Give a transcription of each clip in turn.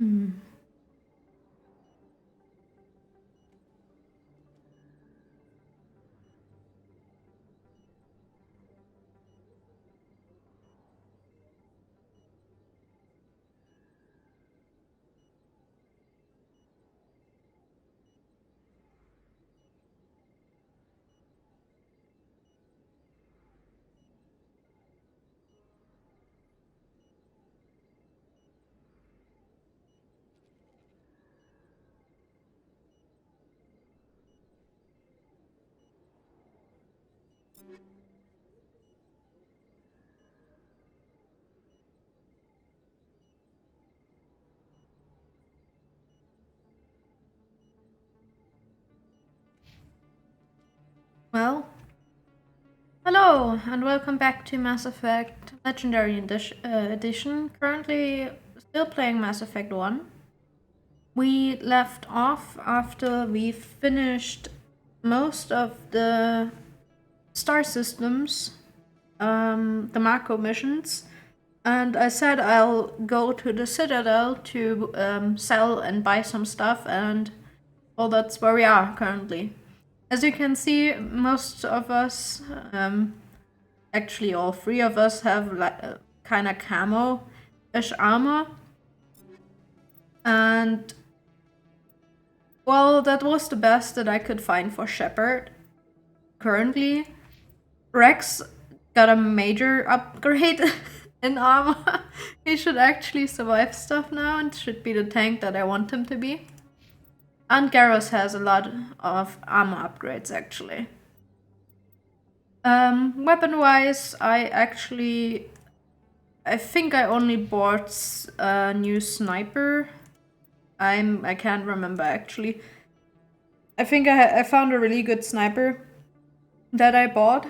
Hmm. Well, hello and welcome back to Mass Effect Legendary Edition. Currently still playing Mass Effect 1. We left off after we finished most of the star systems, the macro missions, and I said I'll go to the Citadel to sell and buy some stuff, and well, that's where we are currently. As you can see, most of us, actually all three of us, have like kind of camo-ish armor, and well, that was the best that I could find for Shepard. Currently, Rex got a major upgrade in armor. He should actually survive stuff now and should be the tank that I want him to be. And Garrus has a lot of armor upgrades actually. Weapon-wise, I think I only bought a new sniper. I can't remember actually. I think I found a really good sniper that I bought.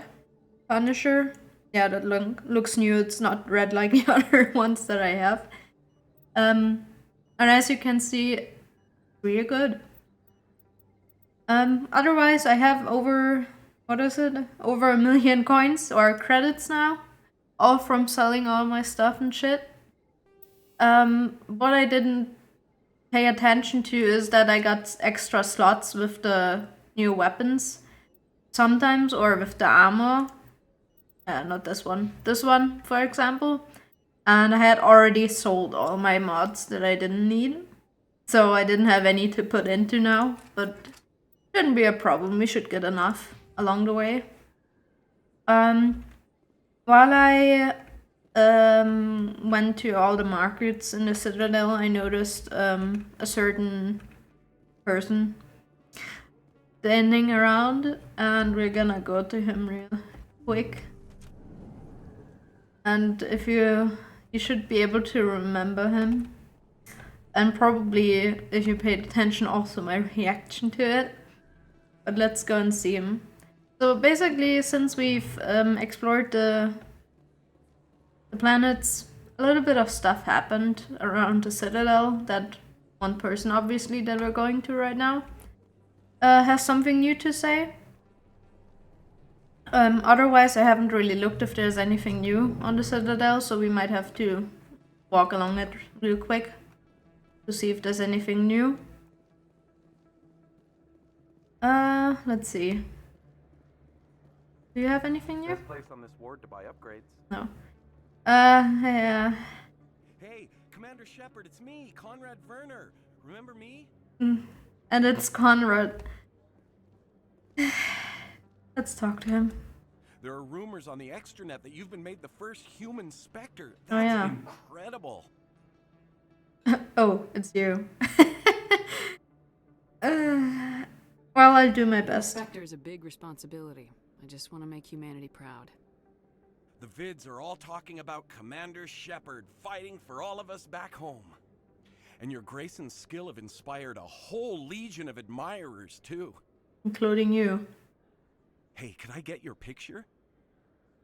Punisher. Yeah, that looks new. It's not red like the other ones that I have. And as you can see, really good. Otherwise, I have over, what is it? Over 1,000,000 coins or credits now, all from selling all my stuff and shit. What I didn't pay attention to is that I got extra slots with the new weapons sometimes, or with the armor. Not this one. This one, for example. And I had already sold all my mods that I didn't need. So I didn't have any to put into now, but shouldn't be a problem. We should get enough along the way. While I went to all the markets in the Citadel, I noticed a certain person standing around, and we're gonna go to him real quick. And if you should be able to remember him. And probably, if you paid attention, also my reaction to it. But let's go and see him. So basically, since we've explored the planets, a little bit of stuff happened around the Citadel. That one person, obviously, that we're going to right now, has something new to say. Otherwise, I haven't really looked if there's anything new on the Citadel, so we might have to walk along it real quick to see if there's anything new. Let's see. Do you have anything new? Best place on this ward to buy upgrades. No. Yeah. Hey, Commander Shepard, it's me, Conrad Werner. Remember me? And it's Conrad. Let's talk to him. There are rumors on the extranet that you've been made the first human Spectre. Oh, That's yeah. incredible. Oh, it's you. Well, I'll do my best. Spectre is a big responsibility. I just want to make humanity proud. The vids are all talking about Commander Shepard fighting for all of us back home. And your grace and skill have inspired a whole legion of admirers, too. Including you. Hey, can I get your picture?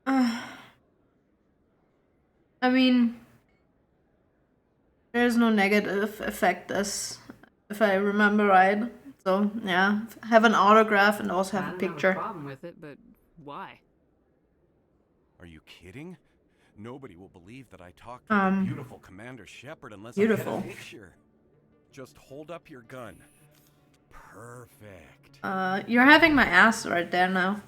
I mean, there's no negative effect, as if I remember right. So yeah, have an autograph and also have a picture. I don't have a problem with it, but why? Are you kidding? Nobody will believe that I talked to the beautiful Commander Shepard unless I beautiful. get a picture. Just hold up your gun. Perfect. You're having my ass right there now.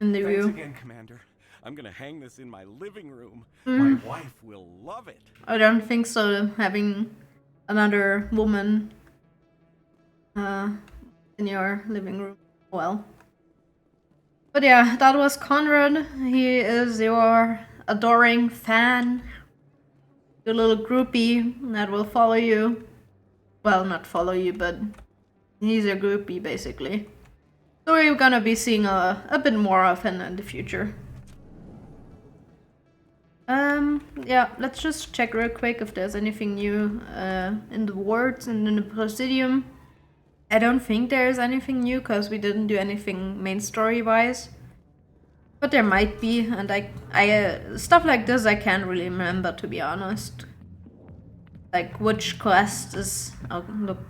In the Thanks view. again, Commander. I'm gonna hang this in my living room. Mm. My wife will love it. I don't think so, having another woman in your living room. Well. But yeah, that was Conrad. He is your adoring fan. Your little groupie that will follow you. Well, not follow you, but he's your groupie, basically. So we're gonna be seeing a bit more of him in the future. Yeah, let's just check real quick if there's anything new in the wards and in the Presidium. I don't think there's anything new, because we didn't do anything main story-wise. But there might be, and I stuff like this I can't really remember, to be honest. Like, which quest is... Oh, look.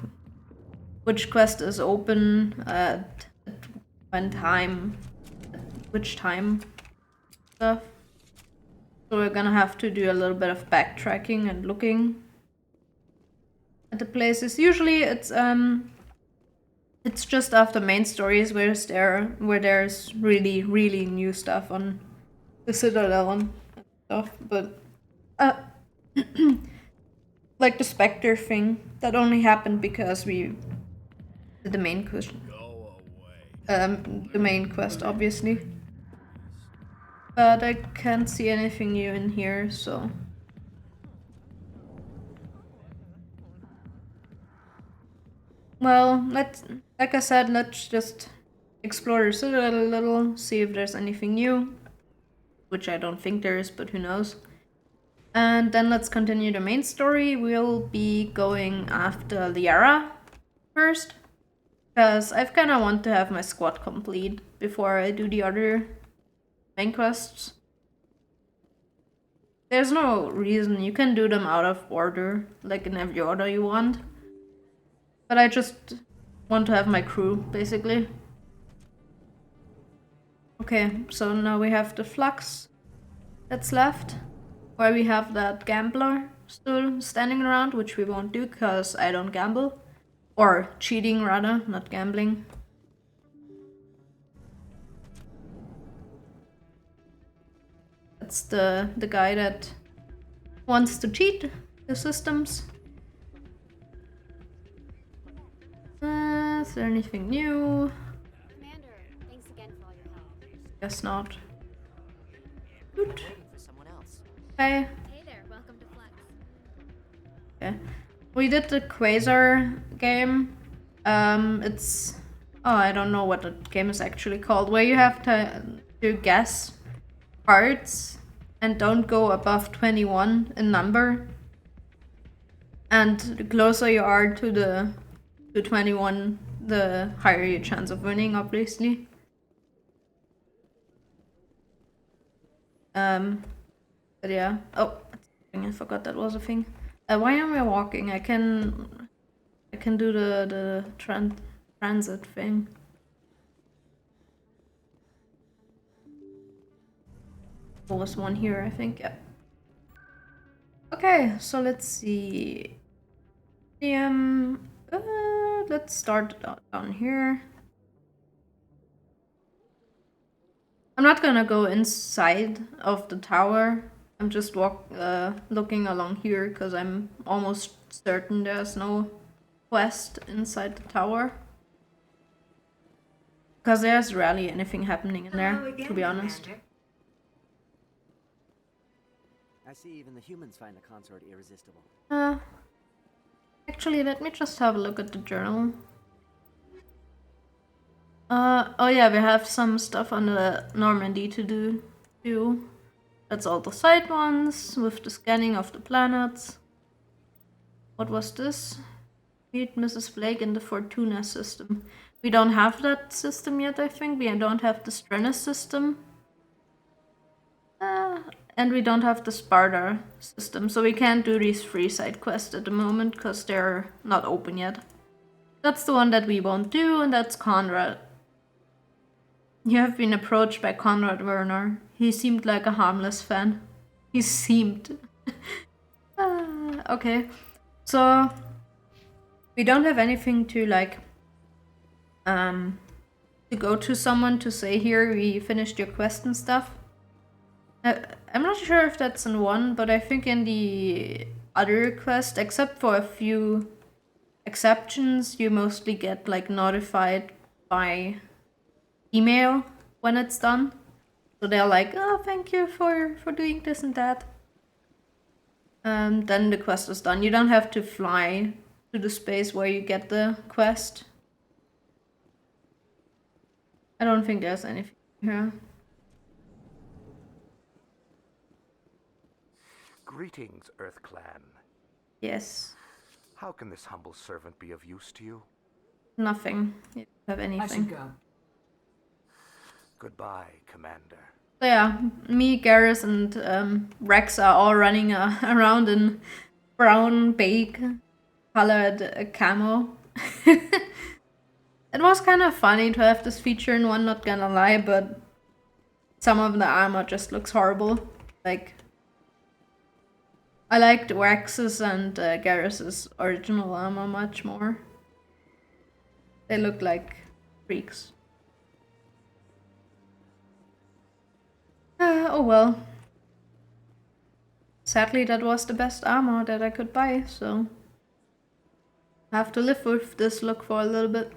Which quest is open at when time... Which time stuff. So we're gonna have to do a little bit of backtracking and looking at the places. Usually it's just after main stories where there's really, really new stuff on the Citadel and stuff, but like the Spectre thing, that only happened because we did the main quest. The main quest, obviously. But I can't see anything new in here, so... Well, like I said, let's just explore the Citadel a little, see if there's anything new. Which I don't think there is, but who knows. And then let's continue the main story. We'll be going after Liara first. Because I kinda want to have my squad complete before I do the other main quests. There's no reason, you can do them out of order, like in every order you want. But I just want to have my crew, basically. Okay, so now we have the Flux that's left. Where we have that gambler still standing around, which we won't do because I don't gamble. Or cheating rather, not gambling. That's the guy that wants to cheat the systems. Is there anything new? Commander, thanks again for all your help. Guess not. Good. Waiting for someone else. Okay. Hey there, welcome to Flex. Okay. We did the Quasar game. It's... Oh, I don't know what the game is actually called. Where you have to guess parts and don't go above 21 in number. And the closer you are to 21, the higher your chance of winning, obviously. But yeah. Oh, I forgot that was a thing. Why am I walking? I can do the transit thing. There was one here, I think. Yeah. Okay, so let's see. Let's start down here. I'm not gonna go inside of the tower. I'm just looking along here because I'm almost certain there's no quest inside the tower. Because there's rarely anything happening in there, to be honest. Commander. I see even the humans find the consort irresistible. Actually, let me just have a look at the journal. Oh yeah, we have some stuff on the Normandy to do too. That's all the side ones with the scanning of the planets. What was this? Meet Mrs. Blake in the Fortuna system. We don't have that system yet, I think. We don't have the Strennis system. And we don't have the Sparta system, so we can't do these free side quests at the moment because they're not open yet. That's the one that we won't do, and that's Conrad. You have been approached by Conrad Werner. He seemed like a harmless fan. He seemed. Okay. So we don't have anything to like to go to someone to say here we finished your quest and stuff. I'm not sure if that's in one, but I think in the other quest, except for a few exceptions, you mostly get like notified by email when it's done. So they're like, oh, thank you for doing this and that. Then the quest is done. You don't have to fly to the space where you get the quest. I don't think there's anything here. Greetings, Earth Clan. Yes. How can this humble servant be of use to you? Nothing. You don't have I anything. should go. Goodbye, Commander. So yeah, me, Garrus, and Rex are all running around in brown beige colored camo. It was kind of funny to have this feature in one, not gonna lie, but some of the armor just looks horrible. Like, I liked Rex's and Garrus's original armor much more. They look like freaks. Oh well. Sadly, that was the best armor that I could buy, so I have to live with this look for a little bit.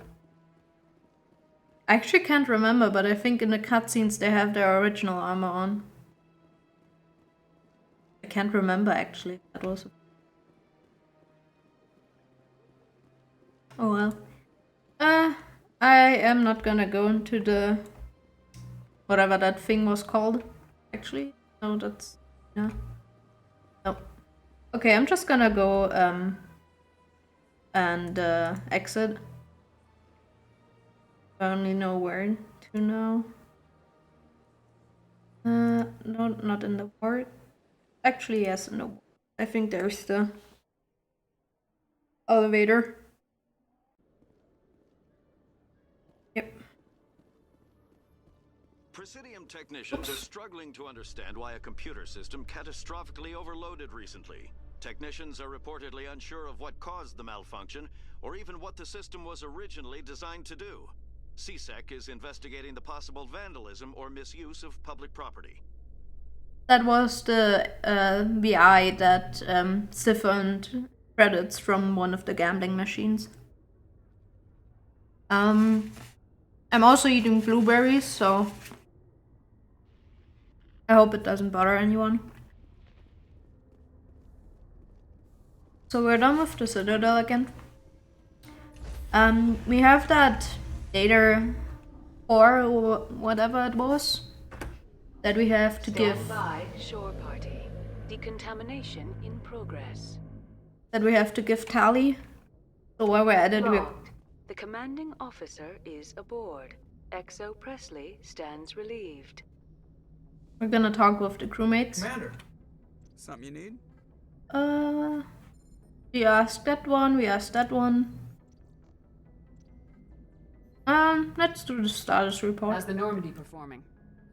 I actually can't remember, but I think in the cutscenes they have their original armor on. I can't remember actually. That was. Oh well. I am not gonna go into the whatever that thing was called. Actually, no, that's yeah. No. Okay, I'm just gonna go and exit. I only know where to now. No, not in the ward. Actually, yes, in the ward. I think there's the elevator. Yep. Presidium technicians are struggling to understand why a computer system catastrophically overloaded recently. Technicians are reportedly unsure of what caused the malfunction, or even what the system was originally designed to do. CSEC is investigating the possible vandalism or misuse of public property. That was the VI that siphoned credits from one of the gambling machines. I'm also eating blueberries, so I hope it doesn't bother anyone. So we're done with the Citadel again. We have that data or whatever it was that we have to give. Stand by, shore party. Decontamination in progress. That we have to give Tally. So while we're at it, we're Logged. The commanding officer is aboard. Exo Presley stands relieved. gonna talk with the crewmates. Commander, something you need? We asked that one. We asked that one. Let's do the status report. How's the Normandy performing?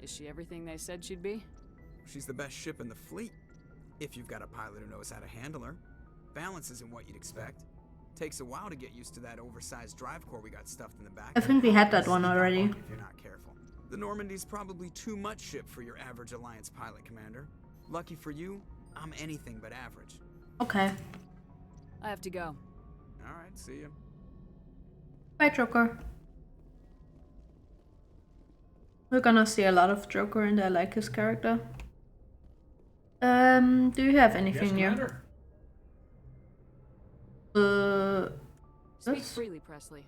Is she everything they said she'd be? She's the best ship in the fleet. If you've got a pilot who knows how to handle her. Balance isn't what you'd expect. Takes a while to get used to that oversized drive core we got stuffed in the back. I think we had that one already. If you're not careful. The Normandy's probably too much ship for your average Alliance pilot, Commander. Lucky for you, I'm anything but average. Okay. I have to go. Alright, see ya. Bye, Joker. We're gonna see a lot of Joker and I like his character. Do you have anything new? Speak This? freely, Presley.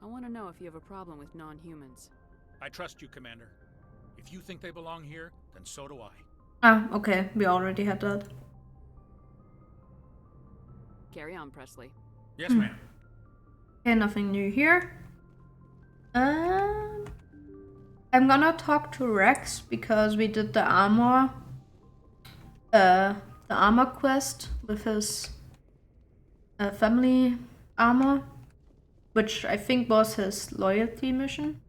I want to know if you have a problem with non-humans. I trust you, Commander. If you think they belong here, then so do I. Ah, okay. We already had that. Carry on, Presley. Yes, ma'am. Okay, nothing new here. I'm gonna talk to Rex because we did the armor quest with his family armor, which I think was his loyalty mission.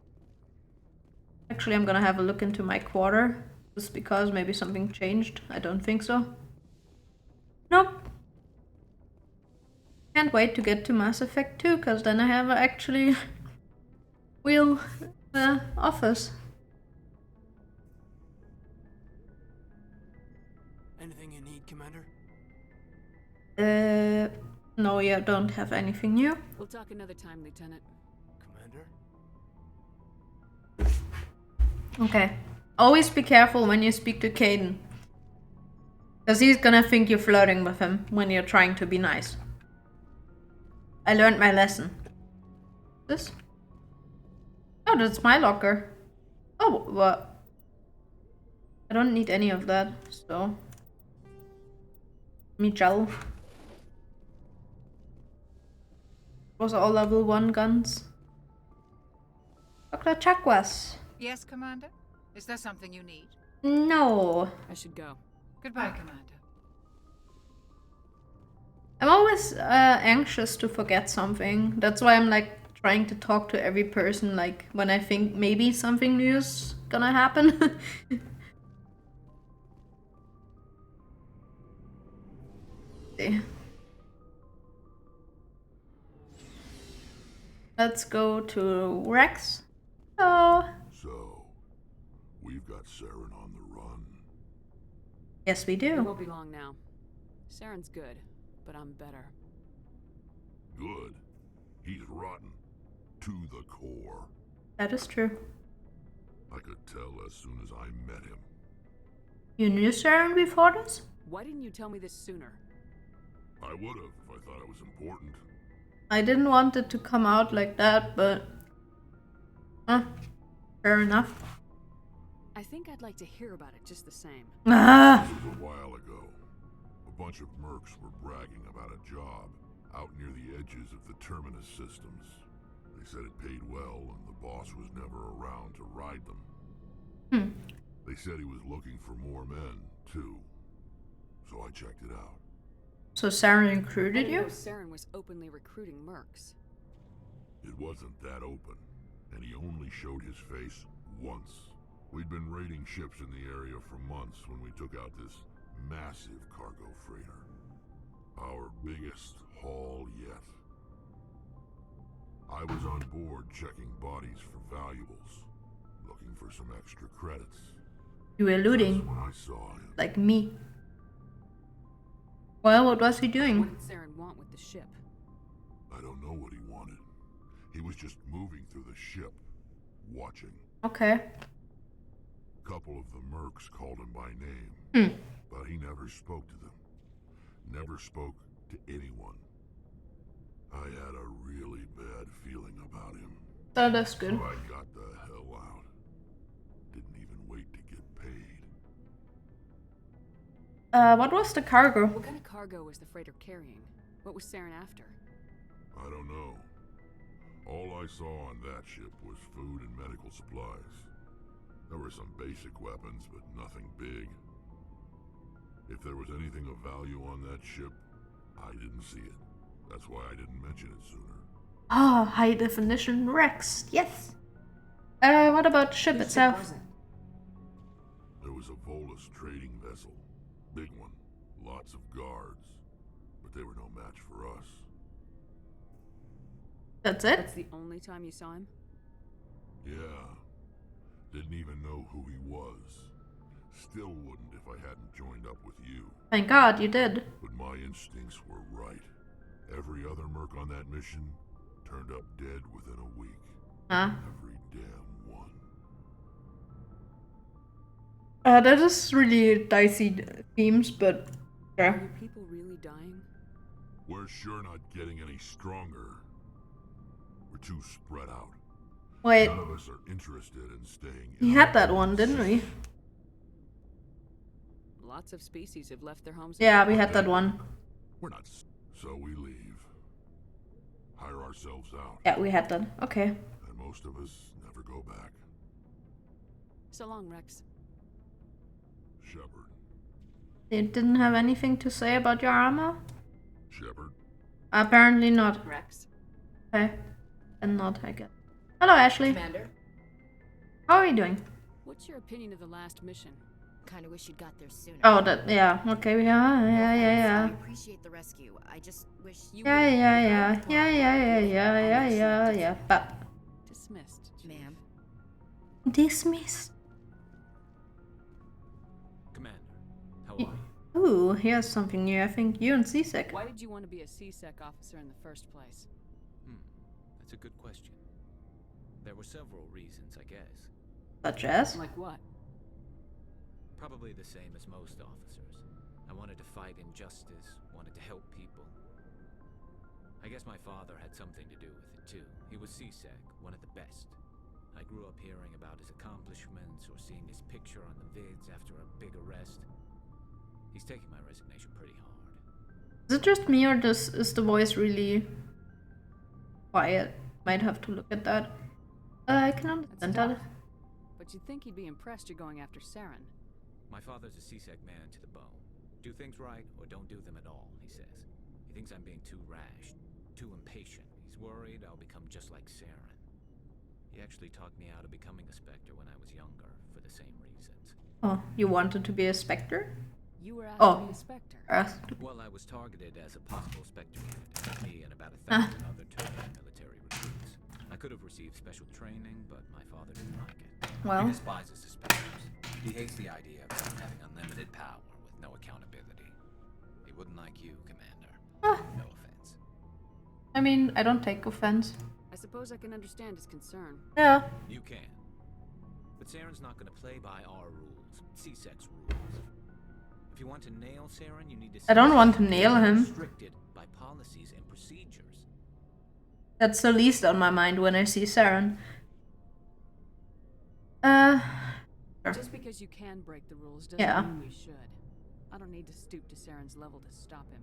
Actually, I'm gonna have a look into my quarter, just because maybe something changed. I don't think so. Nope. Can't wait to get to Mass Effect 2, because then I have actually real office. Anything you need, Commander? No, you don't have anything new. We'll talk another time, Lieutenant. Commander? Okay. Always be careful when you speak to Caden. Because he's gonna think you're flirting with him when you're trying to be nice. I learned my lesson. This? Oh, that's my locker. Oh, what? I don't need any of that, so... Me gel. Those are all level 1 guns. Dr. Chakwas. Yes, Commander? Is there something you need? No. I should go. Goodbye, Commander. I'm always anxious to forget something. That's why I'm like trying to talk to every person like when I think maybe something new is gonna happen. See. Let's go to Rex. Oh. So, we've got Saren on the run. Yes, we It do. won't be long now. Saren's good, but I'm better. Good. He's rotten. To the core. That is true. I could tell as soon as I met him. You knew Saren before this? Why didn't you tell me this sooner? I would have if I thought it was important. I didn't want it to come out like that, but... fair enough. I think I'd like to hear about it just the same. Ah! This was a while ago. A bunch of mercs were bragging about a job out near the edges of the Terminus systems. They said it paid well and the boss was never around to ride them. They said he was looking for more men, too. So I checked it out. So Saren I recruited didn't you? know Saren was openly recruiting mercs. It wasn't that open, and he only showed his face once. We'd been raiding ships in the area for months when we took out this massive cargo freighter. Our biggest haul yet. I was on board checking bodies for valuables, looking for some extra credits. You were looting. That's when I saw him. Like me. Well, what was he What doing? did Saren want with the ship? I don't know what he wanted. He was just moving through the ship, watching. Okay. Couple of the mercs called him by name, but he never spoke to them. Never spoke to anyone. I had a really bad feeling about him. Oh, that's good. So I got the hell out. Didn't even wait to get paid. What was the cargo? What kind of cargo was the freighter carrying? What was Saren after? I don't know. All I saw on that ship was food and medical supplies. There were some basic weapons, but nothing big. If there was anything of value on that ship, I didn't see it. That's why I didn't mention it sooner. Ah, high definition Rex. Yes. What about the ship itself? There was a Volus trading vessel. Big one. Lots of guards. But they were no match for us. That's it? That's the only time you saw him? Yeah. Didn't even know who he was. Still wouldn't if I hadn't joined up with you. Thank God you did. But my instincts were right. Every other merc on that mission turned up dead within a week. Huh? Every damn one. That is really dicey themes, but yeah. Are people really dying? We're sure not getting any stronger. We're too spread out. Wait, None of us are interested in staying. we in had our that own one, didn't we? Lots of species have left their homes. Yeah, we had that one. We're not. So we leave. Hire ourselves out. Yeah, we had that. Okay. And most of us never go back. So long, Rex. Shepard. They didn't have anything to say about your armor? Shepard. Apparently not. Rex. Okay. And not, I guess. Hello, Ashley. Commander? How are you doing? What's your opinion of the last mission? Kinda wish you'd got there sooner. Oh, that, yeah, okay, yeah. I appreciate the rescue. I just wish you Yeah. But Dismissed, ma'am. dismissed. Commander, how are you? Ooh, here's something new. I think you and CSEC. Why did you want to be a CSEC officer in the first place? That's a good question. There were several reasons, I guess. Such as? Like what? Probably the same as most officers. I wanted to fight injustice, wanted to help people. I guess my father had something to do with it too. He was CSEC, one of the best. I grew up hearing about his accomplishments or seeing his picture on the vids after a big arrest. He's taking my resignation pretty hard. Is it just me or is the voice really quiet? Might have to look at that. I can understand that. But you'd think he'd be impressed you're going after Saren. My father's a CSEC man to the bone. Do things right or don't do them at all, he says. He thinks I'm being too rash, too impatient. He's worried I'll become just like Saren. He actually talked me out of becoming a Spectre when I was younger, for the same reasons. Oh, you wanted to be a Spectre? You were asked to be a Spectre. Well, I was targeted as a possible Spectre candidate, me and about 1,000 other Turkish military recruits. I could have received special training, but my father didn't like it. Well. He despises the Spectres. He hates the idea of them having unlimited power with no accountability. He wouldn't like you, Commander. No offense. I mean, I don't take offense. I suppose I can understand his concern. Yeah. You can. But Saren's not going to play by our rules, CSEC's rules. If you want to nail Saren, you need to... I don't want to nail him. Restricted by policies and procedures. That's the least on my mind when I see Saren. Just because you can break the rules doesn't mean we should. I don't need to stoop to Saren's level to stop him.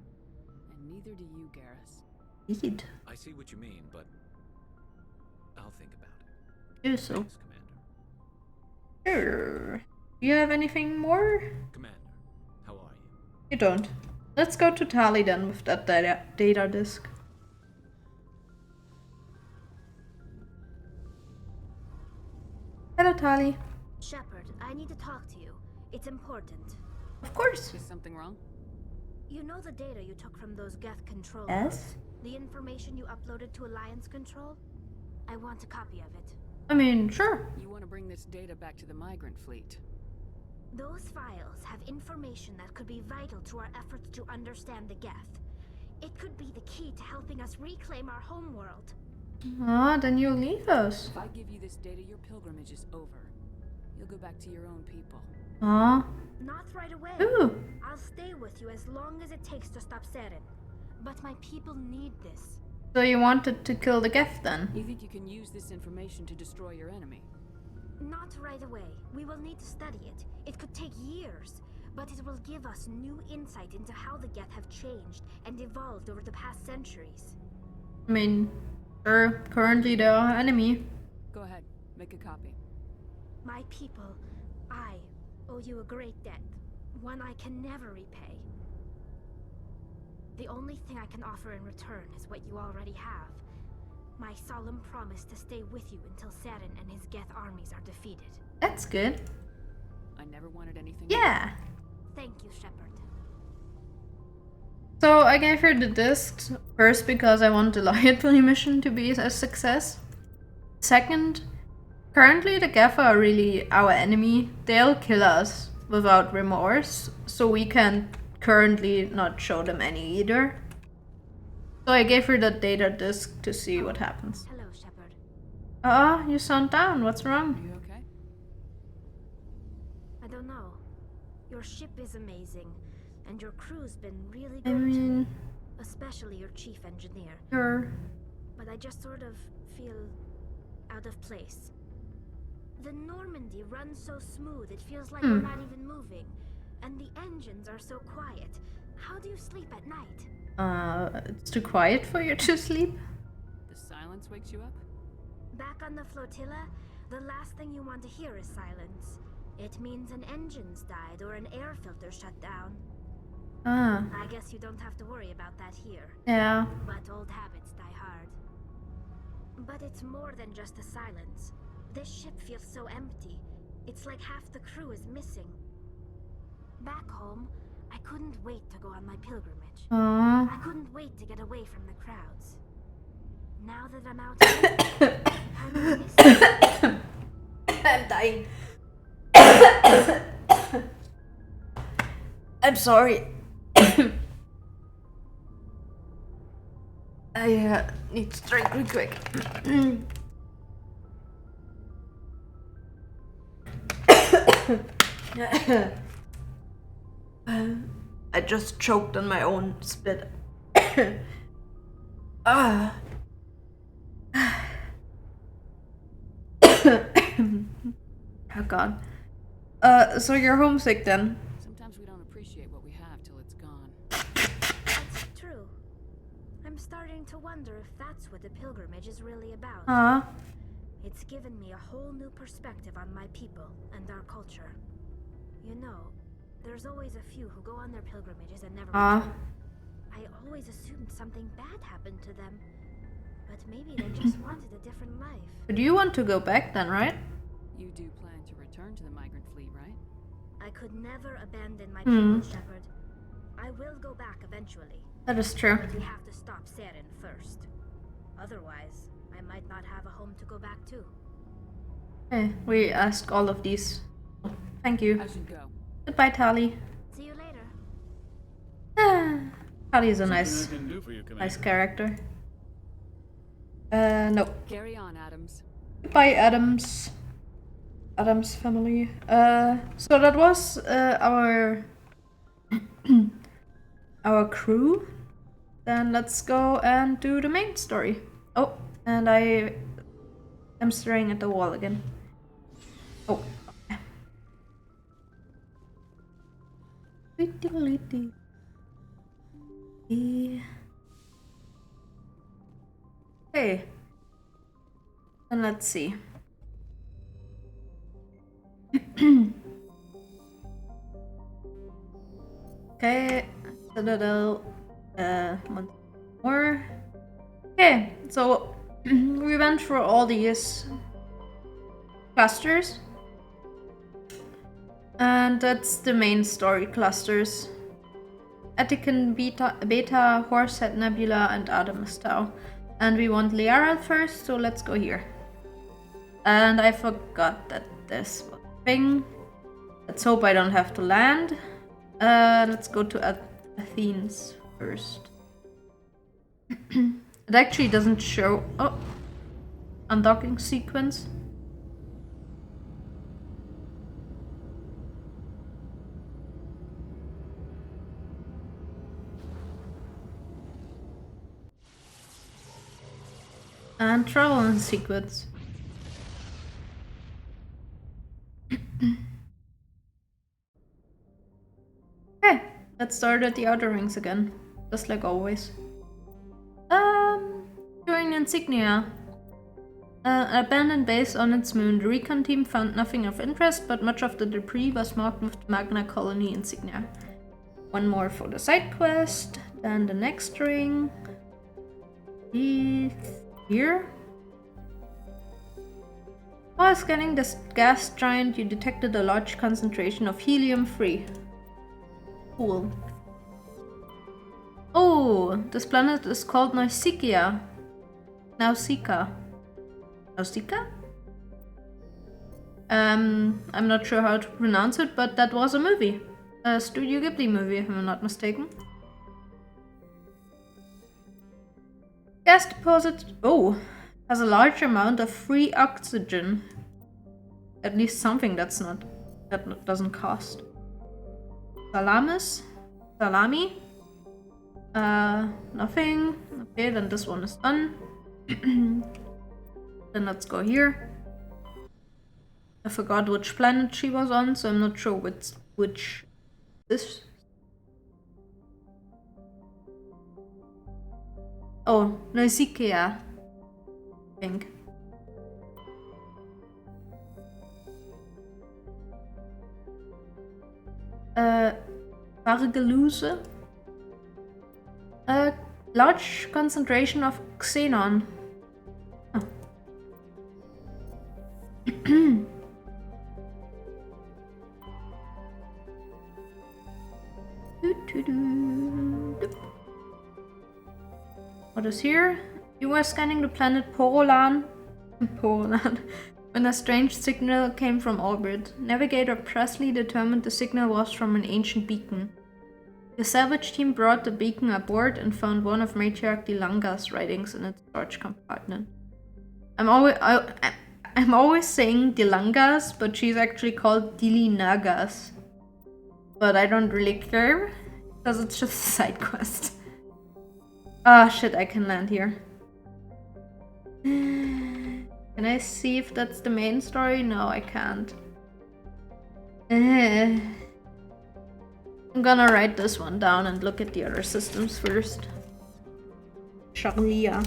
And neither do you, Garrus. Indeed. I see what you mean, but I'll think about it. Do so. Thanks, Commander. Sure. Do you have anything more? Commander, how are you? You don't. Let's go to Tali then with that data disk. Hello, Tali. Shepard, I need to talk to you. It's important. Of course. Is something wrong? You know the data you took from those Geth control Yes. nodes? The information you uploaded to Alliance Control? I want a copy of it. I mean, sure. You want to bring this data back to the migrant fleet. Those files have information that could be vital to our efforts to understand the Geth. It could be the key to helping us reclaim our homeworld. Ah, then you leave us. If I give you this data, your pilgrimage is over. You'll go back to your own people. Ah. Not right away. Ooh. I'll stay with you as long as it takes to stop Saren. But my people need this. So you wanted to kill the Geth then? You think you can use this information to destroy your enemy? Not right away. We will need to study it. It could take years, but it will give us new insight into how the Geth have changed and evolved over the past centuries. I mean, sure, currently they are enemy. Go ahead, make a copy. My people, I owe you a great debt, one I can never repay. The only thing I can offer in return is what you already have. My solemn promise to stay with you until Saren and his Geth armies are defeated. That's good. I never wanted anything. Yeah. Thank you, Shepard. So I gave her the disc first because I want the loyalty mission to be a success. Second, currently the Geth are really our enemy. They'll kill us without remorse, so we can currently not show them any either. So I gave her the data disk to see what happens. Hello, Shepard. You sound down. What's wrong? Are you okay? I don't know. Your ship is amazing, and your crew's been really I good. mean, Especially your chief engineer. sure. But I just sort of feel out of place. The Normandy runs so smooth it feels like we're not even moving. And the engines are so quiet. How do you sleep at night? It's too quiet for you to sleep? The silence wakes you up? Back on the flotilla, the last thing you want to hear is silence. It means an engine's died or an air filter shut down. Ah. I guess you don't have to worry about that here. Yeah. But old habits die hard. But it's more than just the silence. This ship feels so empty. It's like half the crew is missing. Back home, I couldn't wait to go on my pilgrimage. Aww. I couldn't wait to get away from the crowds. Now that I'm out here, I'm missing. I'm dying. I'm sorry. I need to drink real quick. I just choked on my own spit. Ah. Oh god. So you're homesick then? Sometimes we don't appreciate what we have till it's gone. That's true. I'm starting to wonder if that's what the pilgrimage is really about. It's given me a whole new perspective on my people and our culture. You know, there's always a few who go on their pilgrimages and never return. I always assumed something bad happened to them. But maybe they just wanted a different life. But you want to go back then, right? You do plan to return to the migrant fleet, right? I could never abandon my people, Shepard. I will go back eventually. That is true. But we have to stop Saren first. Otherwise, I might not have a home to go back to. Okay, we ask all of these. Thank you. I should go. Goodbye, Tali. See you later. Tali is a nice character. No. Carry on, Adams. Goodbye, Adams. Adams family. So that was our our crew. Then let's go and do the main story. Oh, and I am staring at the wall again. Oh. Okay. And let's see. Okay, Citadel, once more. Okay, so we went through all these clusters. And that's the main story clusters. Etican, Beta, Horsehead Nebula, and Artemis Tau. And we want Liara first, so let's go here. And I forgot that this was a thing. Let's hope I don't have to land. Let's go to Athens first. It actually doesn't show... Oh! Undocking sequence. And travel sequence. Okay, let's start at the outer rings again, just like always. During the insignia, an abandoned base on its moon, the recon team found nothing of interest, but much of the debris was marked with the Magna Colony insignia. One more for the side quest, then the next ring. Here. While scanning this gas giant, you detected a large concentration of helium-3. Cool. Oh, this planet is called Nausicaa. Nausicaa? I'm not sure how to pronounce it, but that was a movie. A Studio Ghibli movie, if I'm not mistaken. Gas deposit, has a large amount of free oxygen. At least something that doesn't cost. Salami. Nothing. Okay, then this one is done. Then let's go here. I forgot which planet she was on, so I'm not sure which this. Oh, Nausicaa, I think. Paragon. A large concentration of xenon. Oh. was here. You were scanning the planet Paragon. When a strange signal came from orbit. Navigator Presley determined the signal was from an ancient beacon. The salvage team brought the beacon aboard and found one of Matriarch Dilanga's writings in its storage compartment. I'm always saying Dilangas, but she's actually called Dilinagas. But I don't really care, because it's just a side quest. Ah, shit, I can land here. Can I see if that's the main story? No, I can't. I'm gonna write this one down and look at the other systems first. Sharia.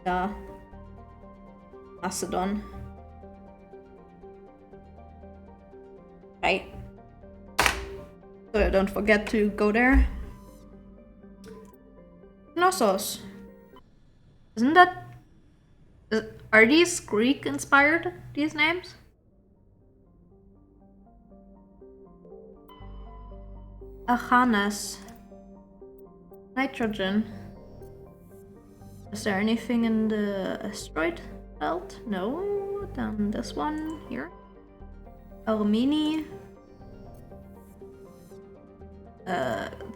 Yeah. Macedon. Right. So I don't forget to go there. Knossos. Isn't that... Are these Greek inspired, these names? Achanes. Nitrogen. Is there anything in the asteroid belt? No. Then this one here. Armeni.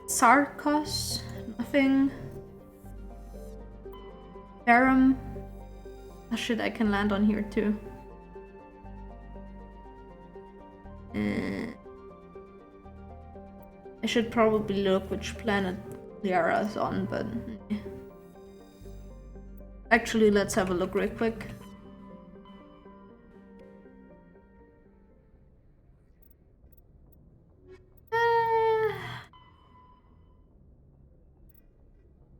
Sarkos. Nothing. Ferrum. Oh shit, I can land on here too. I should probably look which planet Liara is on, but... Actually, let's have a look real quick.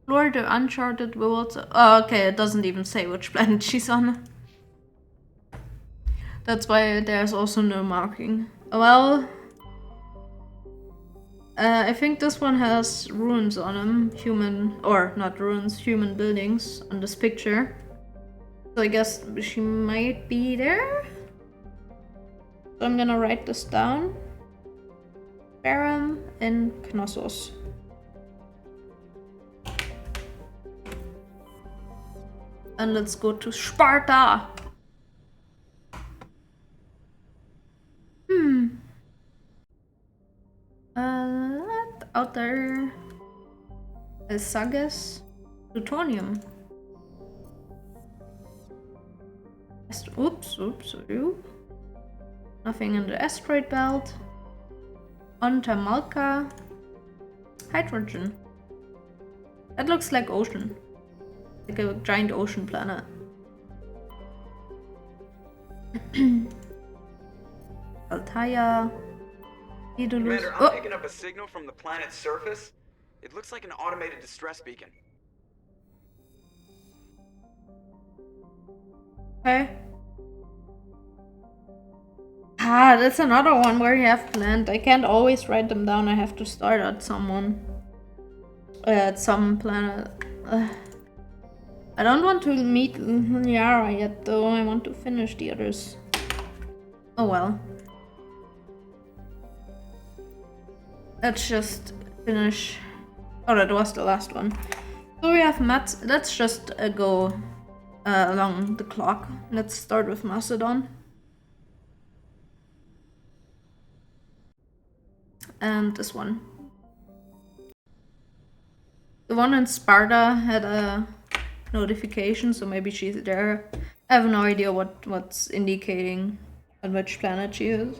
Explore the uncharted worlds. Oh, okay, it doesn't even say which planet she's on. That's why there's also no marking. Well, I think this one has ruins on them. Human, or not ruins, human buildings on this picture. So I guess she might be there. So I'm gonna write this down. Ferrum in Knossos. And let's go to Sparta. Out there is Sagas, plutonium. Oops. Nothing in the asteroid belt. On Tamalka, hydrogen. That looks like ocean. Like a giant ocean planet. Altaia. Commander, I'm picking up a signal from the planet's surface. It looks like an automated distress beacon. Okay. Ah, that's another one where you have planned. I can't always write them down. I have to start at someone. At some planet. I don't want to meet Liara yet, though. I want to finish the others. Oh well. Let's just finish. Oh, that was the last one. So we have let's just go along the clock. Let's start with Macedon. And this one. The one in Sparta had a notification, so maybe she's there. I have no idea what's indicating on which planet she is.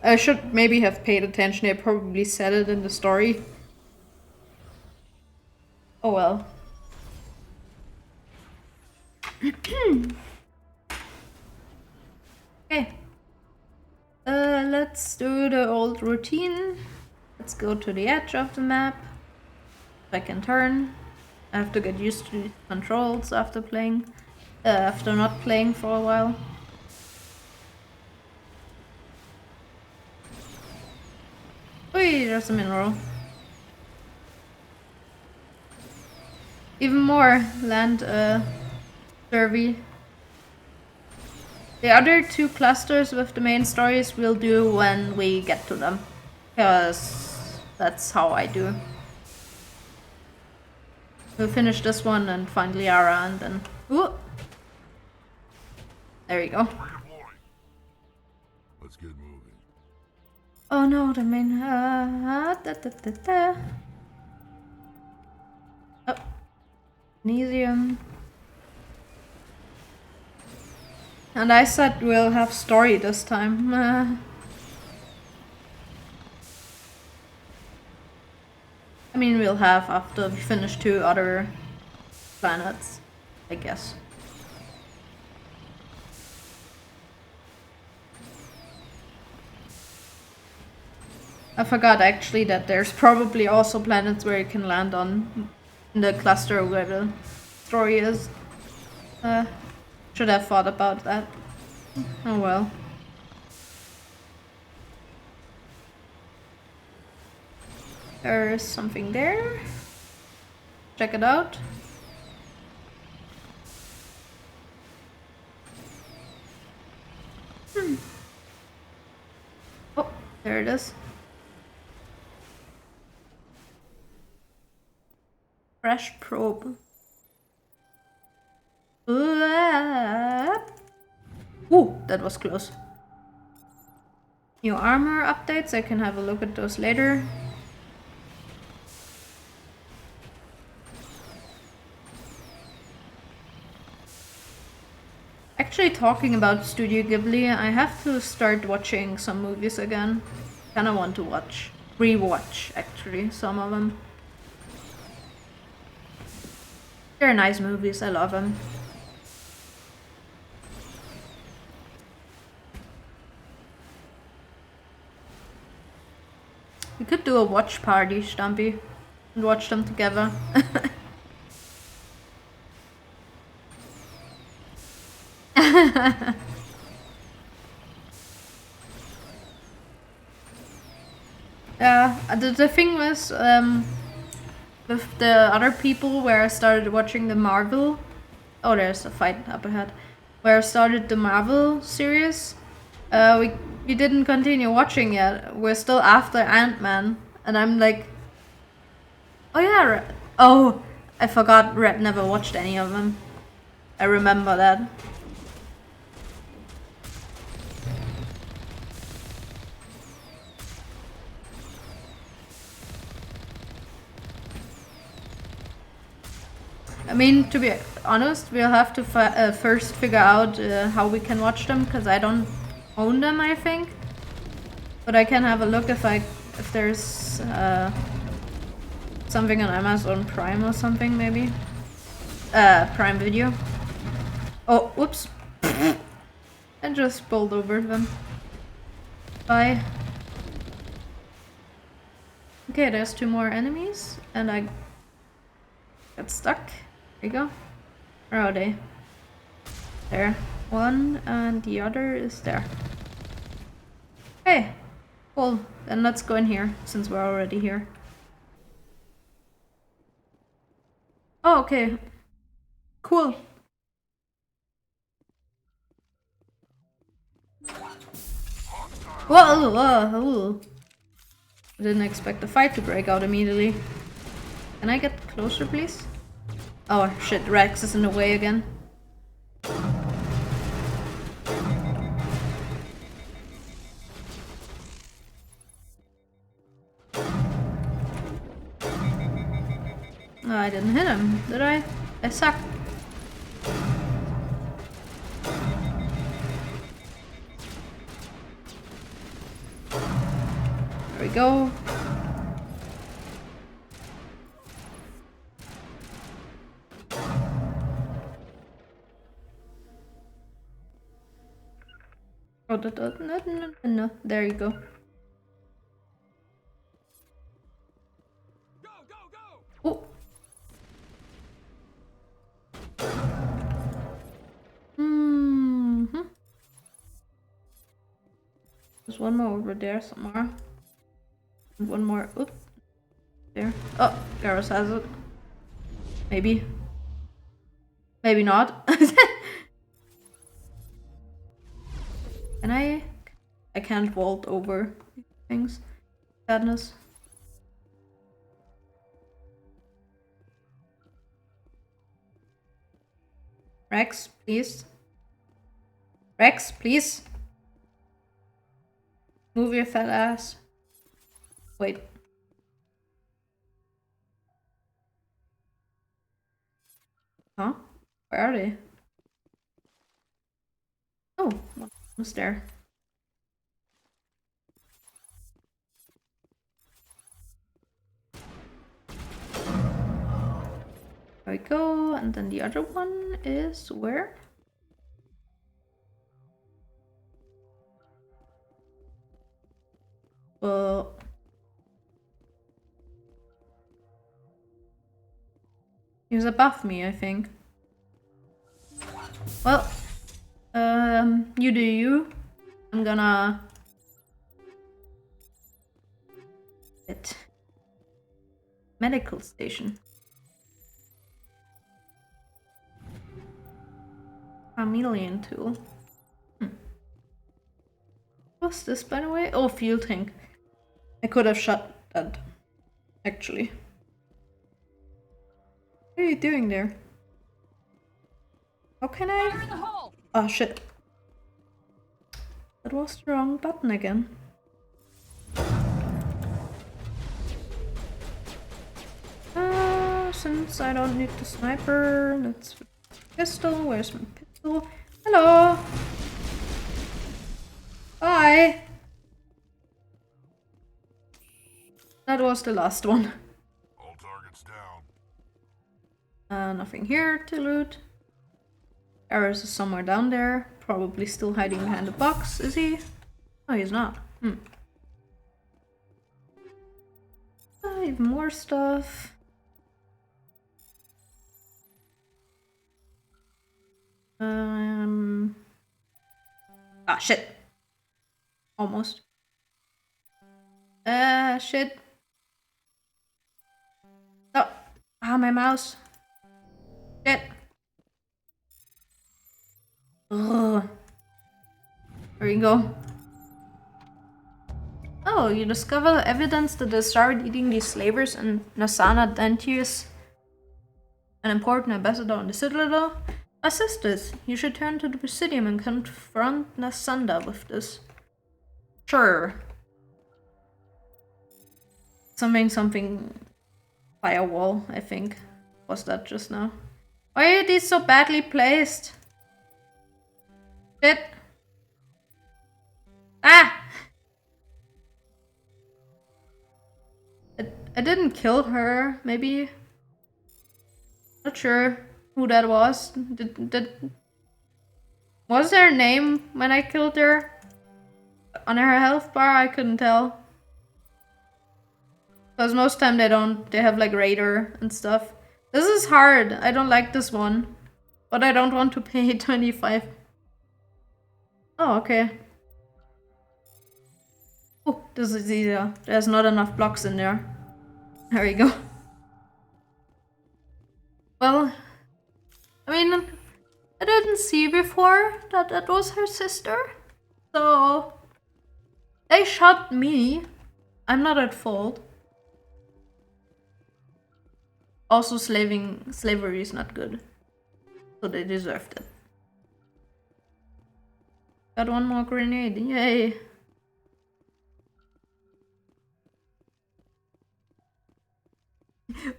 I should maybe have paid attention. I probably said it in the story. Oh well. Okay. Let's do the old routine. Let's go to the edge of the map. If I can turn. I have to get used to the controls after playing. After not playing for a while. Wait, there's a mineral. Even more land survey. The other two clusters with the main stories we'll do when we get to them. Because that's how I do. We'll finish this one and find Liara and then... Ooh! There you go. Let's get moving. Oh no, the main... Oh. Magnesium. And I said we'll have story this time. I mean, we'll have after we finish 2 other planets, I guess. I forgot actually that there's probably also planets where you can land on in the cluster where the story is. Should have thought about that. Oh well. There's something there. Check it out. Oh, there it is. Fresh probe. Ooh, that was close. New armor updates, I can have a look at those later. Actually, talking about Studio Ghibli, I have to start watching some movies again. Kinda want to rewatch actually, some of them. They're nice movies, I love them. We could do a watch party, Stampy, and watch them together. Yeah, the thing was, with the other people where I started watching the Marvel... Oh, there's a fight up ahead. Where I started the Marvel series, we didn't continue watching yet. We're still after Ant-Man. And I'm like... Oh yeah, oh, I forgot Red never watched any of them. I remember that. I mean, to be honest, we'll have to first figure out how we can watch them, because I don't own them, I think. But I can have a look if there's something on Amazon Prime or something, maybe. Prime Video. Oh, whoops. I just bowled over them. Bye. Okay, there's 2 more enemies, and I got stuck. There you go. Where are they? There. 1 and the other is there. Hey! Cool. Then let's go in here, since we're already here. Oh, okay. Cool. Whoa, whoa, whoa. I didn't expect the fight to break out immediately. Can I get closer, please? Oh shit, Rex is in the way again. Oh, I didn't hit him, did I? I suck. There we go. Oh, no, there you go. Oh. There's one more over there somewhere. And one more. Oop. There. Oh, Garrus has it. Maybe. Maybe not. Can I? I can't vault over things. Sadness. Rex, please. Rex, please. Move your fat ass. Wait. Huh? Where are they? Oh, one was there. There we go, and then the other one is where? Well, he was above me, I think. Well, you do you. I'm gonna get medical station. Chameleon tool. What's this, by the way? Oh, fuel tank. I could have shot that, actually. What are you doing there? How can I? Fire in the hole! Oh shit. That was the wrong button again. Since I don't need the sniper, let's pistol. Where's my pistol? Hello! Bye! That was the last one. All targets down. Nothing here to loot. Eris is somewhere down there. Probably still hiding behind the box. Is he? No, he's not. Even more stuff. Ah, shit. Almost. Shit. Oh. Ah, my mouse. Shit. Ugh. There you go. Oh, you discover evidence that they started eating these slavers and Nasana Dentius, an important ambassador on the Citadel. Assist this. You should turn to the Presidium and confront Nasanda with this. Sure. Something firewall, I think. Was that just now? Why are these so badly placed? Shit. Ah! I didn't kill her, maybe. Not sure who that was. Was there a name when I killed her? On her health bar, I couldn't tell. Because most time they have like radar and stuff. This is hard, I don't like this one. But I don't want to pay 25. Oh, okay. Oh, this is easier. There's not enough blocks in there. There we go. Well, I mean, I didn't see before that that was her sister. So, they shot me. I'm not at fault. Also, slavery is not good. So they deserved it. Got one more grenade, yay!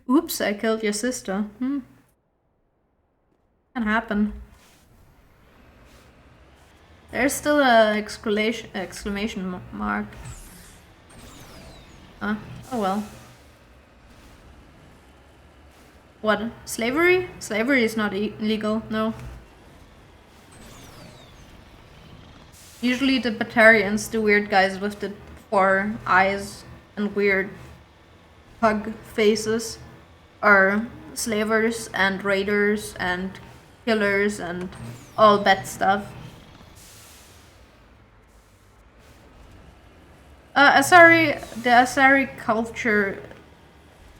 Oops, I killed your sister. Can happen. There's still a exclamation mark. Oh well. What? Slavery? Slavery is not illegal, no. Usually the Batarians, the weird guys with the 4 eyes and weird pug faces, are slavers and raiders and killers and all bad stuff. The Asari culture,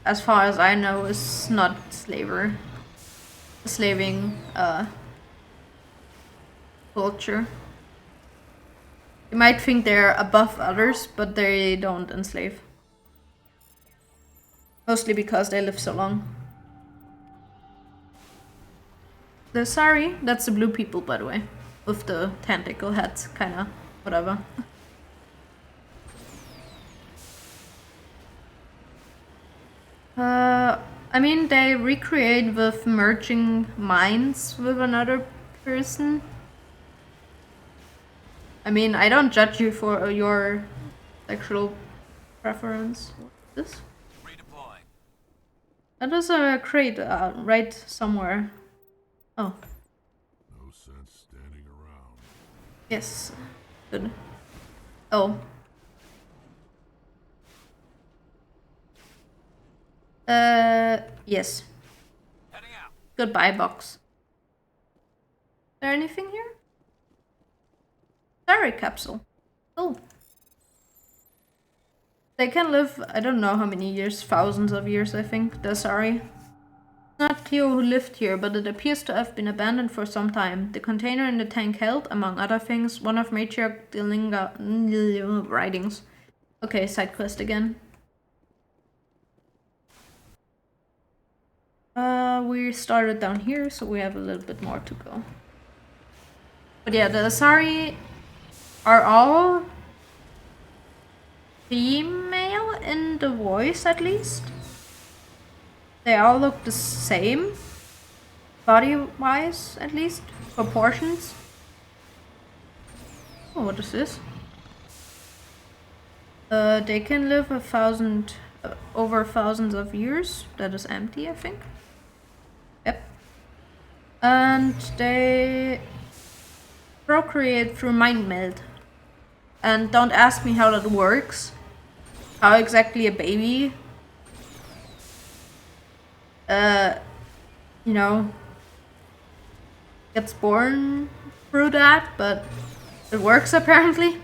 as far as I know, is not slaving culture. You might think they're above others, but they don't enslave. Mostly because they live so long. Sorry, that's the blue people, by the way. With the tentacle heads, kinda. Whatever. I mean, they recreate with merging minds with another person. I mean, I don't judge you for your sexual preference. What's this? That is a crate right somewhere. Oh. No sense standing around. Yes. Good. Oh. Yes. Goodbye, box. Is there anything here? Diary capsule. Oh. They can live, I don't know how many years, thousands of years, I think. Sorry. It's not clear who lived here, but it appears to have been abandoned for some time. The container in the tank held, among other things, one of Matriarch Delinga writings. Okay, side quest again. We started down here, so we have a little bit more to go. But yeah, the Asari are all female in the voice, at least. They all look the same, body-wise, at least, proportions. Oh, what is this? They can live over thousands of years. That is empty, I think. Yep. And they procreate through mind meld. And don't ask me how that works. How exactly a baby, you know, gets born through that, but it works apparently.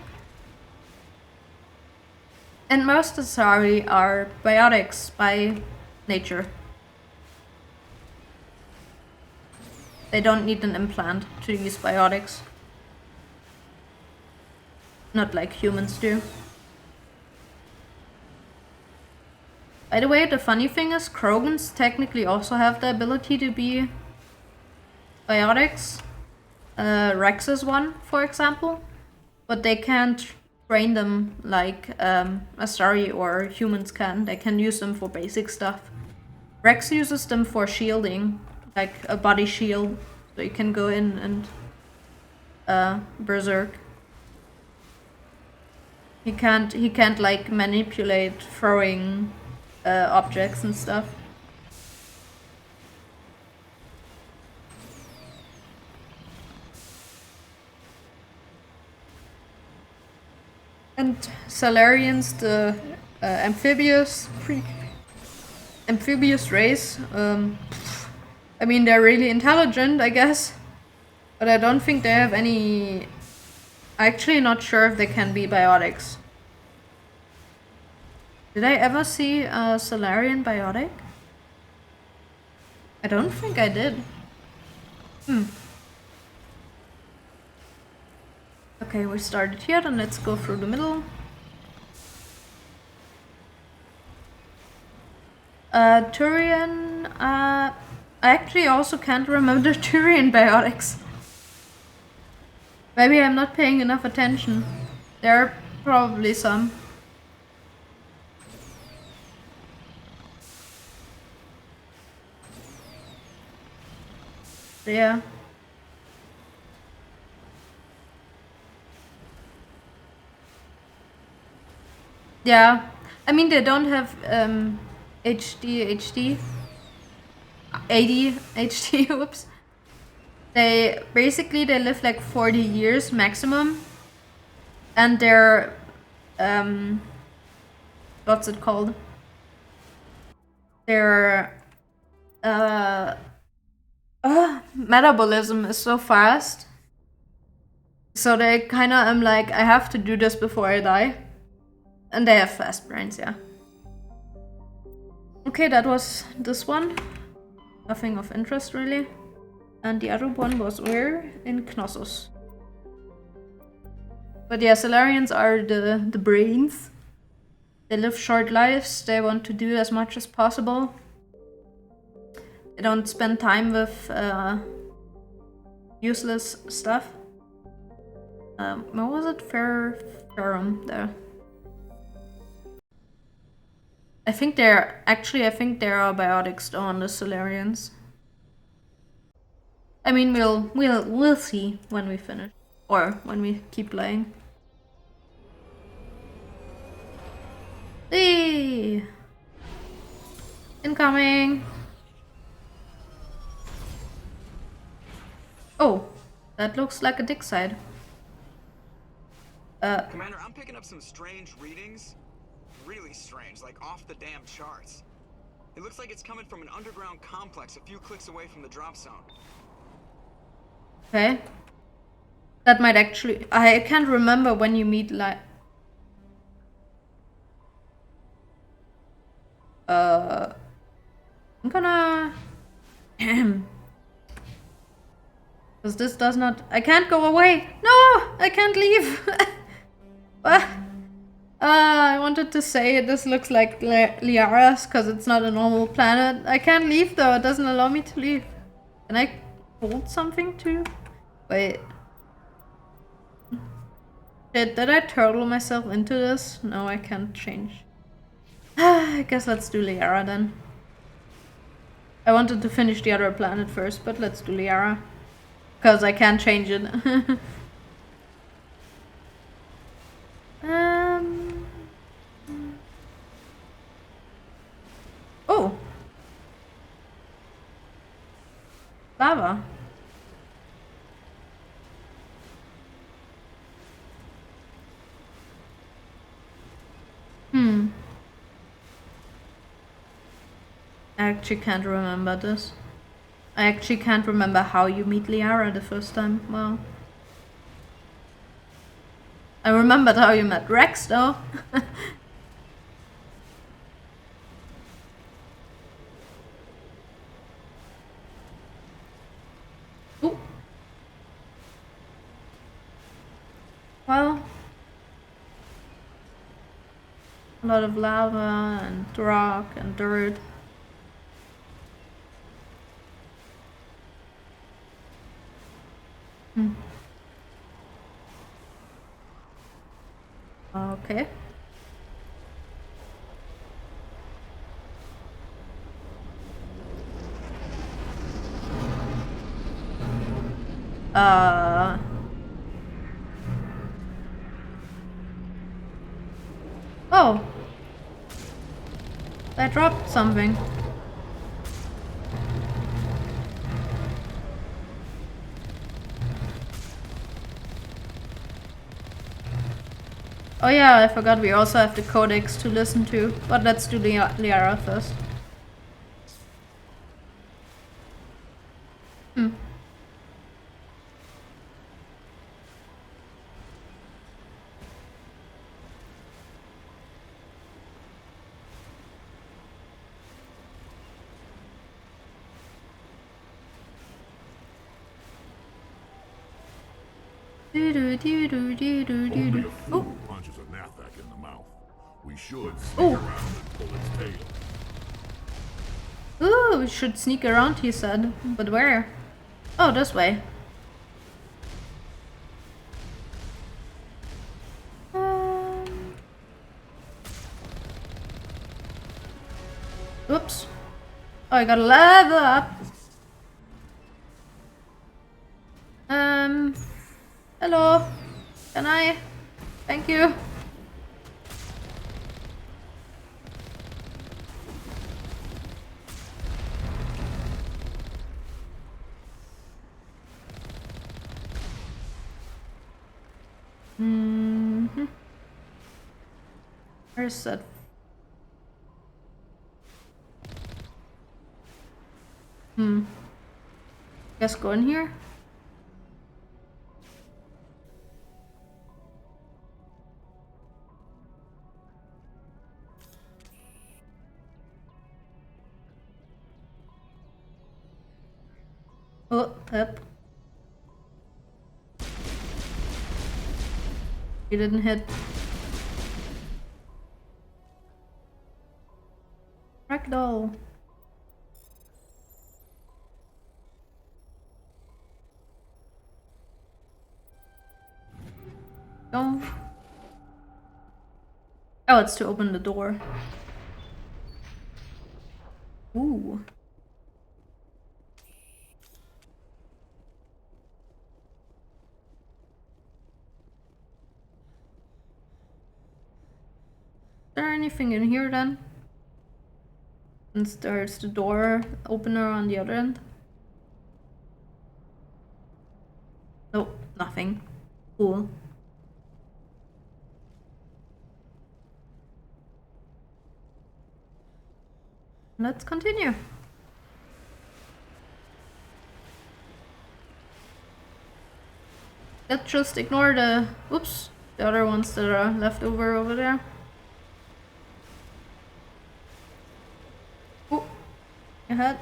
And most Asari are biotics by nature. They don't need an implant to use biotics. Not like humans do. By the way, the funny thing is, Krogans technically also have the ability to be biotics. Rex is one, for example. But they can't train them like Asari or humans can. They can use them for basic stuff. Rex uses them for shielding, like a body shield. So you can go in and berserk. He can't like manipulate throwing objects and stuff. And Salarians, the amphibious race, I mean, they're really intelligent, I guess, but I don't think they have any. Actually, not sure if they can be biotics. Did I ever see a Salarian biotic? I don't think I did. Okay, we started here, then let's go through the middle. Turian, I actually also can't remember Turian biotics. Maybe I'm not paying enough attention. There are probably some. Yeah. Yeah. I mean, they don't have HD, 80 HD, whoops. They live like 40 years maximum. And they're what's it called? Their metabolism is so fast. So they kinda am like, I have to do this before I die. And they have fast brains, yeah. Okay, that was this one. Nothing of interest really. And the other one was where? In Knossos. But yeah, Salarians are the brains. They live short lives, they want to do as much as possible. They don't spend time with useless stuff. What was it? Ferrum there. I think there are biotics though on the Solarians. I mean, we'll see when we finish or when we keep playing. Hey! Incoming! Oh, that looks like a dig site. Commander, I'm picking up some strange readings. Really strange, like off the damn charts. It looks like it's coming from an underground complex a few clicks away from the drop zone. Okay. That might actually... I can't remember when you meet like... I'm gonna... Because this does not... I can't go away! No! I can't leave! I wanted to say this looks like Liara's because it's not a normal planet. I can't leave though, it doesn't allow me to leave. Can I hold something too? Wait. Did I turtle myself into this? No, I can't change. I guess let's do Liara then. I wanted to finish the other planet first, but let's do Liara. Because I can't change it. Oh! Lava. I actually can't remember this. I actually can't remember how you meet Liara the first time. Well, I remembered how you met Rex though. Ooh. Well, a lot of lava and rock and dirt. Okay. Oh. I dropped something. Oh yeah, I forgot we also have the codex to listen to, but let's do Liara first. Punches a Nathak in the mouth. We should sneak around and pull its tail. Ooh, we should sneak around, he said. But where? Oh, this way. Oops. Oh, I gotta level up. Hello. Can I? Thank you. Where's that? Guess go in here. Oh, up. You didn't hit. ragdoll. Go. Oh, it's to open the door. Ooh. Is there anything in here then? Since there's the door opener on the other end. Nope, nothing. Cool. Let's continue. Let's just ignore the the other ones that are left over there. Oh, ahead.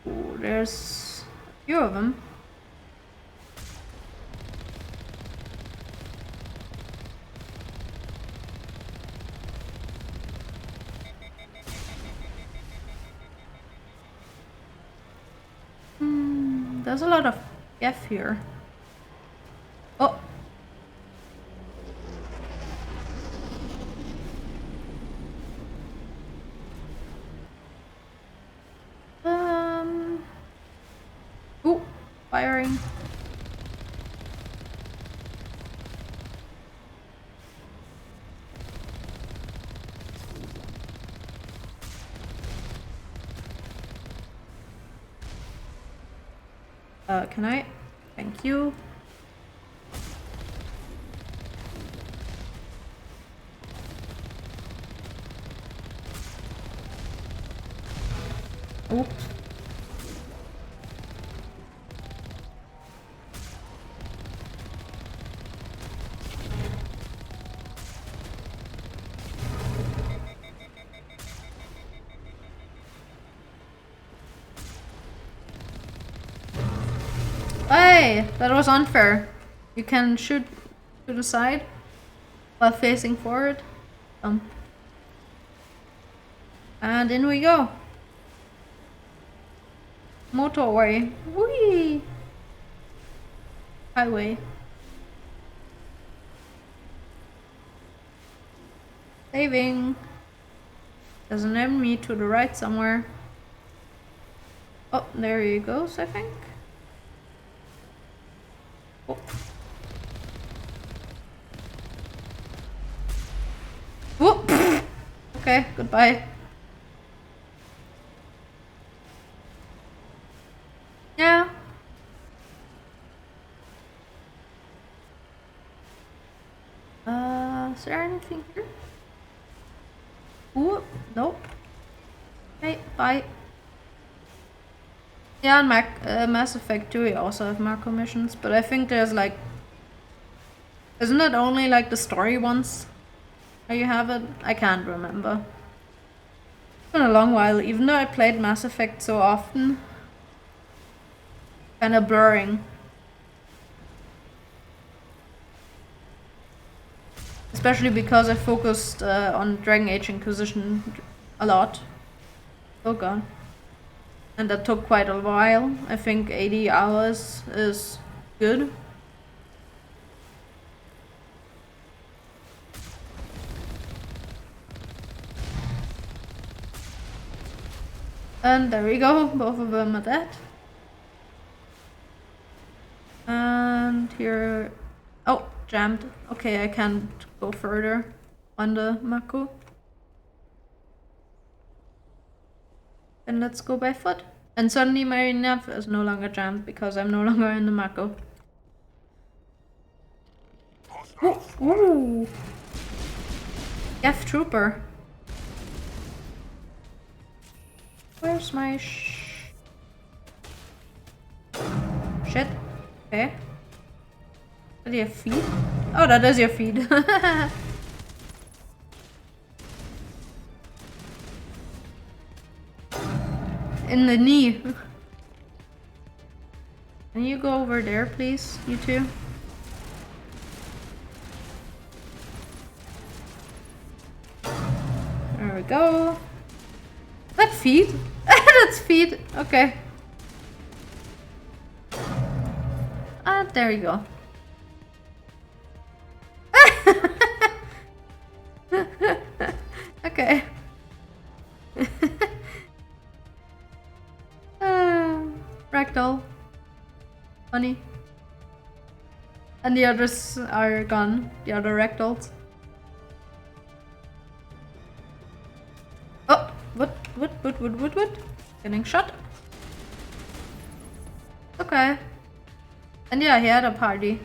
Oh, there's a few of them. There's a lot of F here. Oh. Ooh, firing. Can I? Thank you. Oops. Hey, that was unfair. You can shoot to the side while facing forward. And in we go. Motorway. Whee! Highway. Saving. There's an enemy to the right somewhere. Oh, there he goes, I think. Oh. Whoop! Okay, goodbye. Yeah. Is there anything here? Ooh, nope. Okay, bye. Yeah, and Mass Effect 2 we also have macro missions, but I think there's like... Isn't it only like the story ones? How you have it? I can't remember. It's been a long while, even though I played Mass Effect so often. Kinda blurring. Especially because I focused on Dragon Age Inquisition a lot. Oh god. And that took quite a while. I think 80 hours is good. And there we go, both of them are dead. And here... Oh, jammed. Okay, I can't go further on the Mako. Then let's go by foot. And suddenly my nav is no longer jammed because I'm no longer in the Mako. Ooh, ooh. F Trooper. Where's my shit? Okay. Is that your feet? Oh, that is your feet. In the knee. Can you go over there, please, you two? There we go. That feet? That's feet. Okay. Ah, there you go. Okay. Ragdoll. Funny. And the others are gone. The other ragdolls. Oh, what? Getting shot. Okay. And yeah, he had a party.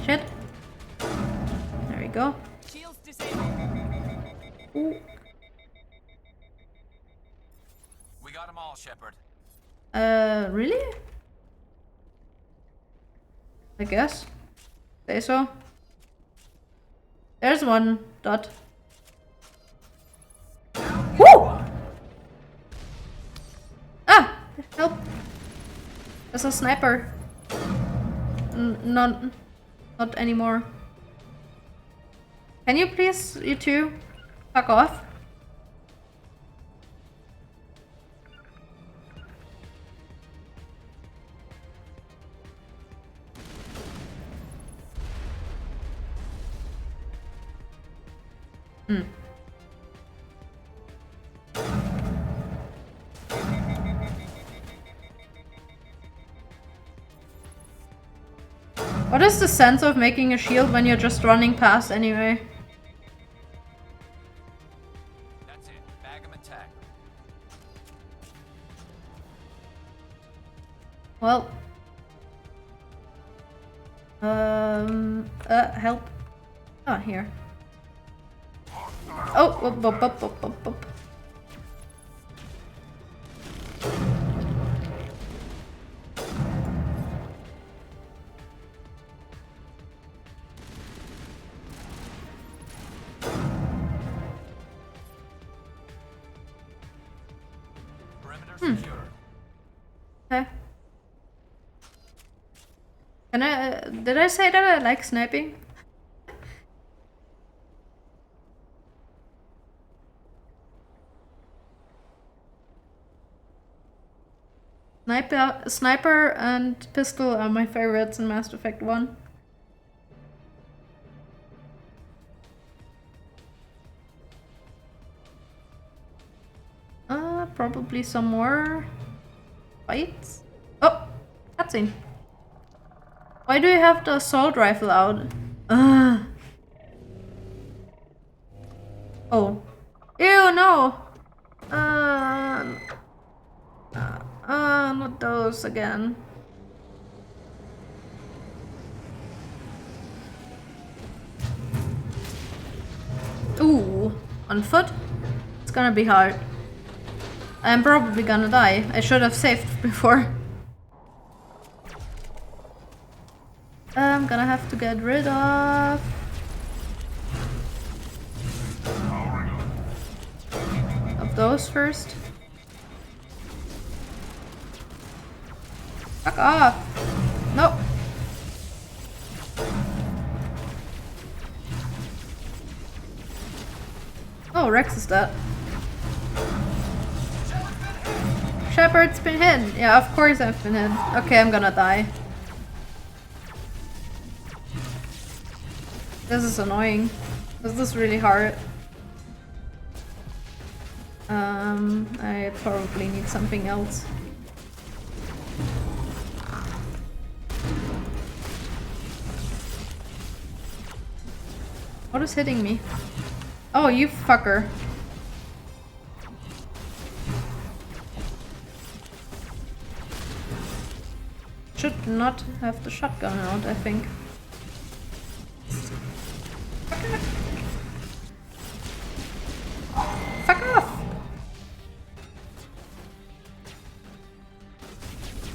Shit. There we go. Shields disabled. Ooh. We got them all, Shepard. Really? I guess. Say so. There's one dot. Woo! Ah! Help! There's a sniper. Not anymore. Can you please, you two, fuck off? What is the sense of making a shield when you're just running past anyway? That's it. Bag 'em and tag 'em. Well. Help. Ah, here. Oh, up. Perimeter secure. Okay. Can I? Did I say that I like sniping? Sniper and pistol are my favorites in Mass Effect 1. Probably some more fights. Oh, cutscene. Why do you have the assault rifle out? Oh. Ew, no! Not those again. Ooh, on foot? It's gonna be hard. I'm probably gonna die. I should have saved before. I'm gonna have to get rid of those first. Fuck off! No! Oh, Rex is dead. Shepard's been hit. Yeah, of course I've been hit. Okay, I'm gonna die. This is annoying. This is really hard. I probably need something else. What is hitting me? Oh, you fucker. Should not have the shotgun out, I think. Fuck off!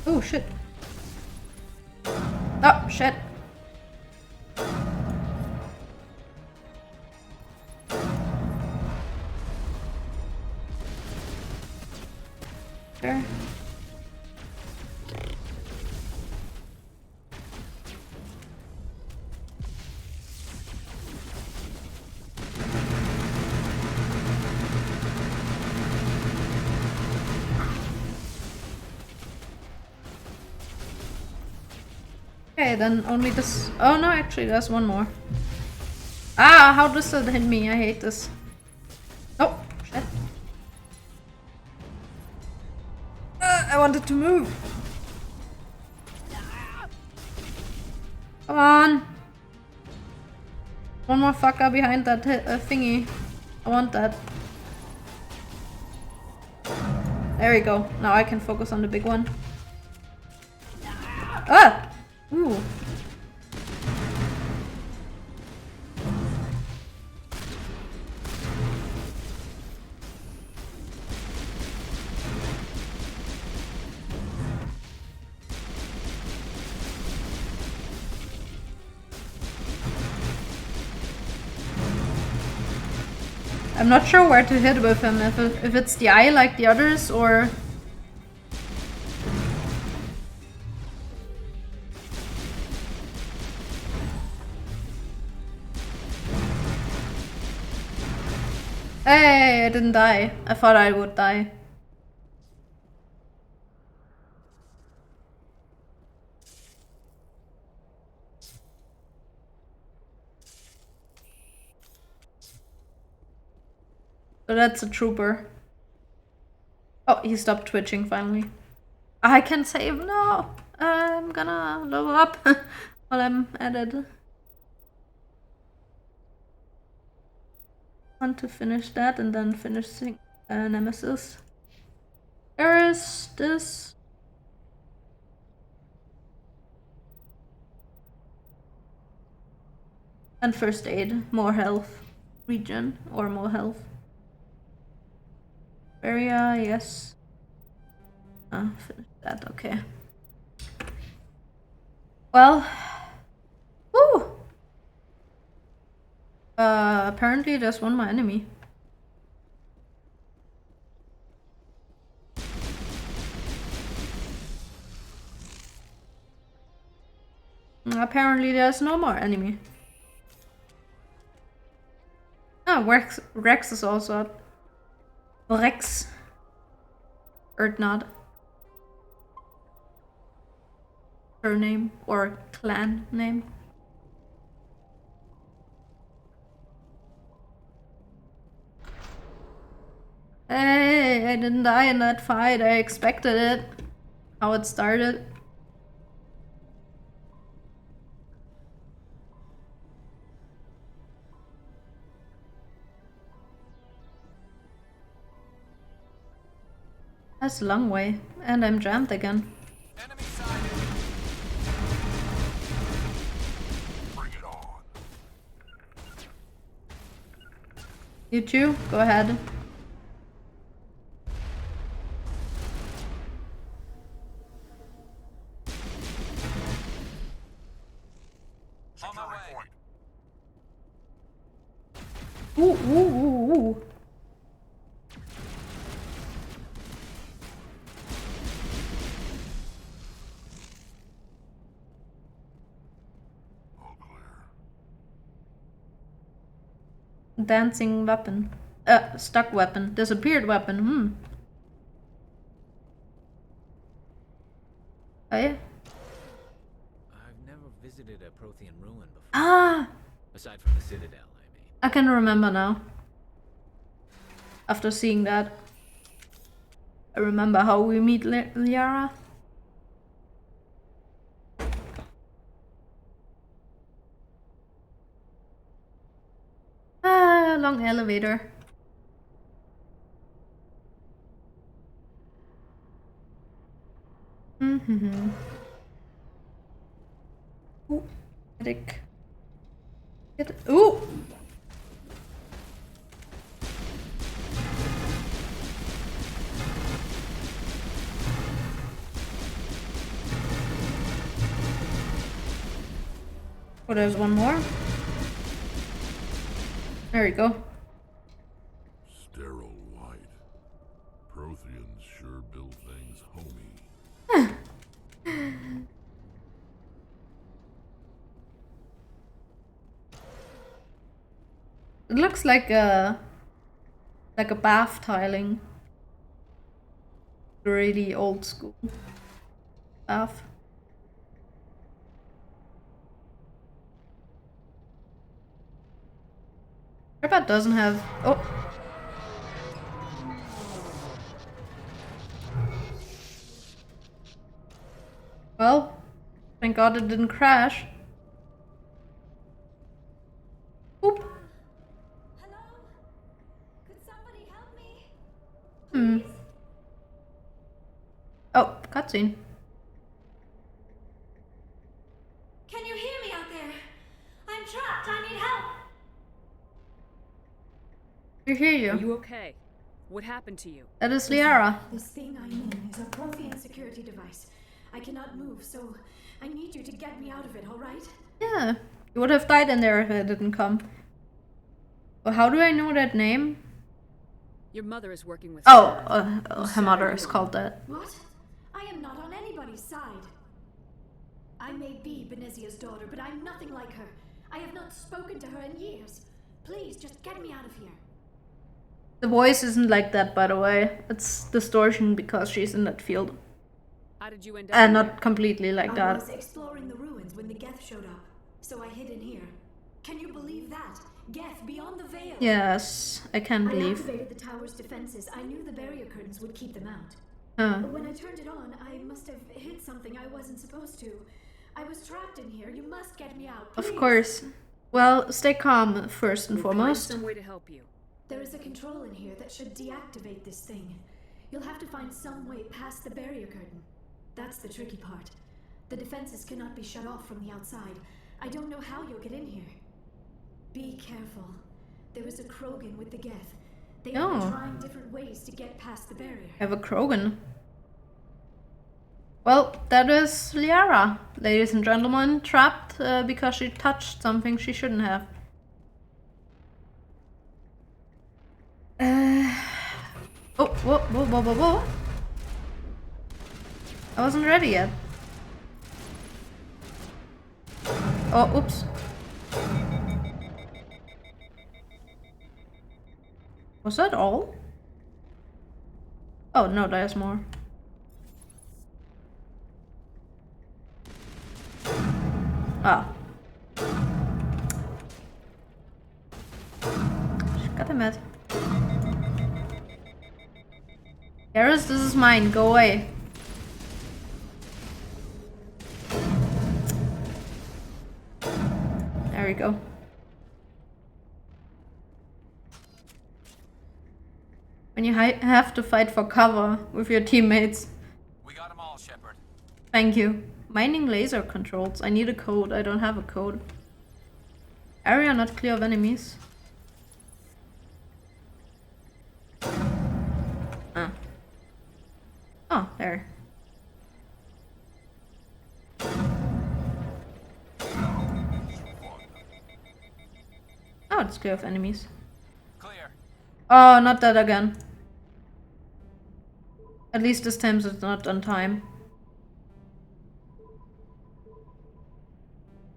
Oh shit. Oh shit. Okay, then only this. Oh no, actually, there's one more. Ah, how does that hit me? I hate this. Oh, shit. I wanted to move. Come on. One more fucker behind that thingy. I want that. There we go. Now I can focus on the big one. Ah! Ooh. I'm not sure where to hit with him, if it's the eye like the others, or... Hey, I didn't die. I thought I would die. So that's a trooper. Oh, he stopped twitching finally. I can save now. I'm gonna level up while I'm at it. Want to finish that and then finishing Nemesis. There is this. And first aid, more health. Regen or more health. Area, yes. Finish that, okay. Well. Woo! Apparently there's one more enemy. Apparently there's no more enemy. Oh, Rex is also up. Rex. Or not. Her name or clan name. Hey, I didn't die in that fight. I expected it. How it started. That's a long way. And I'm jammed again. Bring it on. You too? Go ahead. On my way. Ooh, ooh, ooh, ooh. Dancing weapon. Stuck weapon. Disappeared weapon. Hey? I've never visited a Prothean ruin before. Ah! Aside from the Citadel, I mean. I can remember now. After seeing that. I remember how we meet Liara. Ah, long elevator. Ooh, medic. Ooh! Oh, there's one more. There we go. Sterile white. Protheans sure build things homey. It looks like a bath tiling. Really old school bath. Robot doesn't have... Oh! Well, thank God it didn't crash. Oop. Hello? Could somebody help me? Hmm. Oh, cutscene. Can you hear me out there? I'm trapped. I need help. We hear you. Are you okay? What happened to you? That is Liara. This thing I'm in is a Prothean security device. I cannot move, so I need you to get me out of it, alright? Yeah. You would have died in there if it didn't come. Well, how do I know that name? Your mother is working with... Her mother is called that. What? I am not on anybody's side. I may be Benezia's daughter, but I'm nothing like her. I have not spoken to her in years. Please, just get me out of here. The voice isn't like that, by the way. It's distortion because she's in that field. How did you end up And not completely like that. I was exploring the ruins when the Geth showed up, so I hid in here. Can you believe that? Geth beyond the veil. Yes, I can I believe. activated the tower's defenses. I knew the barrier curtains would keep them out. Huh. When I turned it on, I must have hit something I wasn't supposed to. I was trapped in here. You must get me out, please. Of course. Well, stay calm first and foremost. Some way to help you. There is a control in here that should deactivate this thing. You'll have to find some way past the barrier curtain. That's the tricky part. The defenses cannot be shut off from the outside. I don't know how you'll get in here. Be careful. There is a Krogan with the Geth. They are trying different ways to get past the barrier. I have a Krogan. Well, that is Liara, ladies and gentlemen, trapped because she touched something she shouldn't have. Oh, whoa, whoa, whoa, whoa, whoa. I wasn't ready yet. Oh, oops. Was that all? Oh, no, there's more. Ah. Got him at. Garrus, this is mine. Go away. There we go. When you have to fight for cover with your teammates. We got them all, Shepard. Thank you. Mining laser controls. I need a code. I don't have a code. Area not clear of enemies. Ah. Oh, there. Oh, it's clear of enemies. Clear. Oh, not that again. At least this time it's not on time.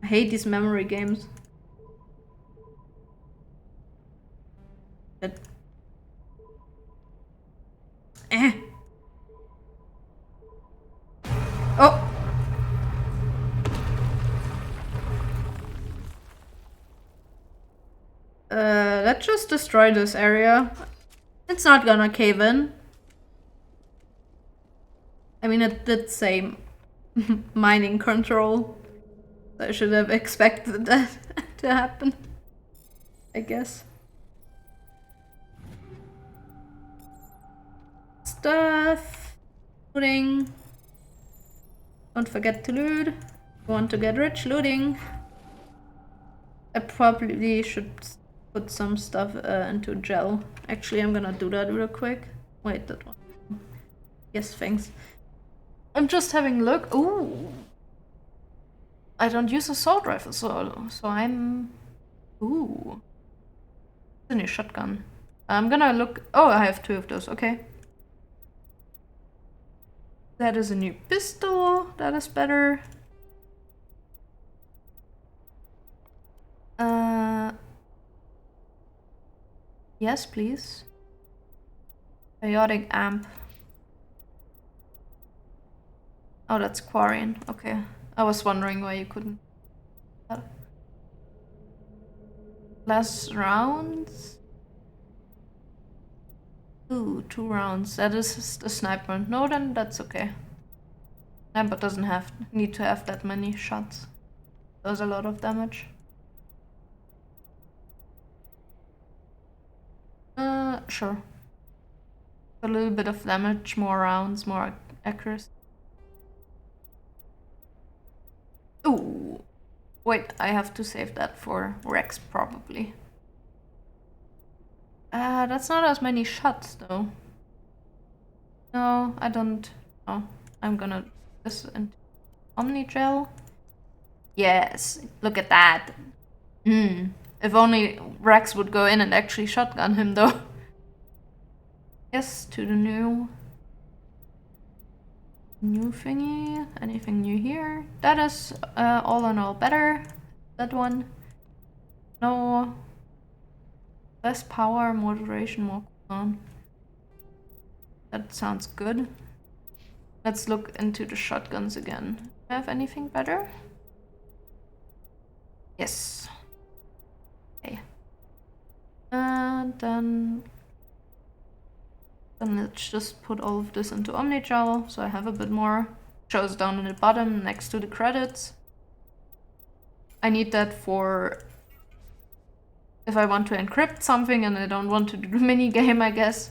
I hate these memory games. But... Oh! Let's just destroy this area. It's not gonna cave in. I mean, it did say mining control. I should have expected that to happen, I guess. Stuff. Looting. Don't forget to loot. Want to get rich looting. I probably should put some stuff into gel. Actually, I'm gonna do that real quick. Wait, that one. Yes, thanks. I'm just having a look. Ooh. I don't use assault rifle, so I'm... Ooh. It's a new shotgun. I'm gonna look... Oh, I have 2 of those, okay. That is a new pistol. That is better. Yes, please. Periodic amp. Oh, that's Quarian. Okay. I was wondering why you couldn't. less rounds. Ooh, 2 rounds. That is the sniper. No, then that's okay. Sniper doesn't need to have that many shots. Does a lot of damage. Sure. A little bit of damage, more rounds, more accuracy. Ooh. Wait, I have to save that for Rex, probably. That's not as many shots, though. No, I don't. Oh, I'm gonna do this into Omnigel. Yes, look at that. If only Rex would go in and actually shotgun him, though. Yes, to the new thingy. Anything new here? That is all in all better. That one. No. Less power, more duration, more cooldown. That sounds good. Let's look into the shotguns again. Have anything better? Yes. Okay. And then let's just put all of this into Omnigel, so I have a bit more. Shows down in the bottom next to the credits. I need that for if I want to encrypt something and I don't want to do the mini game, I guess.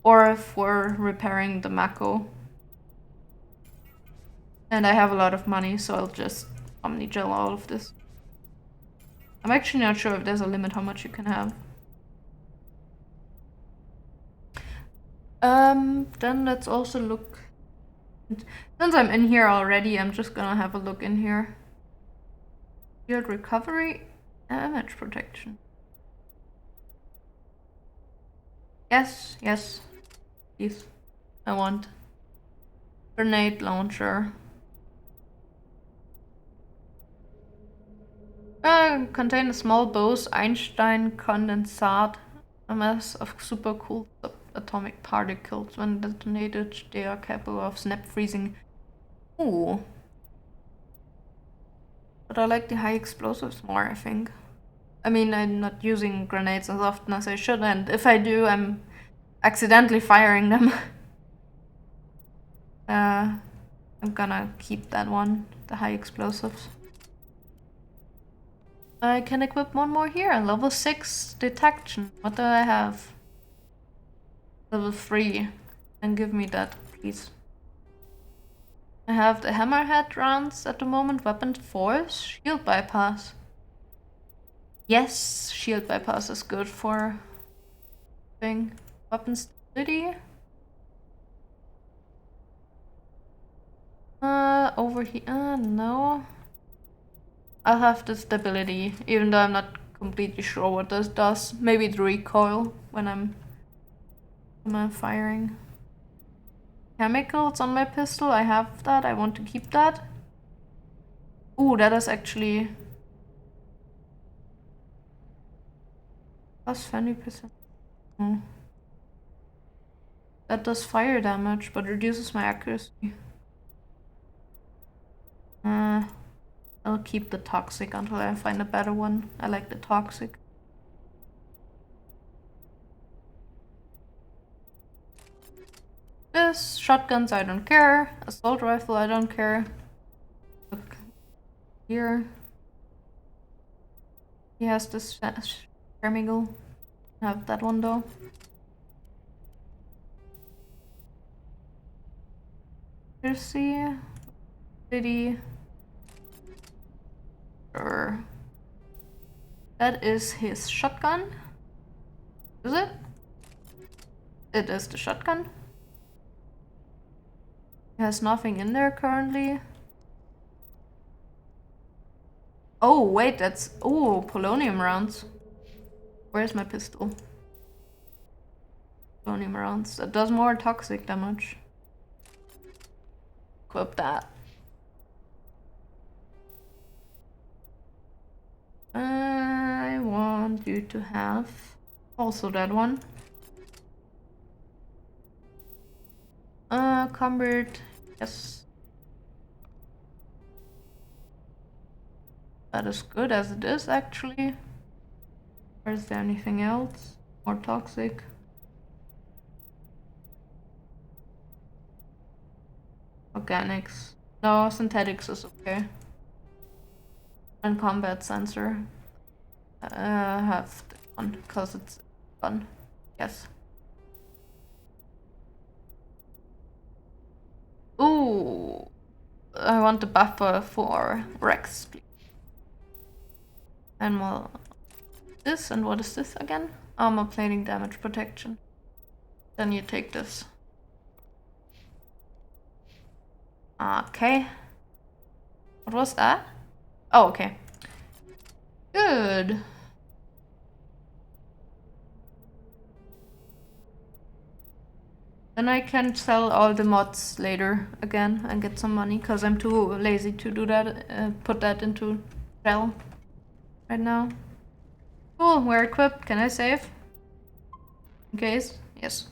Or for repairing the Mako. And I have a lot of money, so I'll just Omnigel all of this. I'm actually not sure if there's a limit how much you can have. Then let's also look. Since I'm in here already, I'm just gonna have a look in here. Shield recovery, damage protection. Yes, yes, please. I want grenade launcher. Contain a small Bose-Einstein condensate, a mass of super cool atomic particles. When detonated, they are capable of snap freezing. Ooh. But I like the high explosives more, I think. I mean, I'm not using grenades as often as I should, and if I do, I'm accidentally firing them. I'm gonna keep that one, the high explosives. I can equip one more here, level 6 detection. What do I have? Level 3. And give me that, please. I have the hammerhead rounds at the moment, weapon force, shield bypass. Yes, shield bypass is good for thing. Weapon stability. Over here, no. I'll have the stability, even though I'm not completely sure what this does. Maybe the recoil when I'm firing. Chemicals on my pistol, I have that, I want to keep that. Ooh, that is actually plus 20%. That does fire damage, but reduces my accuracy. I'll keep the toxic until I find a better one. I like the toxic. This, shotguns I don't care. Assault rifle I don't care. Look here. He has this Shermigal. Have that one though. Jersey. City. Sure. That is his shotgun. Is it? It is the shotgun. He has nothing in there currently. Oh, wait, that's... Oh, polonium rounds. Where's my pistol? Polonium rounds. That does more toxic damage. Equip that. I want you to have also that one. Combat, yes. That is good as it is, actually. Or is there anything else more toxic? Organics. No, synthetics is okay. And combat sensor. Have this one because it's fun. Yes. Ooh, I want the buffer for Rex, please. And well, this, and what is this again? Armor plating, damage protection. Then you take this. Okay. What was that? Oh, okay. Good. Then I can sell all the mods later again and get some money, because I'm too lazy to do that, put that into shell right now. Cool, we're equipped. Can I save? In case? Yes.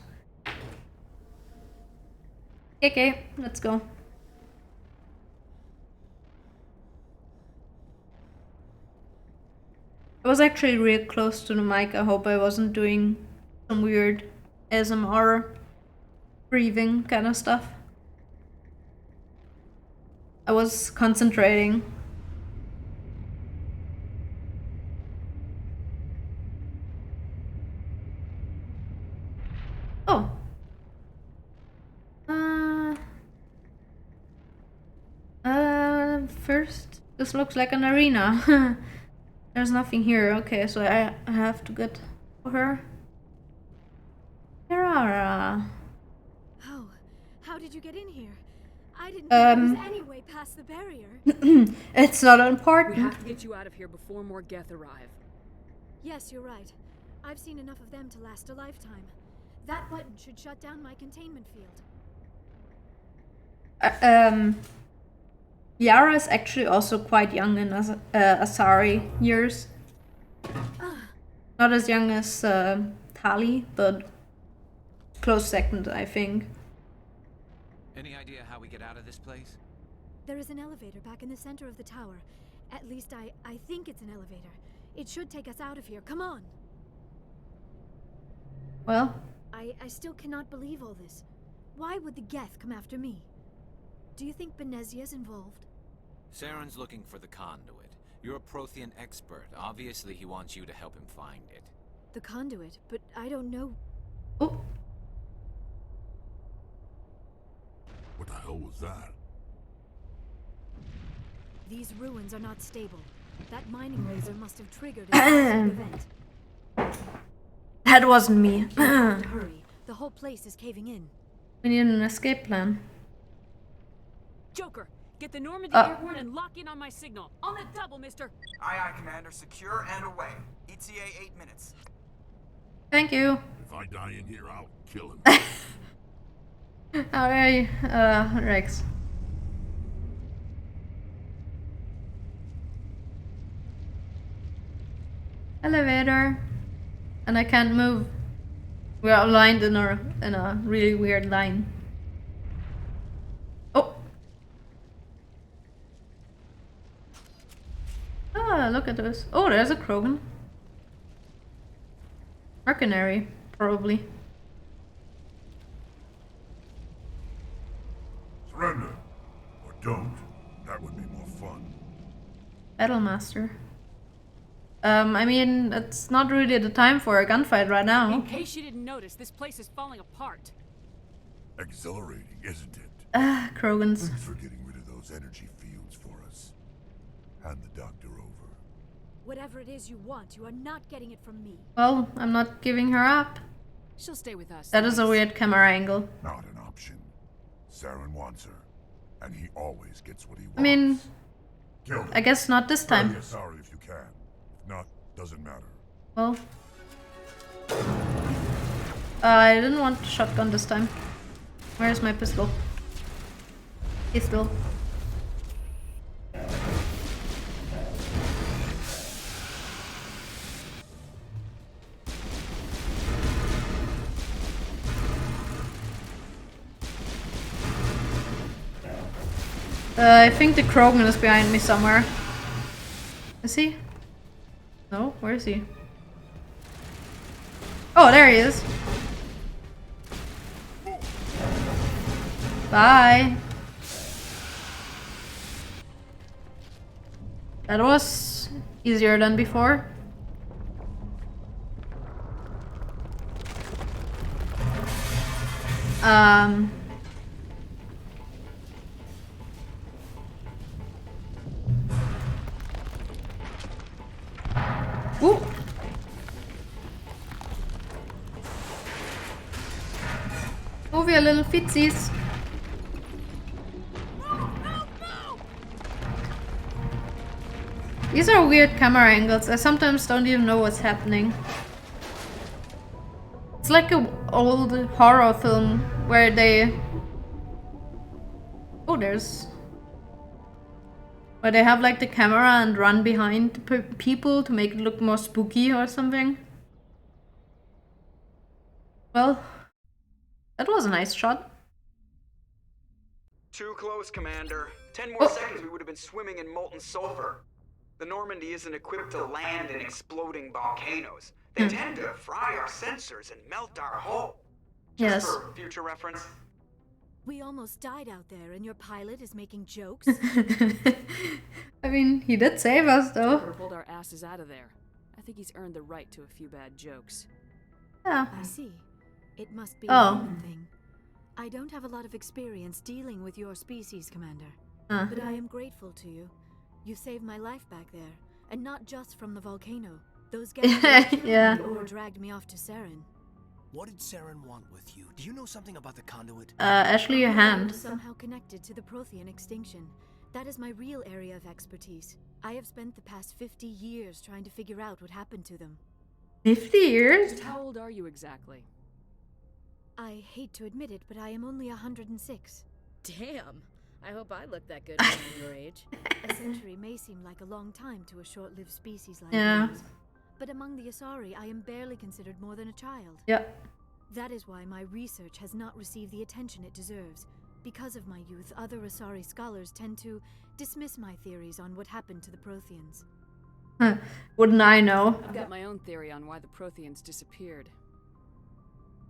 Okay, let's go. I was actually real close to the mic. I hope I wasn't doing some weird ASMR breathing kind of stuff. I was concentrating. Oh. First, this looks like an arena. There's nothing here. Okay, so I have to get for her. Terrara. Oh, how did you get in here? I didn't think there was any way past the barrier. It's not important. We have to get you out of here before more Geth arrive. Yes, you're right. I've seen enough of them to last a lifetime. That button should shut down my containment field. Yara is actually also quite young in Asari years. Not as young as Tali, but close second, I think. Any idea how we get out of this place? There is an elevator back in the center of the tower. At least I think it's an elevator. It should take us out of here. Come on. Well, I still cannot believe all this. Why would the Geth come after me? Do you think Benezia's involved? Saren's looking for the conduit. You're a Prothean expert. Obviously, he wants you to help him find it. The conduit? But I don't know. Oh. What the hell was that? These ruins are not stable. That mining laser must have triggered an event. That wasn't me. Hurry. The whole place is caving in. We need an escape plan. Joker, get the Normandy airborne and lock in on my signal. On the double, mister. Aye, aye, Commander. Secure and away. ETA 8 minutes. Thank you. If I die in here, I'll kill him. Alright, Rex. Elevator. And I can't move. We are aligned in a really weird line. Oh. Ah, look at this. Oh, there's a Krogan. Mercenary, probably. Surrender. Or don't. That would be more fun. Battlemaster. I mean, it's not really the time for a gunfight right now. In case you didn't notice, this place is falling apart. Exhilarating, isn't it? Krogans. Thanks for getting rid of those energy fields for us. Hand the doctor over. Whatever it is you want, you are not getting it from me. Well, I'm not giving her up. She'll stay with us. That is a weird camera angle. Not an option. Saren wants her, and he always gets what he wants. I mean, Kill him. I guess not this time. Be sorry if you can. If not, doesn't matter. Well, I didn't want the shotgun this time. Where's my pistol? Pistol. I think the Krogan is behind me somewhere. Is he? No? Where is he? Oh, there he is. Bye. That was easier than before. Ooh. Move your little footsies. These are weird camera angles. I sometimes don't even know what's happening. It's like an old horror film where they... Oh, there's... Where they have like the camera and run behind people to make it look more spooky or something. Well, that was a nice shot. Too close, Commander. 10 more seconds we would have been swimming in molten sulfur. The Normandy isn't equipped to land in exploding volcanoes. They tend to fry our sensors and melt our hull. Just for future reference. We almost died out there and your pilot is making jokes? I mean, he did save us though. Joker pulled our asses out of there. I think he's earned the right to a few bad jokes. Yeah. I see. It must be a human thing. I don't have a lot of experience dealing with your species, Commander. But I am grateful to you. You saved my life back there. And not just from the volcano. Those guys or dragged me off to Saren. What did Saren want with you? Do you know something about the conduit? Ashley, your hand. Somehow connected to the Prothean extinction. That is my real area of expertise. I have spent the past 50 years trying to figure out what happened to them. 50 years? Just how old are you exactly? I hate to admit it, but I am only 106. Damn. I hope I look that good when I'm your age. A century may seem like a long time to a short-lived species like yours. But among the Asari, I am barely considered more than a child. Yeah. That is why my research has not received the attention it deserves. Because of my youth, other Asari scholars tend to dismiss my theories on what happened to the Protheans. Wouldn't I know? I've got my own theory on why the Protheans disappeared.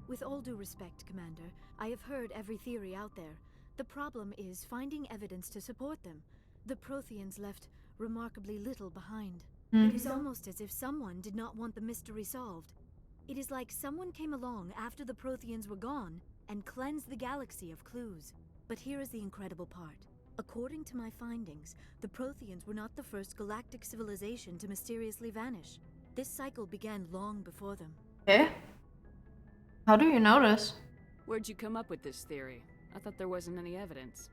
With all due respect, Commander, I have heard every theory out there. The problem is finding evidence to support them. The Protheans left remarkably little behind. It is almost as if someone did not want the mystery solved. It is like someone came along after the Protheans were gone and cleansed the galaxy of clues. But here is the incredible part. According to my findings, the Protheans were not the first galactic civilization to mysteriously vanish. This cycle began long before them. Eh? How do you know this? Where'd you come up with this theory? I thought there wasn't any evidence.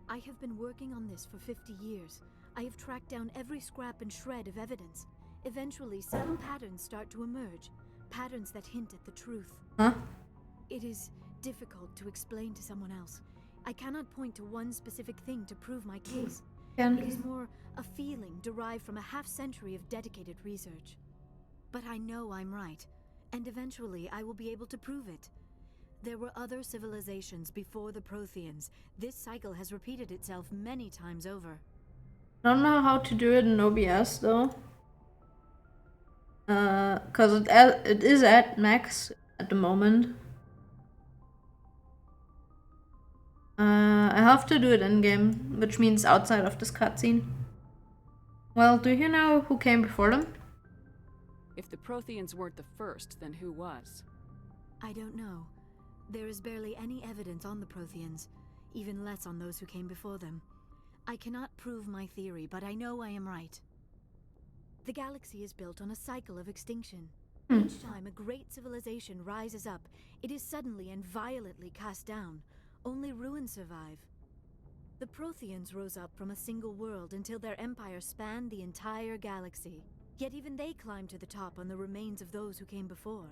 I have been working on this for 50 years. I have tracked down every scrap and shred of evidence. Eventually, some patterns start to emerge. Patterns that hint at the truth. Huh? It is difficult to explain to someone else. I cannot point to one specific thing to prove my case. It is more a feeling derived from a half-century of dedicated research. But I know I'm right, and eventually I will be able to prove it. There were other civilizations before the Protheans. This cycle has repeated itself many times over. I don't know how to do it in OBS though. Cause it is at max at the moment. I have to do it in-game, which means outside of this cutscene. Well, do you know who came before them? If the Protheans weren't the first, then who was? I don't know. There is barely any evidence on the Protheans, even less on those who came before them. I cannot prove my theory, but I know I am right. The galaxy is built on a cycle of extinction. Each time a great civilization rises up, it is suddenly and violently cast down. Only ruins survive. The Protheans rose up from a single world until their empire spanned the entire galaxy. Yet even they climbed to the top on the remains of those who came before.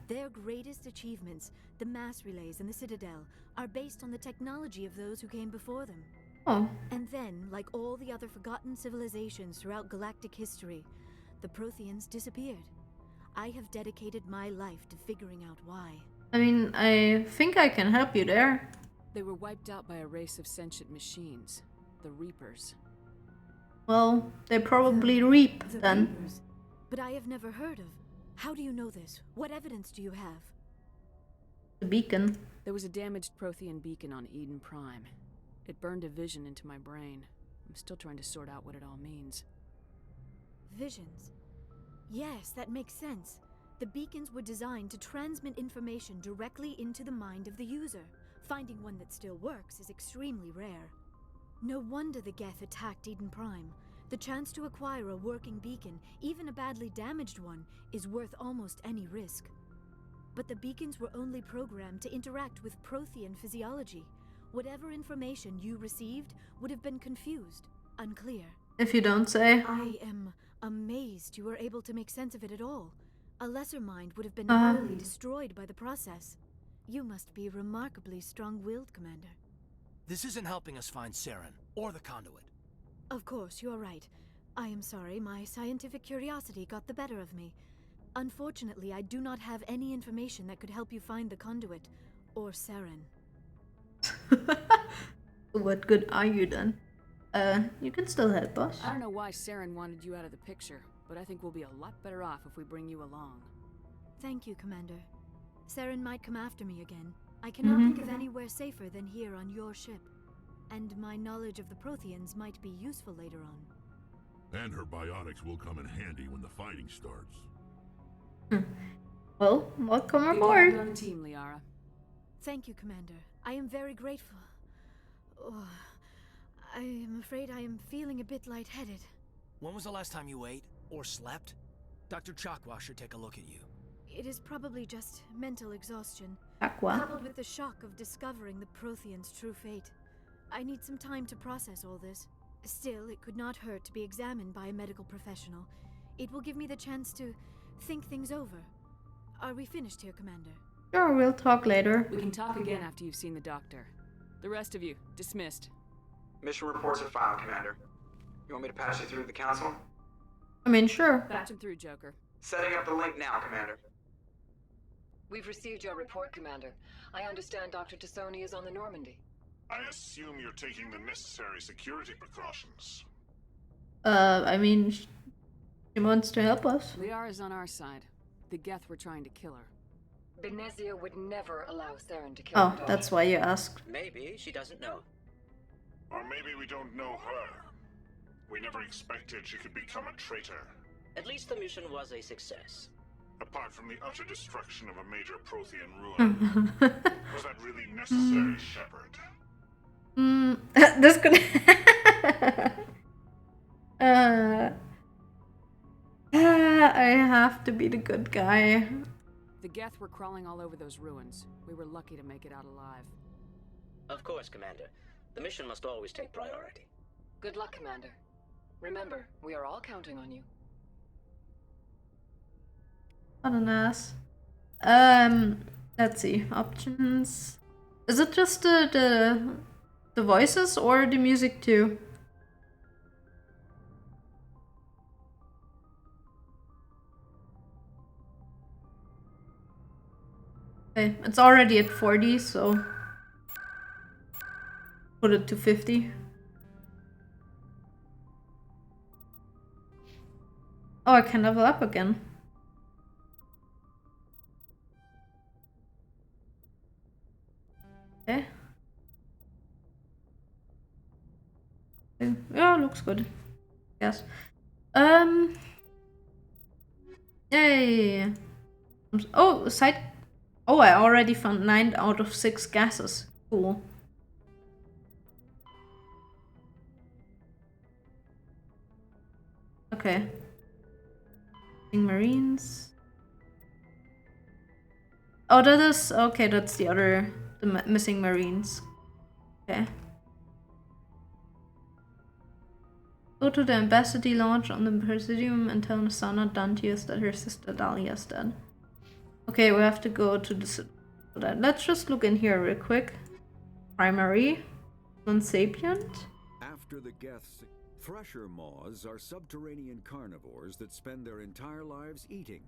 Their greatest achievements, the mass relays and the Citadel, are based on the technology of those who came before them. And then, like all the other forgotten civilizations throughout galactic history, the Protheans disappeared. I have dedicated my life to figuring out why. I mean, I think I can help you there. They were wiped out by a race of sentient machines, the Reapers. Well, they probably reap The then. Reapers. But I have never heard of. How do you know this? What evidence do you have? The beacon. There was a damaged Prothean beacon on Eden Prime. It burned a vision into my brain. I'm still trying to sort out what it all means. Visions. Yes, that makes sense. The beacons were designed to transmit information directly into the mind of the user. Finding one that still works is extremely rare. No wonder the Geth attacked Eden Prime. The chance to acquire a working beacon, even a badly damaged one, is worth almost any risk. But the beacons were only programmed to interact with Prothean physiology. Whatever information you received would have been confused, unclear. If you don't say. I am amazed you were able to make sense of it at all. A lesser mind would have been utterly destroyed by the process. You must be remarkably strong-willed, Commander. This isn't helping us find Saren, or the conduit. Of course, you're right. I am sorry, my scientific curiosity got the better of me. Unfortunately, I do not have any information that could help you find the conduit, or Saren. What good are you then? You can still help us. I don't know why Saren wanted you out of the picture, but I think we'll be a lot better off if we bring you along. Thank you, Commander. Saren might come after me again. I cannot think of anywhere safer than here on your ship. And my knowledge of the Protheans might be useful later on. And her biotics will come in handy when the fighting starts. Well, welcome Good aboard. on the team, Liara. Thank you, Commander. I am very grateful. Oh, I am afraid I am feeling a bit lightheaded. When was the last time you ate, or slept? Dr. Chakwa should take a look at you. It is probably just mental exhaustion, Chakwa? coupled with the shock of discovering the Protheans' true fate. I need some time to process all this. Still, it could not hurt to be examined by a medical professional. It will give me the chance to think things over. Are we finished here, Commander? Sure, we'll talk later. We can talk again after you've seen the doctor. The rest of you, dismissed. Mission reports are filed, Commander. You want me to pass you through the council? I mean, sure. Patch him through, Joker. Setting up the link now, Commander. We've received your report, Commander. I understand Dr. Tassoni is on the Normandy. I assume you're taking the necessary security precautions. I mean, she wants to help us. Liara's on our side. The Geth were trying to kill her. Benezia would never allow Saren to kill her Oh, daughter. that's why you asked. Maybe she doesn't know. Or maybe we don't know her. We never expected she could become a traitor. At least the mission was a success. Apart from the utter destruction of a major Prothean ruin. Was that really necessary, Shepard? This could... I have to be the good guy. The Geth were crawling all over those ruins. We were lucky to make it out alive. Of course, Commander. The mission must always take priority. Good luck, Commander. Remember, we are all counting on you. What an ass. Let's see. Options. Is it just the voices or the music too? Okay, it's already at 40, so put it to 50. Oh, I can level up again. Okay. Yeah, looks good. Yes. Yay. Oh, side. Oh, I already found 9 out of 6 gases. Cool. Okay. Marines. Oh, that is okay. That's the other, the missing Marines. Okay. Go to the embassy lodge on the Presidium and tell Nasana Dantius that her sister Dahlia is dead. Okay, we have to go to the... Let's just look in here real quick. Primary. Non-sapient. After the Geths, Thresher Maws are subterranean carnivores that spend their entire lives eating,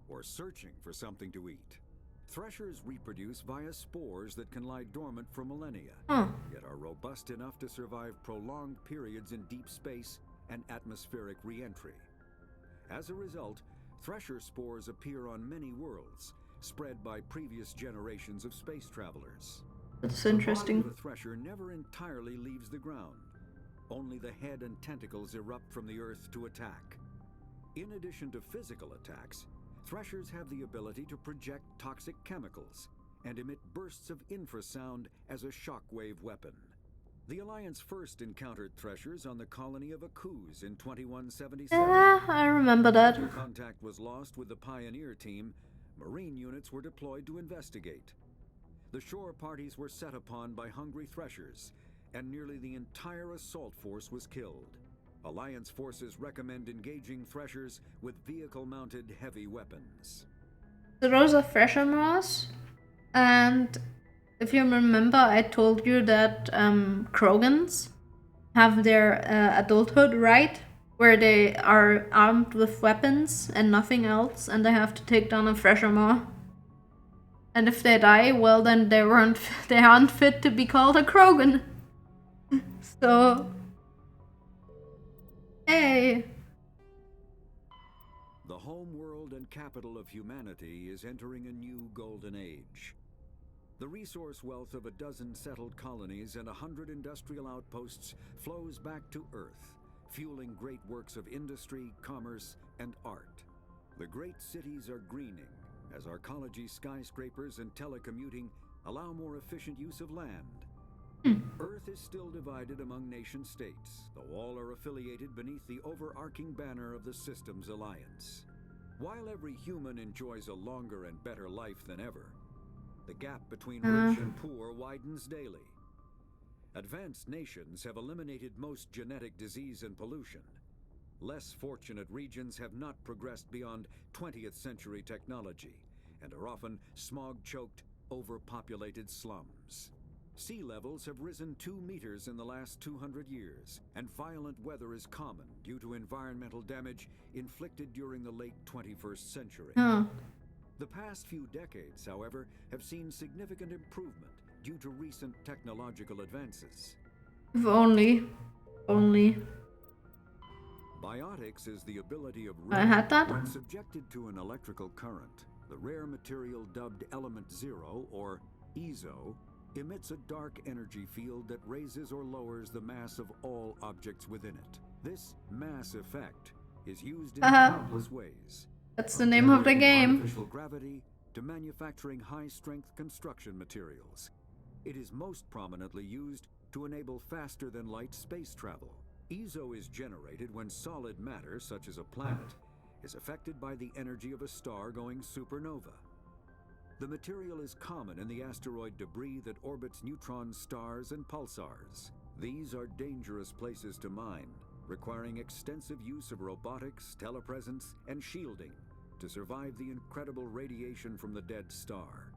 or searching for something to eat. Threshers reproduce via spores that can lie dormant for millennia, yet are robust enough to survive prolonged periods in deep space and atmospheric re-entry. As a result, Thresher spores appear on many worlds, spread by previous generations of space travelers. That's interesting. The body of a thresher never entirely leaves the ground. Only the head and tentacles erupt from the earth to attack. In addition to physical attacks, threshers have the ability to project toxic chemicals and emit bursts of infrasound as a shockwave weapon. The Alliance first encountered threshers on the colony of Akuz in 2177. Yeah, I remember that. After contact was lost with the Pioneer team, Marine units were deployed to investigate. The shore parties were set upon by hungry threshers, and nearly the entire assault force was killed. Alliance forces recommend engaging threshers with vehicle-mounted heavy weapons. So those are Thresher Maws, and if you remember, I told you that Krogans have their adulthood right, where they are armed with weapons and nothing else, and they have to take down a Thresher Maw. And if they die, well, then they aren't fit to be called a Krogan. So, hey. The home world and capital of humanity is entering a new golden age. The resource wealth of a dozen settled colonies and 100 industrial outposts flows back to Earth, fueling great works of industry, commerce, and art. The great cities are greening, as arcology skyscrapers and telecommuting allow more efficient use of land. Earth is still divided among nation-states, though all are affiliated beneath the overarching banner of the Systems Alliance. While every human enjoys a longer and better life than ever, the gap between rich and poor widens daily. Advanced nations have eliminated most genetic disease and pollution. Less fortunate regions have not progressed beyond 20th century technology and are often smog-choked, overpopulated slums. Sea levels have risen 2 meters in the last 200 years, and violent weather is common due to environmental damage inflicted during the late 21st century. The past few decades, however, have seen significant improvement due to recent technological advances. If only. Biotics is the ability of I had that. When subjected to an electrical current, the rare material dubbed Element Zero, or EZO, emits a dark energy field that raises or lowers the mass of all objects within it. This mass effect is used in countless ways. That's the name of the game. Artificial gravity to manufacturing high-strength construction materials. It is most prominently used to enable faster-than-light space travel. EZO is generated when solid matter, such as a planet, is affected by the energy of a star going supernova. The material is common in the asteroid debris that orbits neutron stars and pulsars. These are dangerous places to mine, requiring extensive use of robotics, telepresence, and shielding to survive the incredible radiation from the dead star.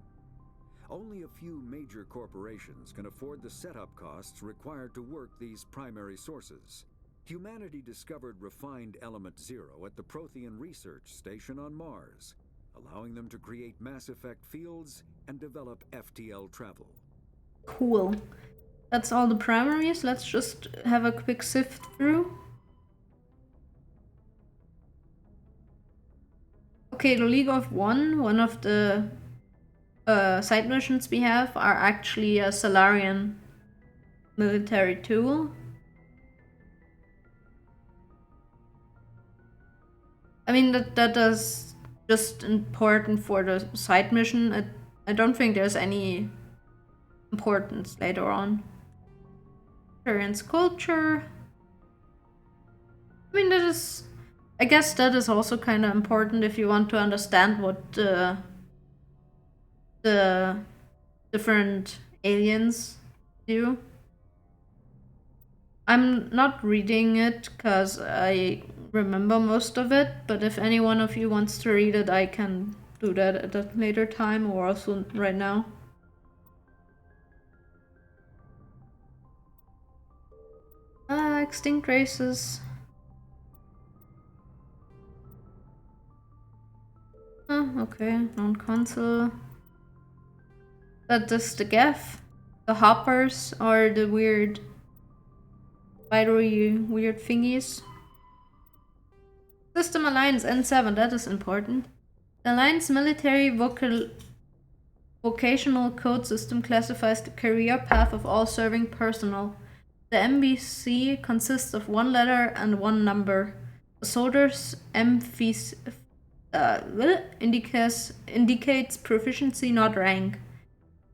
Only a few major corporations can afford the setup costs required to work these primary sources. Humanity discovered refined Element Zero at the Prothean Research Station on Mars, allowing them to create Mass Effect fields and develop FTL travel. Cool. That's all the primaries. Let's just have a quick sift through. Okay, the League of one of the side missions we have are actually a Salarian military tool. I mean, that is just important for the side mission. I don't think there's any importance later on. Experience culture. I mean, that is... I guess that is also kind of important if you want to understand what the different aliens do. I'm not reading it because I remember most of it, but if any one of you wants to read it, I can do that at a later time or also right now. Extinct races. Okay, non-console. That is the Geth. The hoppers are the weird, spidery, weird thingies. System Alliance N7, that is important. The Alliance military vocational code system classifies the career path of all serving personnel. The MBC consists of one letter and one number. A soldier's MVC indicates proficiency, not rank.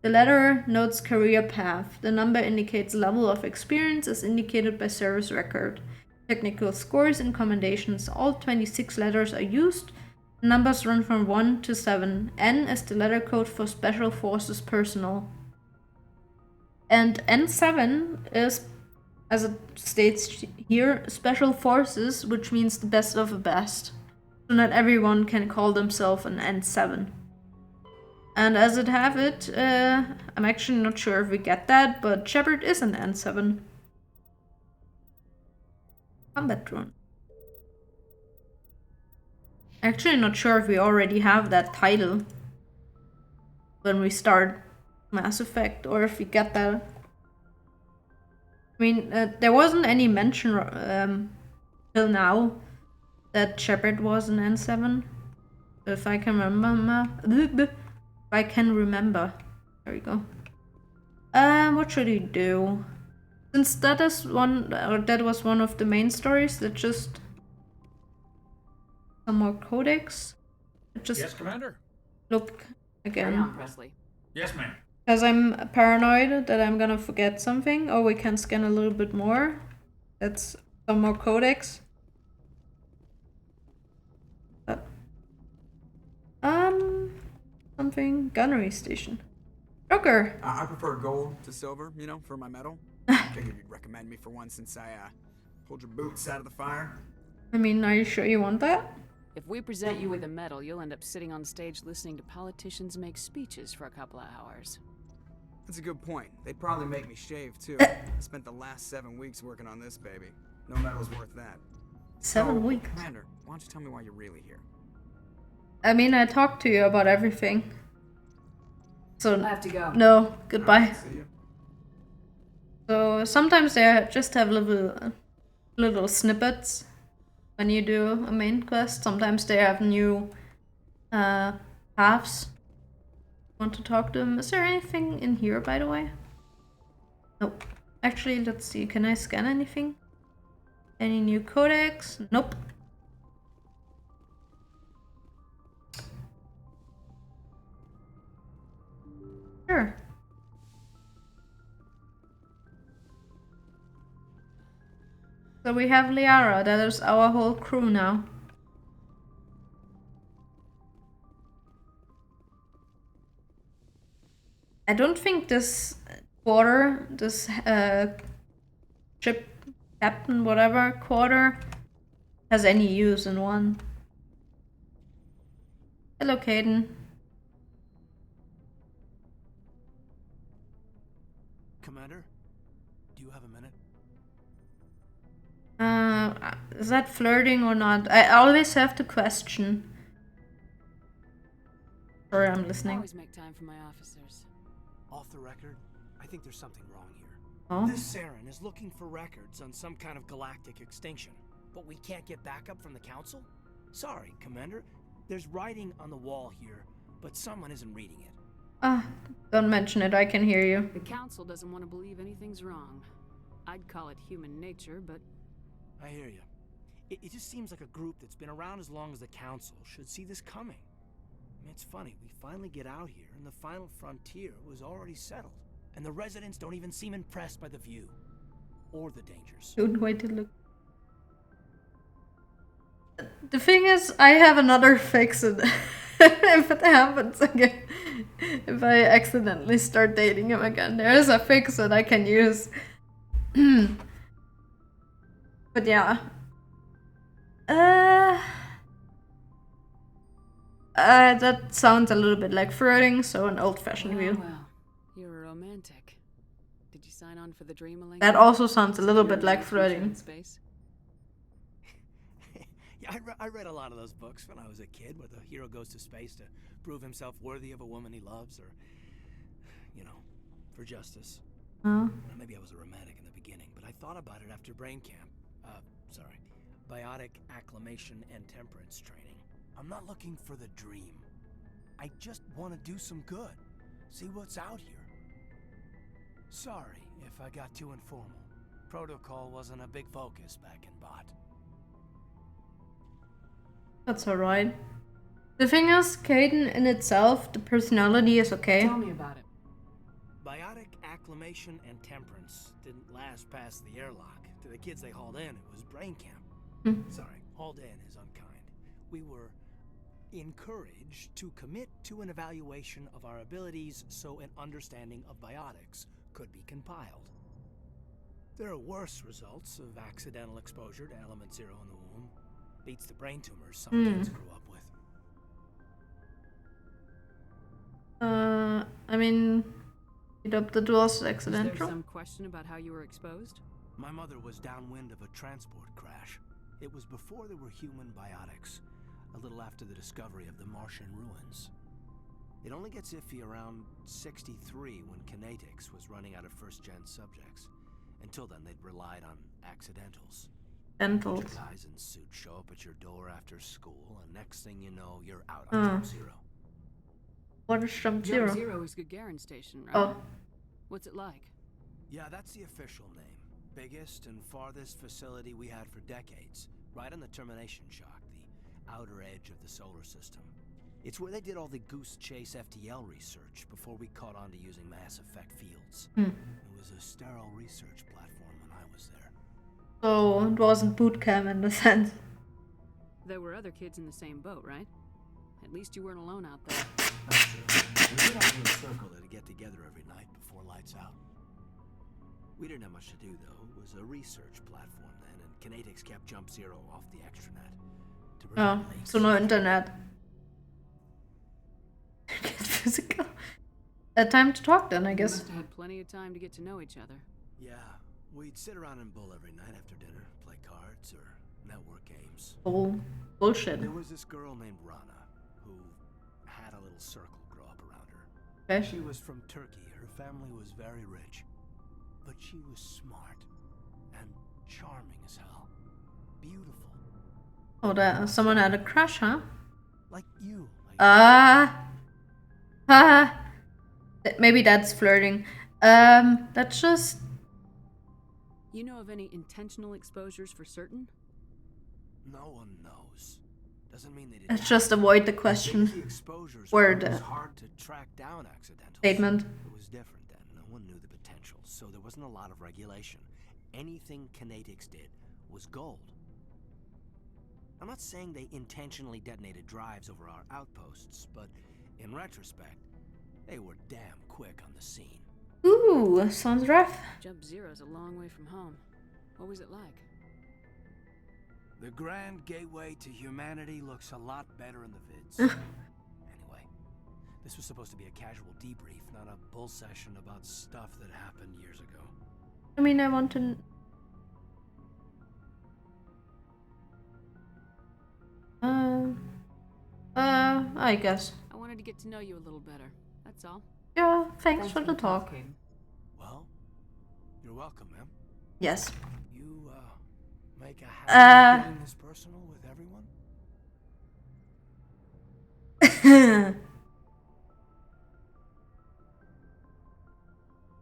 The letter notes career path. The number indicates level of experience as indicated by service record. Technical scores and commendations. All 26 letters are used. The numbers run from 1 to 7. N is the letter code for Special Forces personnel. And N7 is, as it states here, Special Forces, which means the best of the best. So not everyone can call themselves an N7. And as it have it, I'm actually not sure if we get that, but Shepard is an N7. Combat drone. Actually not sure if we already have that title when we start Mass Effect, or if we get that. I mean, there wasn't any mention till now that Shepard was an N7. If I can remember. If I can remember. There we go. What should we do? Since that is that was one of the main stories, that just some more codex. Just yes, Commander. Look again. Carry on, Presley. Yes, ma'am. Because I'm paranoid that I'm gonna forget something. Oh, we can scan a little bit more. That's some more codex. Something gunnery station. Joker. I prefer gold to silver, you know, for my medal. Figured you'd recommend me for one since I pulled your boots out of the fire. I mean, are you sure you want that? If we present you with a medal, you'll end up sitting on stage listening to politicians make speeches for a couple of hours. That's a good point. They'd probably make me shave, too. I spent the last 7 weeks working on this baby. No medal's worth that. 7 weeks? Commander, why don't you tell me why you're really here? I mean, I talked to you about everything. So, I have to go. No, goodbye. See you. So, sometimes they just have little snippets when you do a main quest. Sometimes they have new paths. Want to talk to them? Is there anything in here, by the way? Nope. Actually, let's see. Can I scan anything? Any new codex? Nope. Sure. So we have Liara. That is our whole crew now. I don't think this quarter, this ship captain, whatever quarter, has any use in one. Hello, Caden. Commander, do you have a minute? Is that flirting or not? I always have to question. Sorry, I'm I listening. always make time for my officers. Off the record, I think there's something wrong here. Oh? This Saren is looking for records on some kind of galactic extinction, but we can't get backup from the Council? Sorry, Commander. There's writing on the wall here, but someone isn't reading it. Don't mention it, I can hear you. The Council doesn't want to believe anything's wrong. I'd call it human nature, but... I hear you. It just seems like a group that's been around as long as the Council should see this coming. I mean, it's funny, we finally get out here, and the final frontier was already settled. And the residents don't even seem impressed by the view. Or the dangers. Don't wait to look. The thing is, I have another fix it. If it happens again. If I accidentally start dating him again. There is a fix that I can use. But yeah. That sounds a little bit like flirting, so an old-fashioned view. Well, you're a romantic. Did you sign on for the Dream-a-Link? That also sounds a little bit like flirting. Space? Yeah, I read a lot of those books when I was a kid, where the hero goes to space to prove himself worthy of a woman he loves, or, you know, for justice. Huh? Maybe I was a romantic in the beginning, but I thought about it after brain camp. Sorry. biotic acclimation and temperance training. I'm not looking for the dream. I just want to do some good. See what's out here. Sorry if I got too informal. Protocol wasn't a big focus back in Bot. That's alright. The thing is, Caden in itself, the personality is okay. Tell me about it. Biotic acclimation and temperance didn't last past the airlock. To the kids they hauled in, it was brain camp. Sorry, hauled in is unkind. We were encouraged to commit to an evaluation of our abilities so an understanding of biotics could be compiled. There are worse results of accidental exposure to element 0 in the womb. Beats the brain tumors some kids grew up with. I mean, that was accidental. Is there some question about how you were exposed? My mother was downwind of a transport crash. It was before there were human biotics, a little after the discovery of the Martian ruins. It only gets iffy around 63 when kinetics was running out of first-gen subjects. Until then, they'd relied on accidentals. Guys in suits show up at your door after school, and next thing you know, you're out on Jump Zero. What is Jump Zero? Jump Zero is Gagarin Station, right? Oh. What's it like? Yeah, that's the official name. Biggest and farthest facility we had for decades. Right on the termination shock, the outer edge of the solar system. It's where they did all the Goose Chase FTL research before we caught on to using Mass Effect fields. It was a sterile research platform when I was there. So it wasn't boot camp in the sense. There were other kids in the same boat, right? At least you weren't alone out there. Not sure. We did have a little circle to get together every night before lights out. We didn't have much to do, though. It was a research platform then, and Kinetics kept Jump Zero off the extranet. Oh, so no internet. Get physical. Time to talk then, I guess. You must have had plenty of time to get to know each other. Yeah, we'd sit around and bull every night after dinner, play cards or network games. Oh, bullshit. There was this girl named Rana who had a little circle grow up around her. Okay. She was from Turkey. Her family was very rich, but she was smart and charming as hell. Beautiful. Oh, that someone had a crush, huh? Like you. Maybe that's flirting. That's just. You know of any intentional exposures for certain? No one knows. Doesn't mean they didn't. Let's just avoid the question. Word. It was hard to track down accidentals. Statement. It was different then. No one knew the potential, so there wasn't a lot of regulation. Anything Kinetics did was gold. I'm not saying they intentionally detonated drives over our outposts, but in retrospect, they were damn quick on the scene. Ooh, sounds rough. Jump Zero's a long way from home. What was it like? The grand gateway to humanity looks a lot better in the vids. Anyway, this was supposed to be a casual debrief, not a bull session about stuff that happened years ago. I mean, I want to... I guess. I wanted to get to know you a little better. That's all. Yeah, thanks for the talk. Well, you're welcome, ma'am. Yes. You, make a habit of getting this personal with everyone?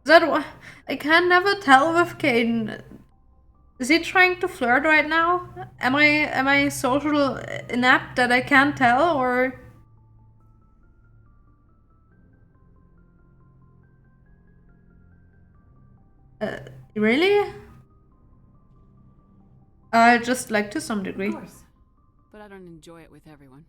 Is that what? I can never tell with Caden. Is he trying to flirt right now? Am I social inept that I can't tell, or? Really? Just like to some degree. Of course. But I don't enjoy it with everyone.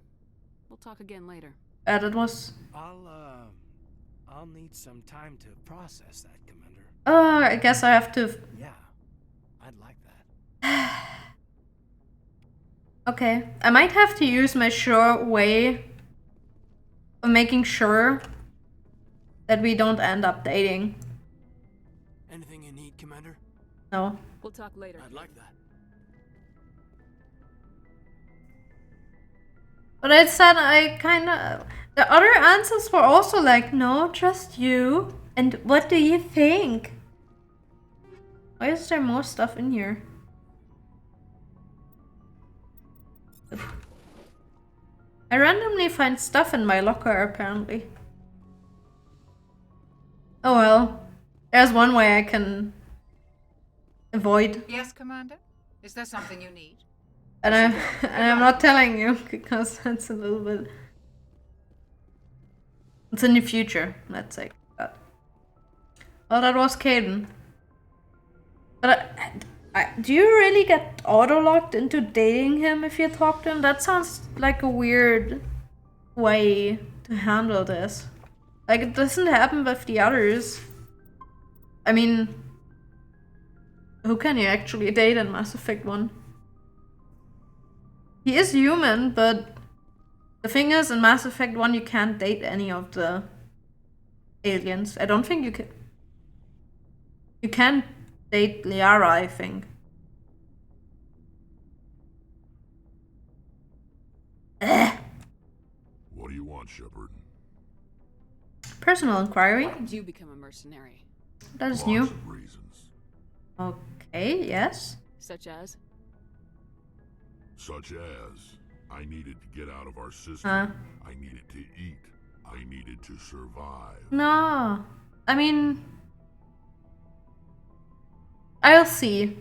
We'll talk again later. That was... I'll need some time to process that, Commander. I guess I have to... Yeah, I'd like that. Okay, I might have to use my sure way of making sure that we don't end up dating. Anything you need, Commander? No. We'll talk later. I'd like that. But I said I kinda... The other answers were also like, no, just you. And what do you think? Why is there more stuff in here? I randomly find stuff in my locker, apparently. Oh well. There's one way I can avoid. Yes, Commander? Is there something you need? And I'm not telling you because it's a little bit. It's in the future, let's say that. Oh, that was Caden. But do you really get auto-locked into dating him if you talk to him? That sounds like a weird way to handle this. Like, it doesn't happen with the others. I mean, who can you actually date in Mass Effect 1? He is human, but the thing is, in Mass Effect 1 you can't date any of the aliens. I don't think you can. You can date Liara, I think. What do you want, Shepard? Personal inquiry. Why did you become a mercenary? That is Lots new. of reasons. Okay, yes. Such as? Such as, I needed to get out of our system. I needed to eat. I needed to survive. No. I mean, I'll see.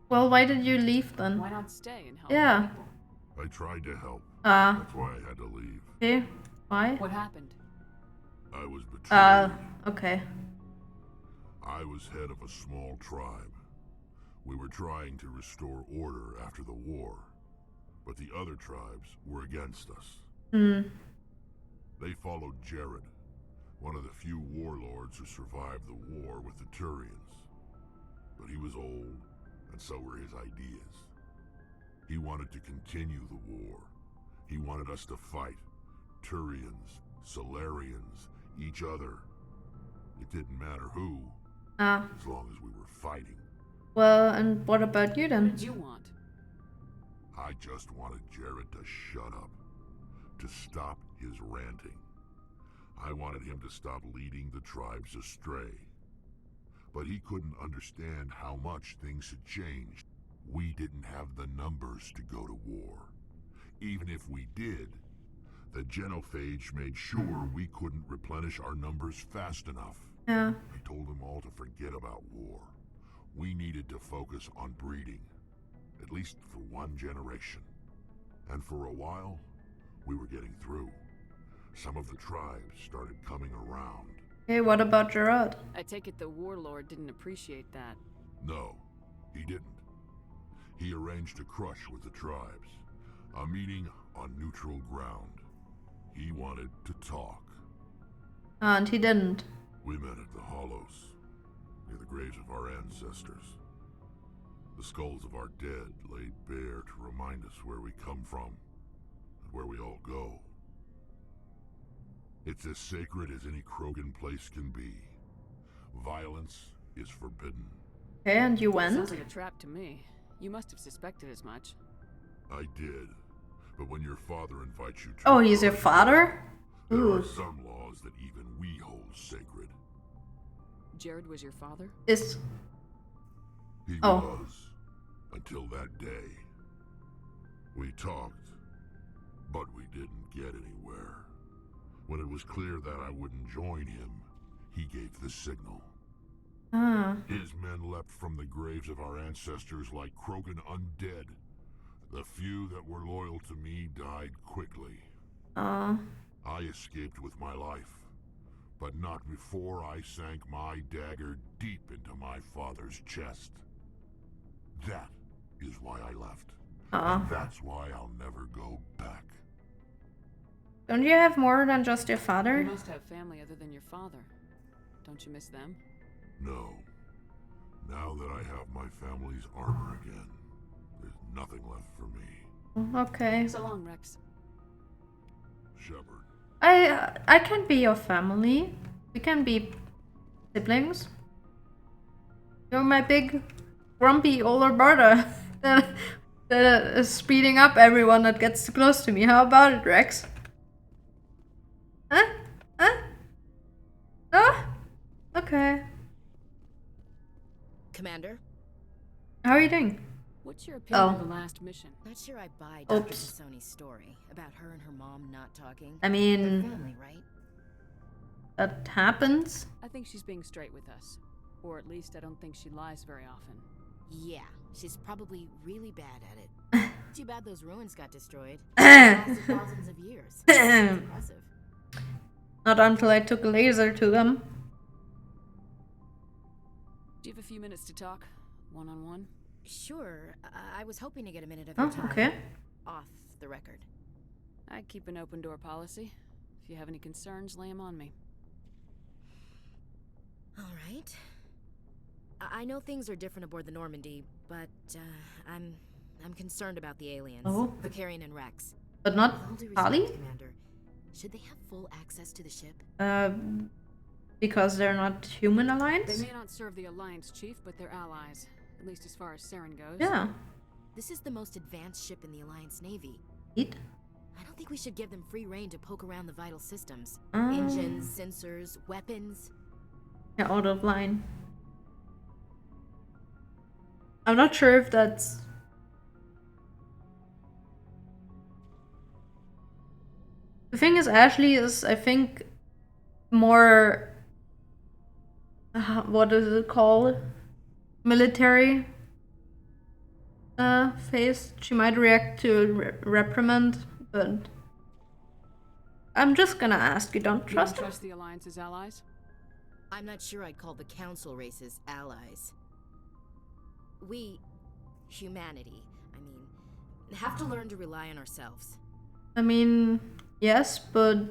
Well, why did you leave then? Why not stay and help? Yeah. I tried to help. That's why I had to leave. Okay. Why? What happened? I was betrayed. Okay. I was head of a small tribe. We were trying to restore order after the war, but the other tribes were against us. They followed Jared, one of the few warlords who survived the war with the Turians. But he was old, and so were his ideas. He wanted to continue the war. He wanted us to fight. Turians, Solarians, each other. It didn't matter who, as long as we were fighting. Well, and what about you then? What did you want? I just wanted Jared to shut up, to stop his ranting. I wanted him to stop leading the tribes astray. But he couldn't understand how much things had changed. We didn't have the numbers to go to war. Even if we did, the genophage made sure we couldn't replenish our numbers fast enough. Yeah. I told them all to forget about war. We needed to focus on breeding, at least for one generation. And for a while, we were getting through. Some of the tribes started coming around. Okay, what about Gerard? I take it the warlord didn't appreciate that. No, he didn't. He arranged a crush with the tribes. A meeting on neutral ground. He wanted to talk. And he didn't. We met at the Hollows, near the graves of our ancestors. The skulls of our dead laid bare to remind us where we come from, and where we all go. It's as sacred as any Krogan place can be. Violence is forbidden. Okay, and you went? Sounds like a trap to me. You must have suspected as much. I did. But when your father invites you to... Oh, he's your father? There are some laws that even we hold sacred. Jared was your father? Is... He was. Until that day. We talked, but we didn't get anywhere. When it was clear that I wouldn't join him, he gave the signal. His men leapt from the graves of our ancestors like Krogan undead. The few that were loyal to me died quickly. I escaped with my life, but not before I sank my dagger deep into my father's chest. That is why I left. And that's why I'll never go back. Don't you have more than just your father? You must have family other than your father. Don't you miss them? No. Now that I have my family's armor again, there's nothing left for me. Okay. So long, Rex. Shepard. I can be your family. We can be siblings. You're my big, grumpy older brother that is speeding up everyone that gets too close to me. How about it, Rex? Huh? Oh? Okay. Commander? How are you doing? What's your opinion Oh. of the last mission? Not sure I buy Dr. Oops. Tassoni's story about her and her mom not talking. I mean, They're family, right? that happens. I think she's being straight with us. Or at least I don't think she lies very often. Yeah, she's probably really bad at it. Too bad those ruins got destroyed. It lasted thousands of years. That's impressive. Not until I took a laser to them. Do you have a few minutes to talk? One-on-one? Sure. I was hoping to get a minute of your time. Okay. Off the record. I keep an open door policy. If you have any concerns, lay them on me. All right. I know things are different aboard the Normandy, but I'm concerned about the aliens. Oh. Vicarian and Rex. But With not all due respect, Tali? Commander, should they have full access to the ship? Because they're not human alliance? They may not serve the Alliance, Chief, but they're allies. At least as far as Saren goes. Yeah. This is the most advanced ship in the Alliance Navy. Eat? I don't think we should give them free rein to poke around the vital systems. Ah. Engines, sensors, weapons. Yeah, out of line. I'm not sure if that's... The thing is, Ashley is, I think, more... what is it called? Military phase. She might react to reprimand, but... I'm just gonna ask you, don't You trust don't her? trust the Alliance's allies? I'm not sure I'd call the Council races allies. We, humanity, I mean, have to learn to rely on ourselves. I mean, yes, but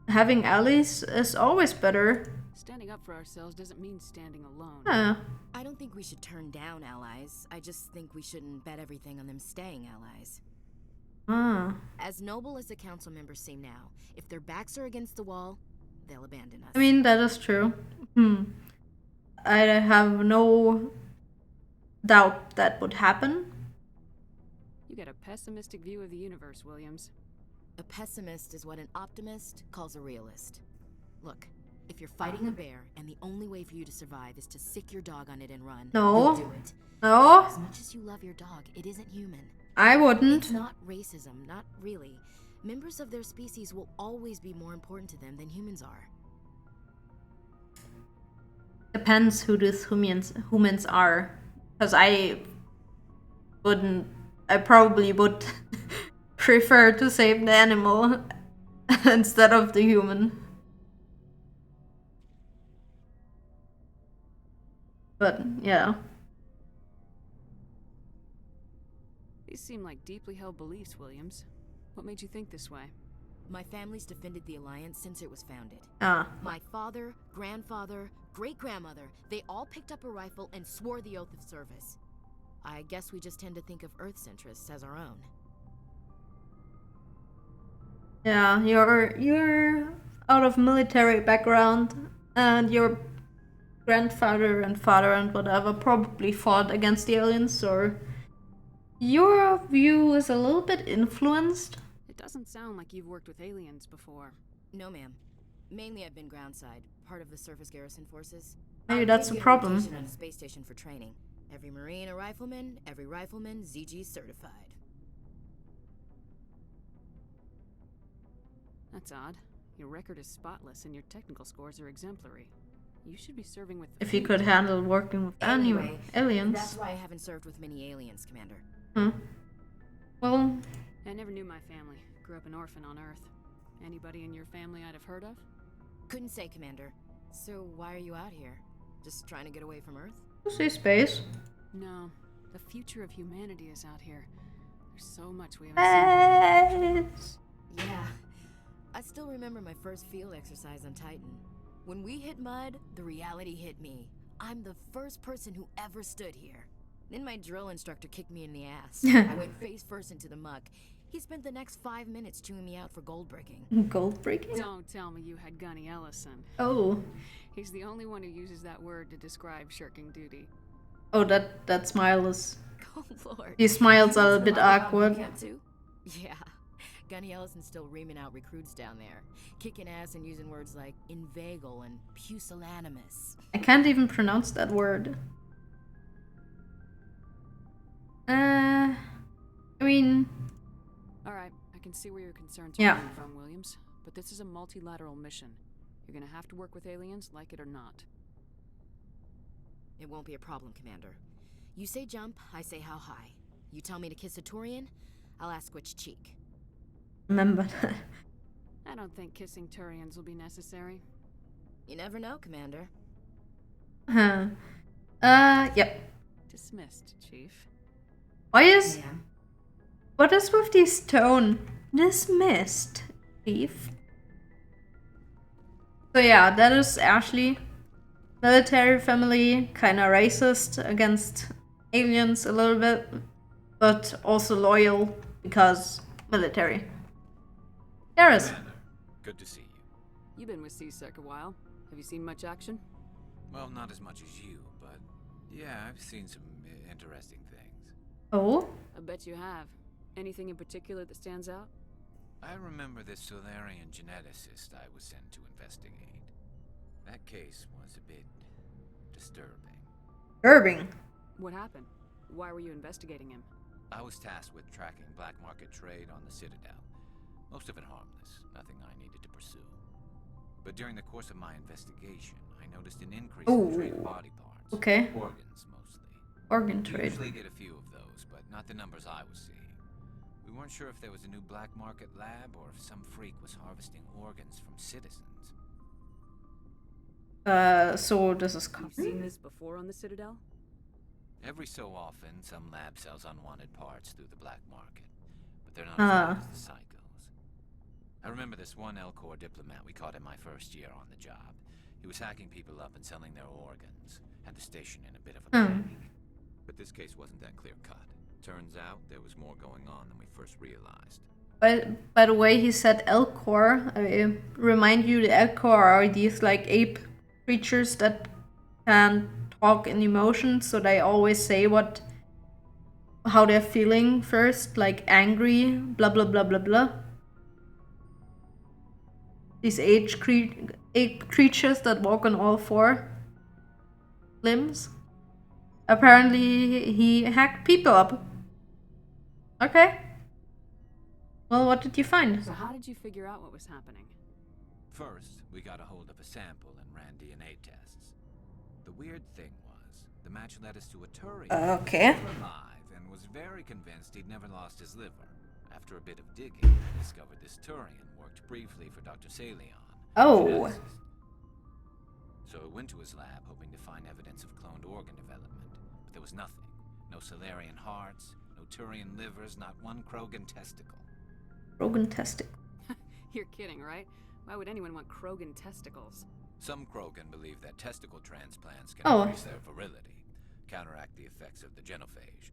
having allies is always better. Standing up for ourselves doesn't mean standing alone. Yeah. I don't think we should turn down allies. I just think we shouldn't bet everything on them staying allies. Ah. As noble as the council members seem now, if their backs are against the wall, they'll abandon us. I mean, that is true. I have no doubt that would happen. You get a pessimistic view of the universe, Williams. A pessimist is what an optimist calls a realist. Look, if you're fighting a bear and the only way for you to survive is to sick your dog on it and run, No. you'll do it. No. As much as you love your dog, it isn't human. I wouldn't. It's not racism, not really. Members of their species will always be more important to them than humans are. Depends who these humans are. Because I probably would prefer to save the animal instead of the human. But, yeah. These seem like deeply held beliefs, Williams. What made you think this way? My family's defended the Alliance since it was founded. Ah. My father, grandfather, great-grandmother, they all picked up a rifle and swore the oath of service. I guess we just tend to think of Earth's interests as our own. Yeah, you're out of military background, and your grandfather and father and whatever probably fought against the aliens, or your view is a little bit influenced. It doesn't sound like you've worked with aliens before. No, ma'am. Mainly I've been groundside, part of the surface garrison forces. Maybe that's a problem. On a space station for training. Every Marine a rifleman, every rifleman ZG certified. That's odd. Your record is spotless and your technical scores are exemplary. You should be serving with... If you could handle working with Anyway, aliens. That's why I haven't served with many aliens, Commander. Well... I never knew my family. Grew up an orphan on Earth. Anybody in your family I'd have heard of? Couldn't say, Commander. So why are you out here? Just trying to get away from Earth? See space. No. The future of humanity is out here. There's so much we haven't seen. Yeah. I still remember my first field exercise on Titan. When we hit mud, the reality hit me. I'm the first person who ever stood here. Then my drill instructor kicked me in the ass. I went face first into the muck. He spent the next 5 minutes chewing me out for gold breaking. Gold breaking? Don't tell me you had Gunny Ellison. Oh. He's the only one who uses that word to describe shirking duty. Oh, that smile is... Oh, Lord. He smiles a bit awkward. Yeah. Gunny Ellison's still reaming out recruits down there. Kicking ass and using words like inveigle and pusillanimous. I can't even pronounce that word. I mean... Alright, I can see where your concerns are coming from, Williams. But this is a multilateral mission. You're gonna have to work with aliens, like it or not. It won't be a problem, Commander. You say jump, I say how high. You tell me to kiss a Turian, I'll ask which cheek. Remember that. I don't think kissing Turians will be necessary. You never know, Commander. Yep. Dismissed, Chief. What is with this tone? Dismissed, Chief. So yeah, that is Ashley. Military family, kinda racist against aliens a little bit, but also loyal because military. Garrus. Good to see you. You've been with C-Sec a while. Have you seen much action? Well, not as much as you, but yeah, I've seen some interesting things. Oh? I bet you have. Anything in particular that stands out? I remember this Solarian geneticist I was sent to investigate. That case was a bit disturbing. Disturbing? What happened? Why were you investigating him? I was tasked with tracking black market trade on the Citadel. Most of it harmless, nothing I needed to pursue. But during the course of my investigation, I noticed an increase in trade of body parts. Okay. Organs, mostly. Organ We trade. usually get a few of those, but not the numbers I was seeing. We weren't sure if there was a new black market lab or if some freak was harvesting organs from citizens. So this is common? You've seen this before on the Citadel? Every so often, some lab sells unwanted parts through the black market, but they're not as bad as the psychos. I remember this one L-Corps diplomat we caught in my first year on the job. He was hacking people up and selling their organs, had the station in a bit of a panic. But this case wasn't that clear-cut. Turns out there was more going on than we first realized. By the way, he said L-Corps. I remind you, the L-Corps are these like ape creatures that can talk in emotions, so they always say how they're feeling first, like angry, blah blah blah blah blah. These ape creatures that walk on all four limbs. Apparently he hacked people up. Okay. Well, what did you find? So how did you figure out what was happening? First, we got a hold of a sample and ran DNA tests. The weird thing was, the match led us to a Turian okay. who was alive and was very convinced he'd never lost his liver. After a bit of digging, I discovered this Turian worked briefly for Dr. Salion. Oh. So I went to his lab hoping to find evidence of cloned organ development, but there was nothing. No Solarian hearts, no Turian livers, not one Krogan testicle. Krogan testicle. You're kidding, right? Why would anyone want Krogan testicles? Some Krogan believe that testicle transplants can increase their virility, counteract the effects of the genophage.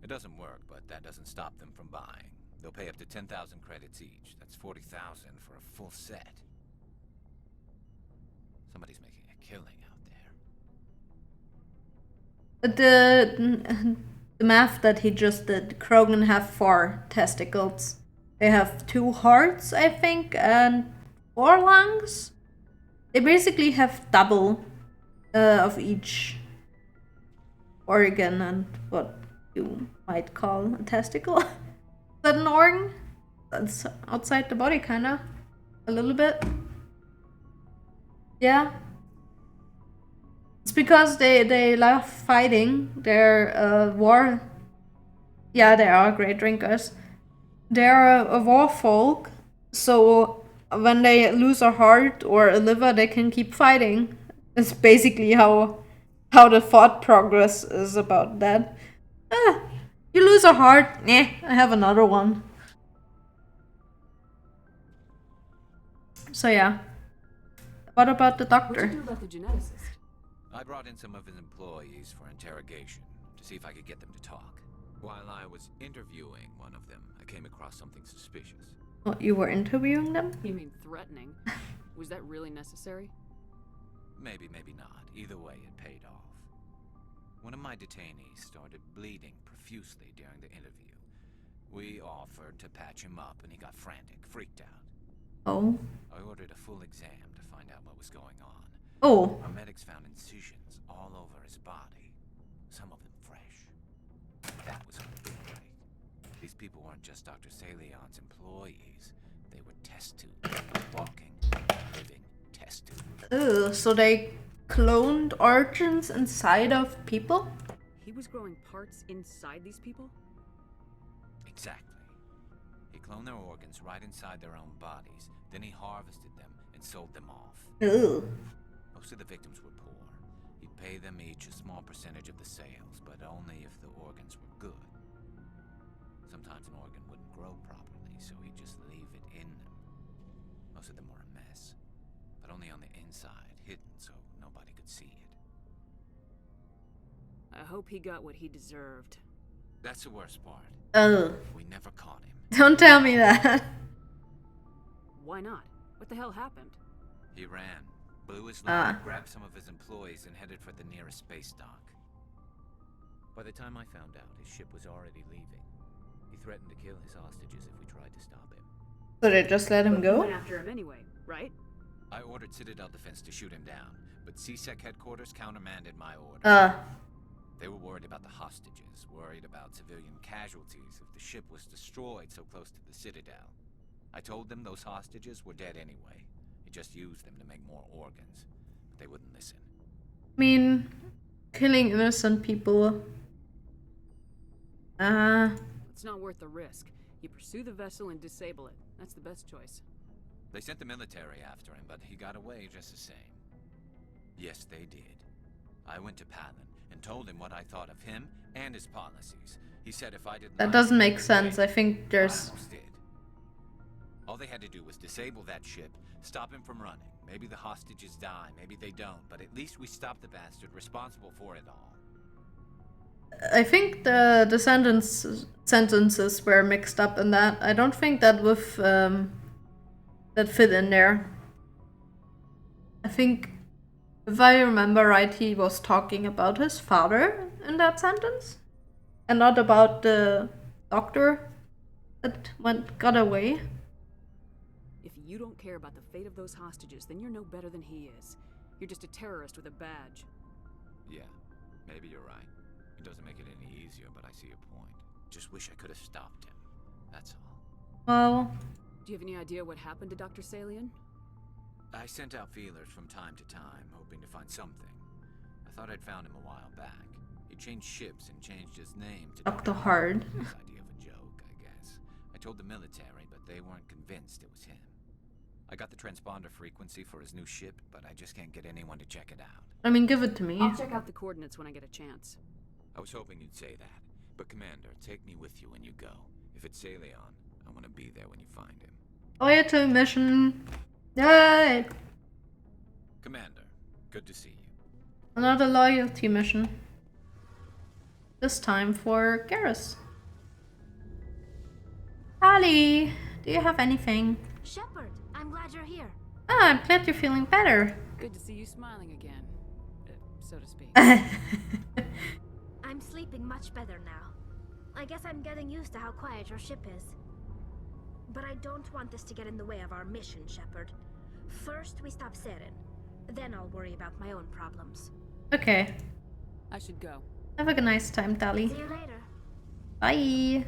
It doesn't work, but that doesn't stop them from buying. They'll pay up to 10,000 credits each. That's 40,000 for a full set. Somebody's making a killing out there. The math that he just did, Krogan have 4 testicles. They have 2 hearts, I think, and 4 lungs. They basically have double of each organ and what you might call a testicle. Is that an organ? That's outside the body, kinda. A little bit. Yeah. It's because they love fighting. They're war. Yeah, they are great drinkers. They're a war folk, so when they lose a heart or a liver, they can keep fighting. It's basically how the thought progress is about that. You lose a heart, I have another one. So yeah. What about the doctor? What did you do about the geneticist? I brought in some of his employees for interrogation to see if I could get them to talk. While I was interviewing one of them, I came across something suspicious. What, you were interviewing them? You mean threatening? Was that really necessary? Maybe, maybe not. Either way, it paid off. One of my detainees started bleeding profusely during the interview. We offered to patch him up, and he got frantic, freaked out. Oh. I ordered a full exam to find out what was going on. Oh. Our medics found incisions all over his body, some of them fresh. That was on a big break. These people weren't just Dr. Salion's employees. They were test tubes. Walking, living test tubes. Ugh, so they cloned organs inside of people? He was growing parts inside these people? Exactly. He cloned their organs right inside their own bodies. Then he harvested them and sold them off. Ugh. Most of the victims were poor. He'd pay them each a small percentage of the sales, but only if the organs were good. Sometimes an organ wouldn't grow properly, so he'd just leave it in them. Most of them were a mess, but only on the inside, hidden so nobody could see it. I hope he got what he deserved. That's the worst part. Ugh. We never caught him. Don't tell me that. Why not? What the hell happened? He ran, blew his load, grabbed some of his employees, and headed for the nearest space dock. By the time I found out, his ship was already leaving. He threatened to kill his hostages if we tried to stop him. So they just let him You go? went after him anyway, right? I ordered Citadel Defense to shoot him down, but CSEC headquarters countermanded my order. They were worried about the hostages, worried about civilian casualties if the ship was destroyed so close to the Citadel. I told them those hostages were dead anyway. He just used them to make more organs, but they wouldn't listen. I mean, killing innocent people. It's not worth the risk. You pursue the vessel and disable it. That's the best choice. They sent the military after him, but he got away just the same. Yes, they did. I went to Palin and told him what I thought of him and his policies. He said if I didn't... That doesn't make sense. I think there's... All they had to do was disable that ship, stop him from running. Maybe the hostages die, maybe they don't, but at least we stopped the bastard responsible for it all. I think the sentences were mixed up in that. I don't think that that fit in there. I think, if I remember right, he was talking about his father in that sentence, and not about the doctor that got away. If you don't care about the fate of those hostages, then you're no better than he is. You're just a terrorist with a badge. Yeah, maybe you're right. It doesn't make it any easier, but I see your point. Just wish I could have stopped him. That's all. Well... Do you have any idea what happened to Dr. Salion? I sent out feelers from time to time, hoping to find something. I thought I'd found him a while back. He changed ships and changed his name to Dr. Hard. His idea of a joke, I guess. I told the military, but they weren't convinced it was him. I got the transponder frequency for his new ship, but I just can't get anyone to check it out. I mean, give it to me. I'll check out the coordinates when I get a chance. I was hoping you'd say that. But Commander, take me with you when you go. If it's Salion, I want to be there when you find him. Loyalty mission. Yay! Commander, good to see you. Another loyalty mission. This time for Garrus. Holly, do you have anything? Shepard, I'm glad you're here. Ah, I'm glad you're feeling better. Good to see you smiling again, so to speak. I'm sleeping much better now. I guess I'm getting used to how quiet your ship is. But I don't want this to get in the way of our mission, Shepard. First, we stop Saren. Then I'll worry about my own problems. Okay. I should go. Have a nice time, Tali. See you later. Bye.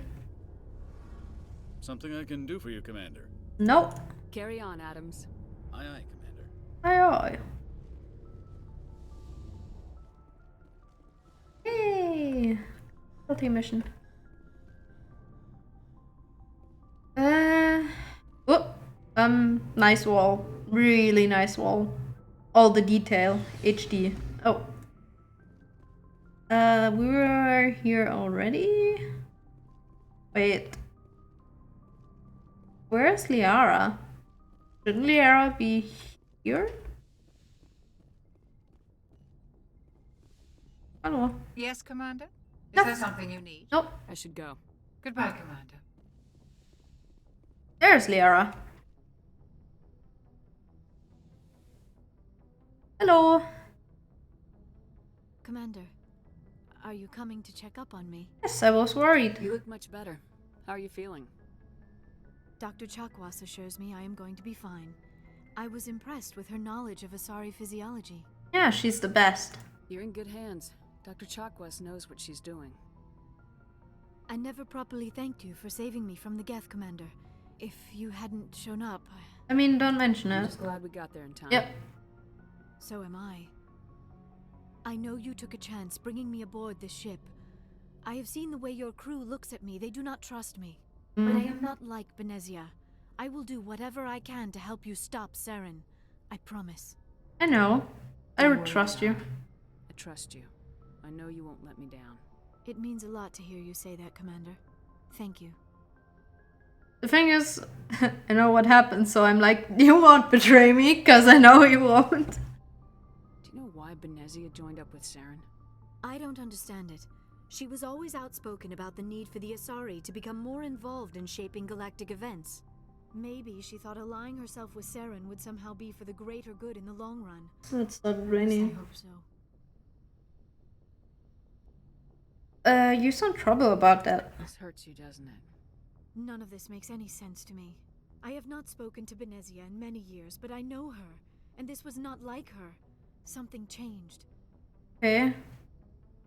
Something I can do for you, Commander? Nope. Carry on, Adams. Aye, aye, Commander. Aye, aye. Hey, loyalty mission. Nice wall. Really nice wall. All the detail. HD. Oh. We were here already? Wait. Where's Liara? Shouldn't Liara be here? Hello. Yes, Commander? Is there something you need? Nope. I should go. Goodbye, Commander. There's Liara. Hello. Commander, are you coming to check up on me? Yes, I was worried. You look much better. How are you feeling? Dr. Chakwas assures me I am going to be fine. I was impressed with her knowledge of Asari physiology. Yeah, she's the best. You're in good hands. Dr. Chakwas knows what she's doing. I never properly thanked you for saving me from the Geth, Commander. If you hadn't shown up... I mean, don't mention I'm it. just glad we got there in time. Yep. So am I. I know you took a chance bringing me aboard this ship. I have seen the way your crew looks at me. They do not trust me. But I am not like Benezia. I will do whatever I can to help you stop Saren. I promise. I know. I would trust you. I trust you. I know you won't let me down. It means a lot to hear you say that, Commander. Thank you. The thing is, I know what happened, so I'm like, you won't betray me, because I know you won't. Do you know why Benezia joined up with Saren? I don't understand it. She was always outspoken about the need for the Asari to become more involved in shaping galactic events. Maybe she thought allying herself with Saren would somehow be for the greater good in the long run. That's not really. I hope so. You sound trouble about that. This hurts you, doesn't it? None of this makes any sense to me. I have not spoken to Benezia in many years, but I know her, and this was not like her. Something changed. Okay.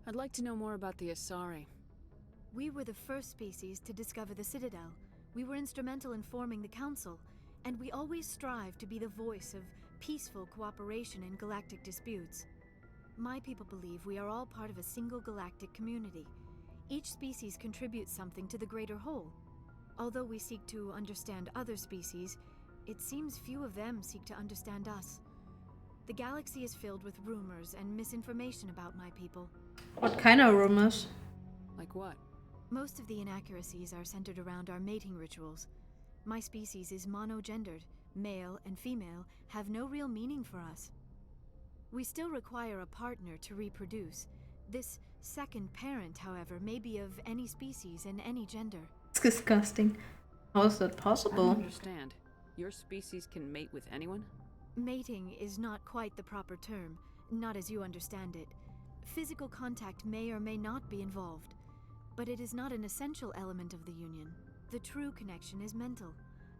I'd like to know more about the Asari. We were the first species to discover the Citadel. We were instrumental in forming the Council, and we always strive to be the voice of peaceful cooperation in galactic disputes. My people believe we are all part of a single galactic community. Each species contributes something to the greater whole. Although we seek to understand other species, it seems few of them seek to understand us. The galaxy is filled with rumors and misinformation about my people. What kind of rumors? Like what? Most of the inaccuracies are centered around our mating rituals. My species is monogendered. Male and female have no real meaning for us. We still require a partner to reproduce. This second parent, however, may be of any species and any gender. It's disgusting. How is that I possible? don't understand. Your species can mate with anyone? Mating is not quite the proper term, not as you understand it. Physical contact may or may not be involved, but it is not an essential element of the union. The true connection is mental.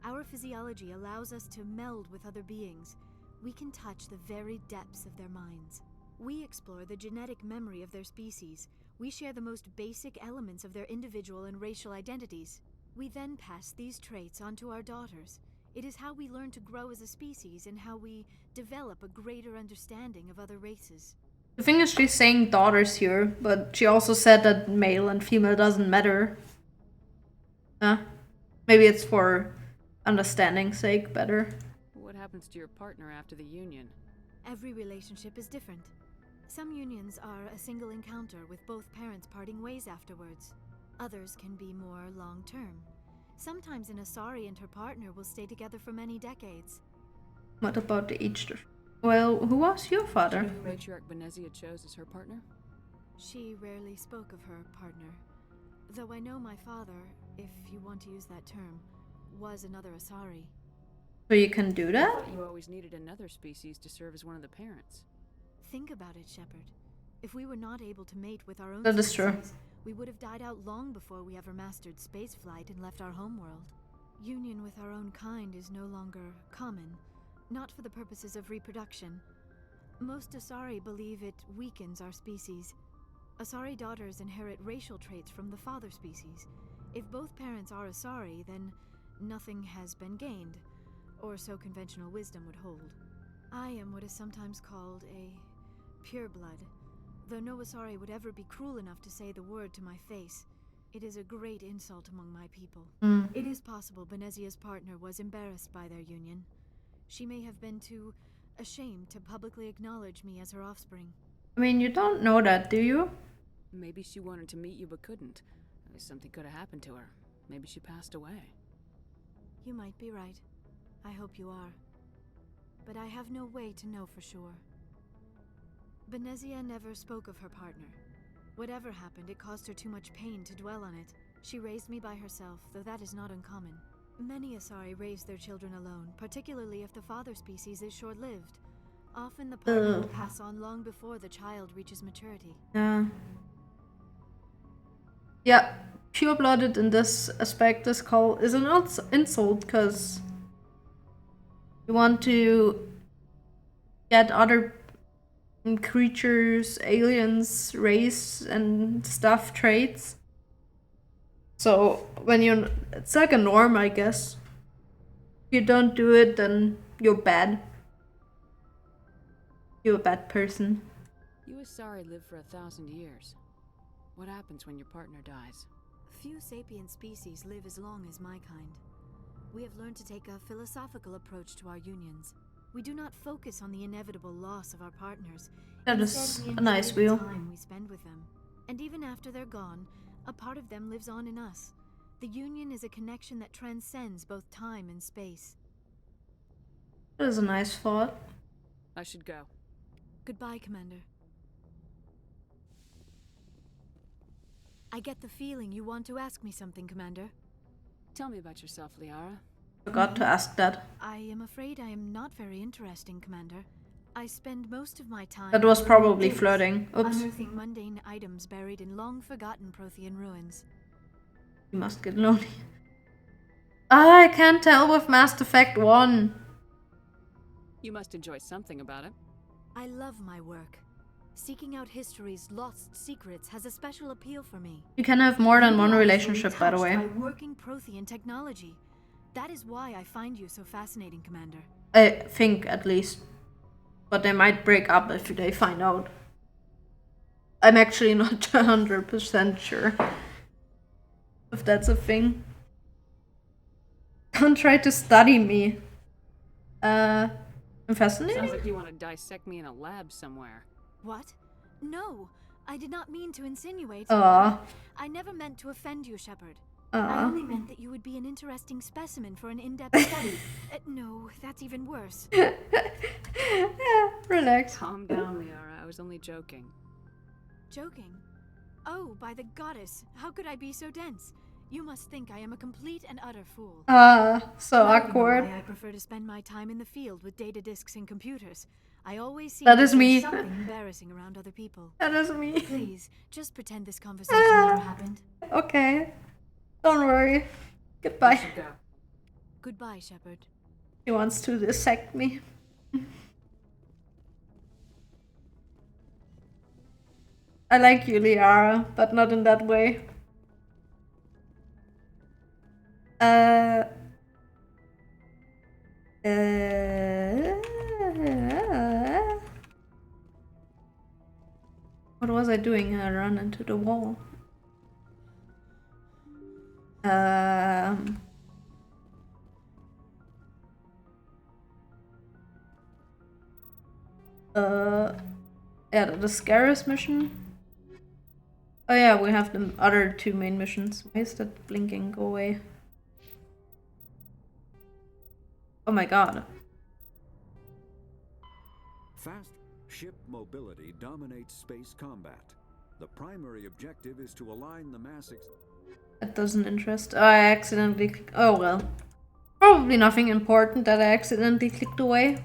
Our physiology allows us to meld with other beings. We can touch the very depths of their minds. We explore the genetic memory of their species. We share the most basic elements of their individual and racial identities. We then pass these traits onto our daughters. It is how we learn to grow as a species and how we develop a greater understanding of other races. The thing is, she's saying daughters here, but she also said that male and female doesn't matter. Maybe it's for understanding's sake better. What happens to your partner after the union? Every relationship is different. Some unions are a single encounter with both parents parting ways afterwards. Others can be more long-term. Sometimes an Asari and her partner will stay together for many decades. What about the age? Well, who was your father? Do you know who Matriarch Benezia chose as her partner? She rarely spoke of her partner. Though I know my father, if you want to use that term, was another Asari. So you can do that? You always needed another species to serve as one of the parents. Think about it, Shepard. If we were not able to mate with our own That is species, true. we would have died out long before we ever mastered spaceflight and left our homeworld. Union with our own kind is no longer common, not for the purposes of reproduction. Most Asari believe it weakens our species. Asari daughters inherit racial traits from the father species. If both parents are Asari, then nothing has been gained, or so conventional wisdom would hold. I am what is sometimes called a pureblood, though no Asari would ever be cruel enough to say the word to my face. It is a great insult among my people. It is possible Benezia's partner was embarrassed by their union. She may have been too ashamed to publicly acknowledge me as her offspring. I mean, you don't know that, do you? Maybe she wanted to meet you but couldn't. Something could have happened to her. Maybe she passed away. You might be right. I hope you are. But I have no way to know for sure. Benezia never spoke of her partner. Whatever happened, it caused her too much pain to dwell on it. She raised me by herself, though that is not uncommon. Many Asari raise their children alone, particularly if the father species is short-lived. Often the partner will pass on long before the child reaches maturity. Yeah, pure-blooded in this aspect is an insult, because you want to get other creatures, aliens, race, and stuff traits. So when it's like a norm, I guess. If you don't do it, then you're bad. You're a bad person. You Asari live for 1,000 years. What happens when your partner dies? Few sapient species live as long as my kind. We have learned to take a philosophical approach to our unions. We do not focus on the inevitable loss of our partners. That Instead, is we a nice enjoy the view. time we spend with them. And even after they're gone, a part of them lives on in us. The union is a connection that transcends both time and space. That is a nice thought. I should go. Goodbye, Commander. I get the feeling you want to ask me something, Commander. Tell me about yourself, Liara. Forgot to ask that. I am afraid I am not very interesting, Commander. I spend most of my time... That was probably digs, flirting. Oops. unearthing mundane items buried in long-forgotten Prothean ruins. You must get lonely. I can't tell with Mass Effect 1. You must enjoy something about it. I love my work. Seeking out history's lost secrets has a special appeal for me. You can have more than one relationship, by the way. By working Prothean technology. That is why I find you so fascinating, Commander. I think, at least. But they might break up if they find out. I'm actually not 100% sure if that's a thing. Don't try to study me. I'm fascinating. Sounds like you want to dissect me in a lab somewhere. What? No, I did not mean to insinuate. Aw. I never meant to offend you, Shepard. Aw. I only meant that you would be an interesting specimen for an in-depth study. No, that's even worse. Relax. Calm down, Liara. I was only joking. Joking? Oh, by the goddess, how could I be so dense? You must think I am a complete and utter fool. So Now you know awkward. why I prefer to spend my time in the field with data disks and computers. I always see That is me. something embarrassing around other people. That is me. Please, just pretend this conversation never happened. Okay. Don't worry. Goodbye. Goodbye, Shepard. He wants to dissect me. I like you, Liara, but not in that way. What was I doing? I ran into the wall. Yeah, the Scarus mission. Oh yeah, we have the other two main missions. Why is that blinking? Go away. Oh my god. Fast ship mobility dominates space combat. The primary objective is to align the mass... That doesn't interest. Oh, I accidentally clicked. Oh well. Probably nothing important that I accidentally clicked away.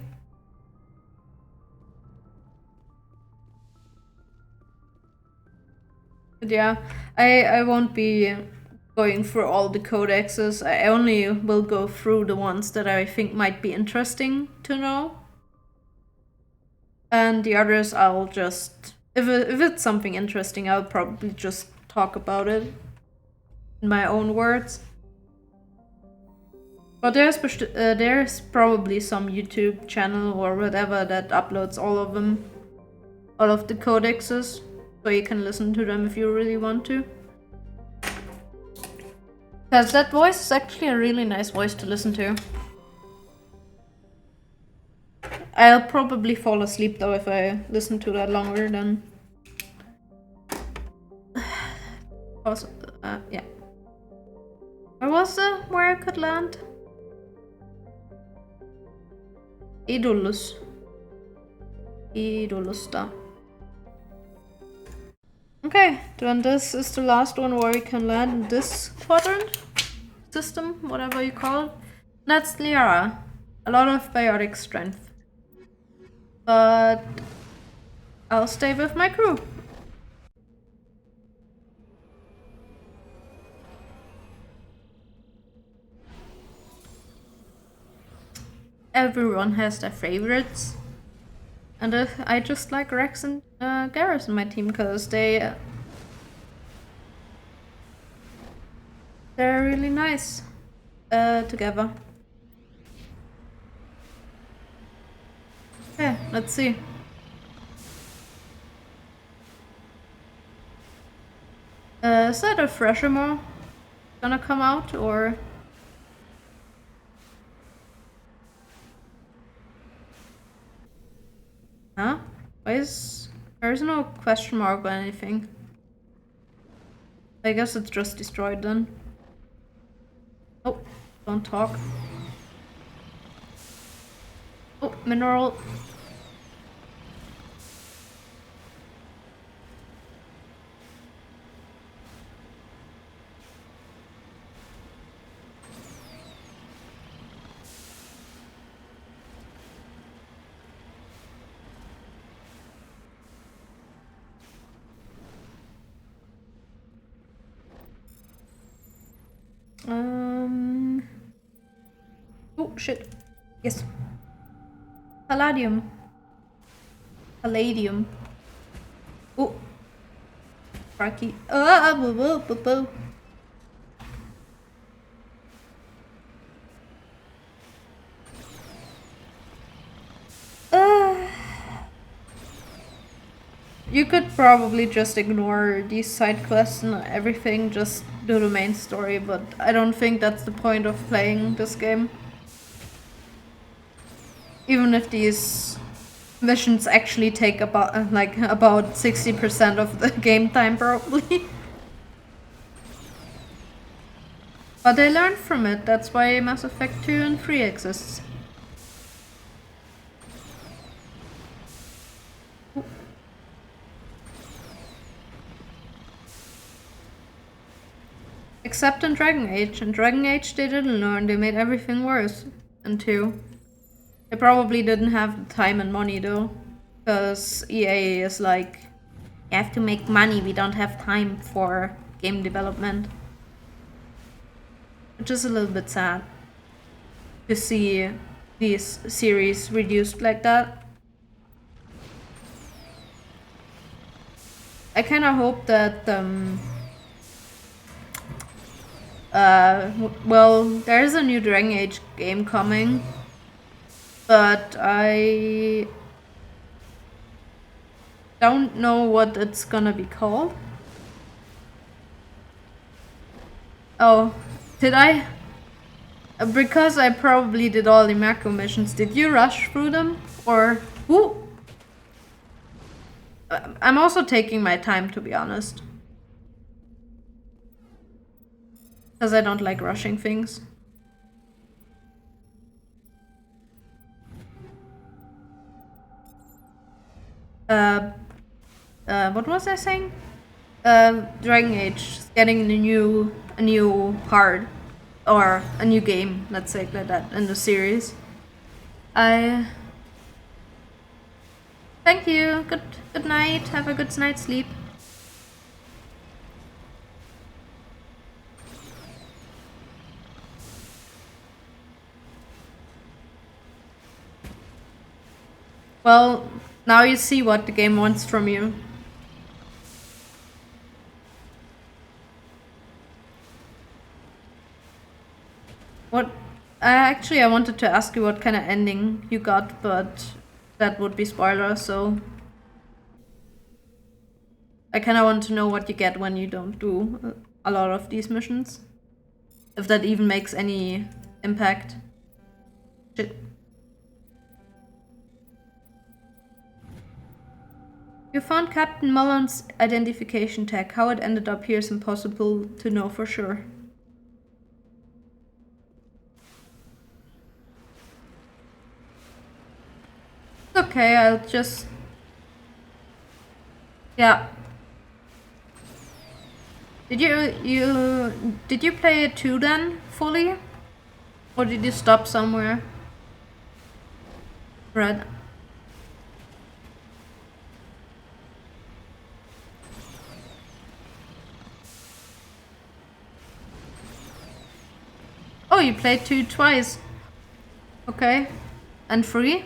But yeah, I won't be going through all the codexes. I only will go through the ones that I think might be interesting to know. And the others I'll just... If it's something interesting, I'll probably just talk about it in my own words. But there's probably some YouTube channel or whatever that uploads all of them. All of the codexes. So you can listen to them if you really want to. Because that voice is actually a really nice voice to listen to. I'll probably fall asleep though if I listen to that longer than... Also, yeah. Where was where I could land? Idolus. Idolusta. Okay, then this is the last one where we can land in this quadrant system, whatever you call it. That's Liara. A lot of biotic strength. But I'll stay with my crew. Everyone has their favorites. And I just like Rex and Garrus in my team because they they're really nice together. Yeah, let's see. Is that a Freshimore gonna come out, or? Huh? Why is... There's no question mark or anything. I guess it's just destroyed then. Oh, don't talk. Oh, mineral. Oh shit. Yes. Palladium. Palladium. Oh. Crikey. Boo boo boo boo. You could probably just ignore these side quests and everything, just do the main story, but I don't think that's the point of playing this game. Even if these missions actually take about 60% of the game time, probably. But they learned from it, that's why Mass Effect 2 and 3 exists. Except in Dragon Age. In Dragon Age they didn't learn, they made everything worse. In 2. They probably didn't have the time and money though. Because EA is like, you have to make money, we don't have time for game development. Which is a little bit sad. To see these series reduced like that. I kinda hope that well, there's a new Dragon Age game coming, but I don't know what it's gonna be called. Oh, did I? Because I probably did all the macro missions, did you rush through them? Or... Ooh! I'm also taking my time, to be honest. Because I don't like rushing things. What was I saying? Dragon Age is getting a new part. Or a new game, let's say it like that, in the series. Thank you. Good night. Have a good night's sleep. Well, now you see what the game wants from you. What? Actually, I wanted to ask you what kind of ending you got, but that would be spoiler, so... I kinda want to know what you get when you don't do a lot of these missions. If that even makes any impact. Shit. You found Captain Mullen's identification tag. How it ended up here is impossible to know for sure. Okay, I'll just... Yeah. Did you play it too then, fully? Or did you stop somewhere? Right. Oh, you played 2 twice. Okay. And 3?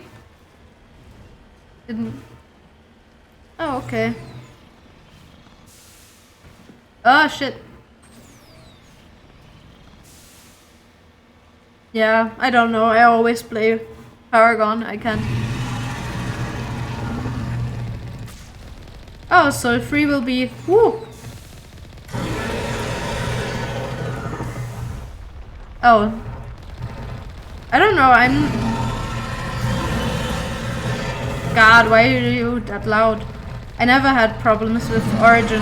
Didn't... Oh, okay. Oh, shit. Yeah, I don't know. I always play Paragon. I can't. Oh, so free will be. Woo! Oh. I don't know. God, why are you that loud? I never had problems with Origin.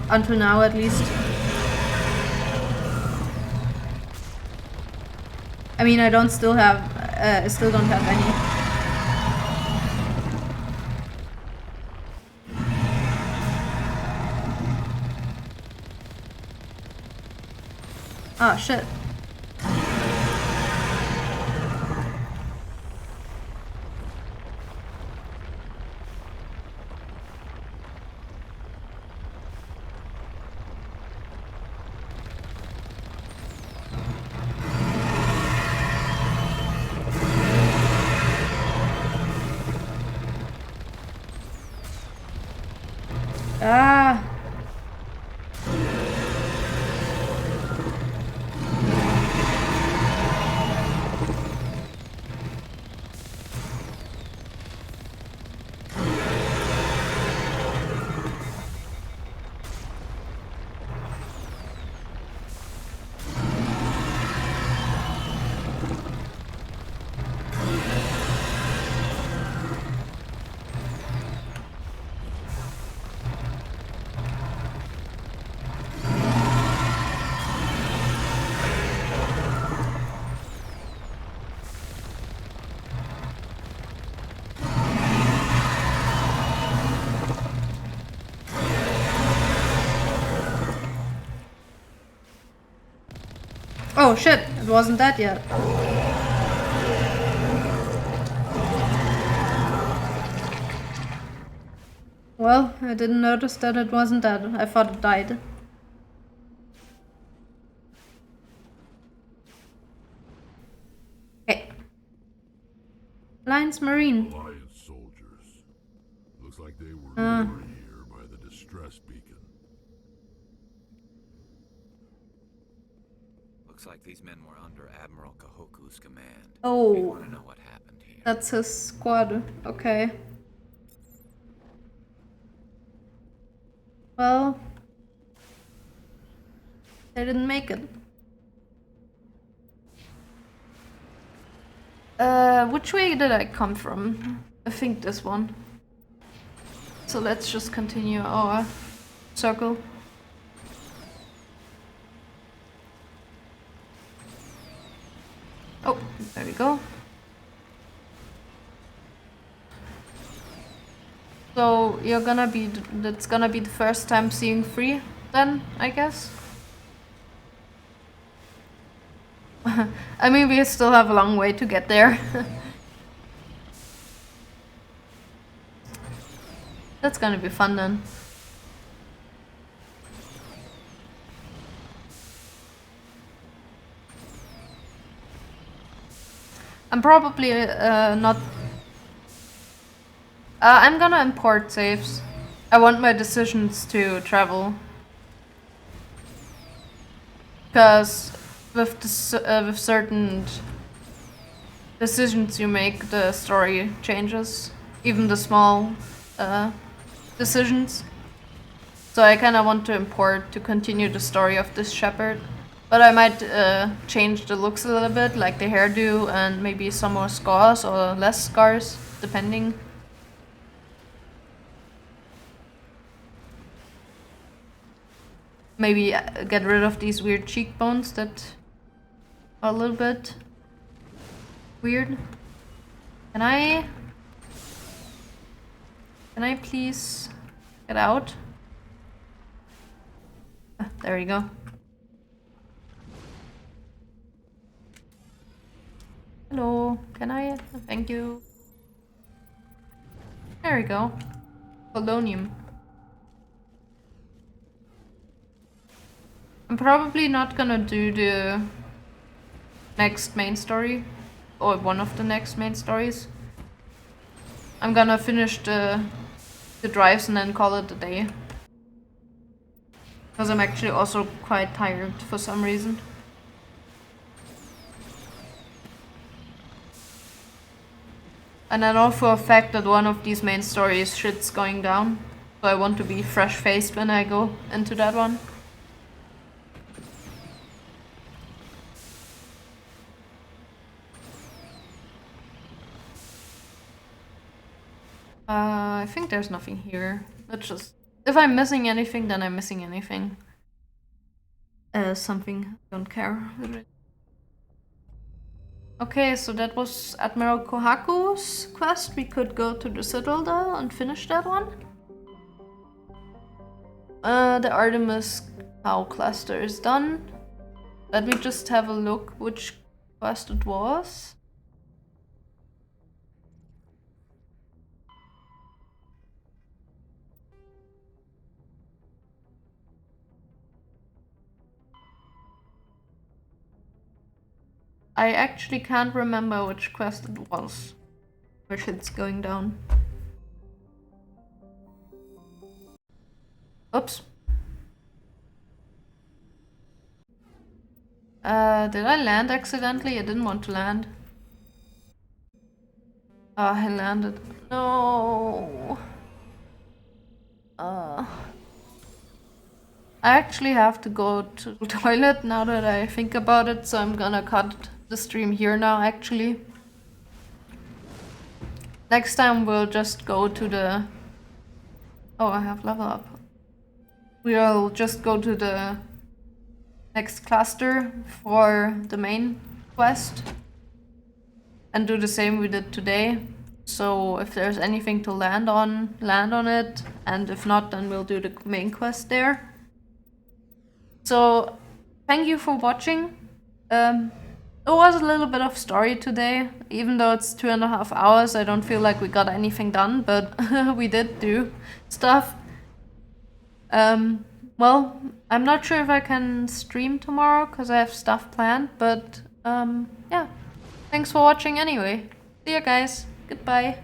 Until now, at least. I mean, I still don't have any. Oh, shit. Ah. Oh shit, it wasn't that yet. Well, I didn't notice that it wasn't that. I thought it died. Okay. Alliance Marine. Alliance soldiers. Looks like they were lured here by the distress beacon. Looks like these men were under Admiral Kahoku's command. Oh. We want to know what happened here. That's his squad. Okay. Well, they didn't make it. Which way did I come from? I think this one. So let's just continue our circle. Oh, there we go. So that's gonna be the first time seeing Free then, I guess? I mean, we still have a long way to get there. That's gonna be fun then. I'm probably not... I'm gonna import saves. I want my decisions to travel. Because with certain decisions you make, the story changes. Even the small decisions. So I kinda want to import to continue the story of this shepherd. But I might change the looks a little bit, like the hairdo and maybe some more scars or less scars, depending. Maybe get rid of these weird cheekbones that are a little bit weird. Can I please get out? There you go. Hello, can I? Thank you. There we go. Polonium. I'm probably not gonna do the next main story, or one of the next main stories. I'm gonna finish the drives and then call it a day. Because I'm actually also quite tired for some reason. And I know for a fact that one of these main stories shit's going down. So I want to be fresh-faced when I go into that one. I think there's nothing here. Let's just... If I'm missing anything, then I'm missing anything. Something. Don't care. Okay, so that was Admiral Kohaku's quest. We could go to the Citadel and finish that one. The Artemis Cow cluster is done. Let me just have a look which quest it was. I actually can't remember which quest it was. Where shit's going down. Oops. Did I land accidentally? I didn't want to land. I landed. No. I actually have to go to the toilet now that I think about it, so I'm gonna cut the stream here now, actually. Next time we'll just go to the... Oh, I have level up. We'll just go to the next cluster for the main quest. And do the same we did today. So if there's anything to land on it. And if not, then we'll do the main quest there. So, thank you for watching. It was a little bit of story today. Even though it's 2.5 hours, I don't feel like we got anything done, but we did do stuff. Well, I'm not sure if I can stream tomorrow, because I have stuff planned, but yeah. Thanks for watching anyway. See ya, guys. Goodbye.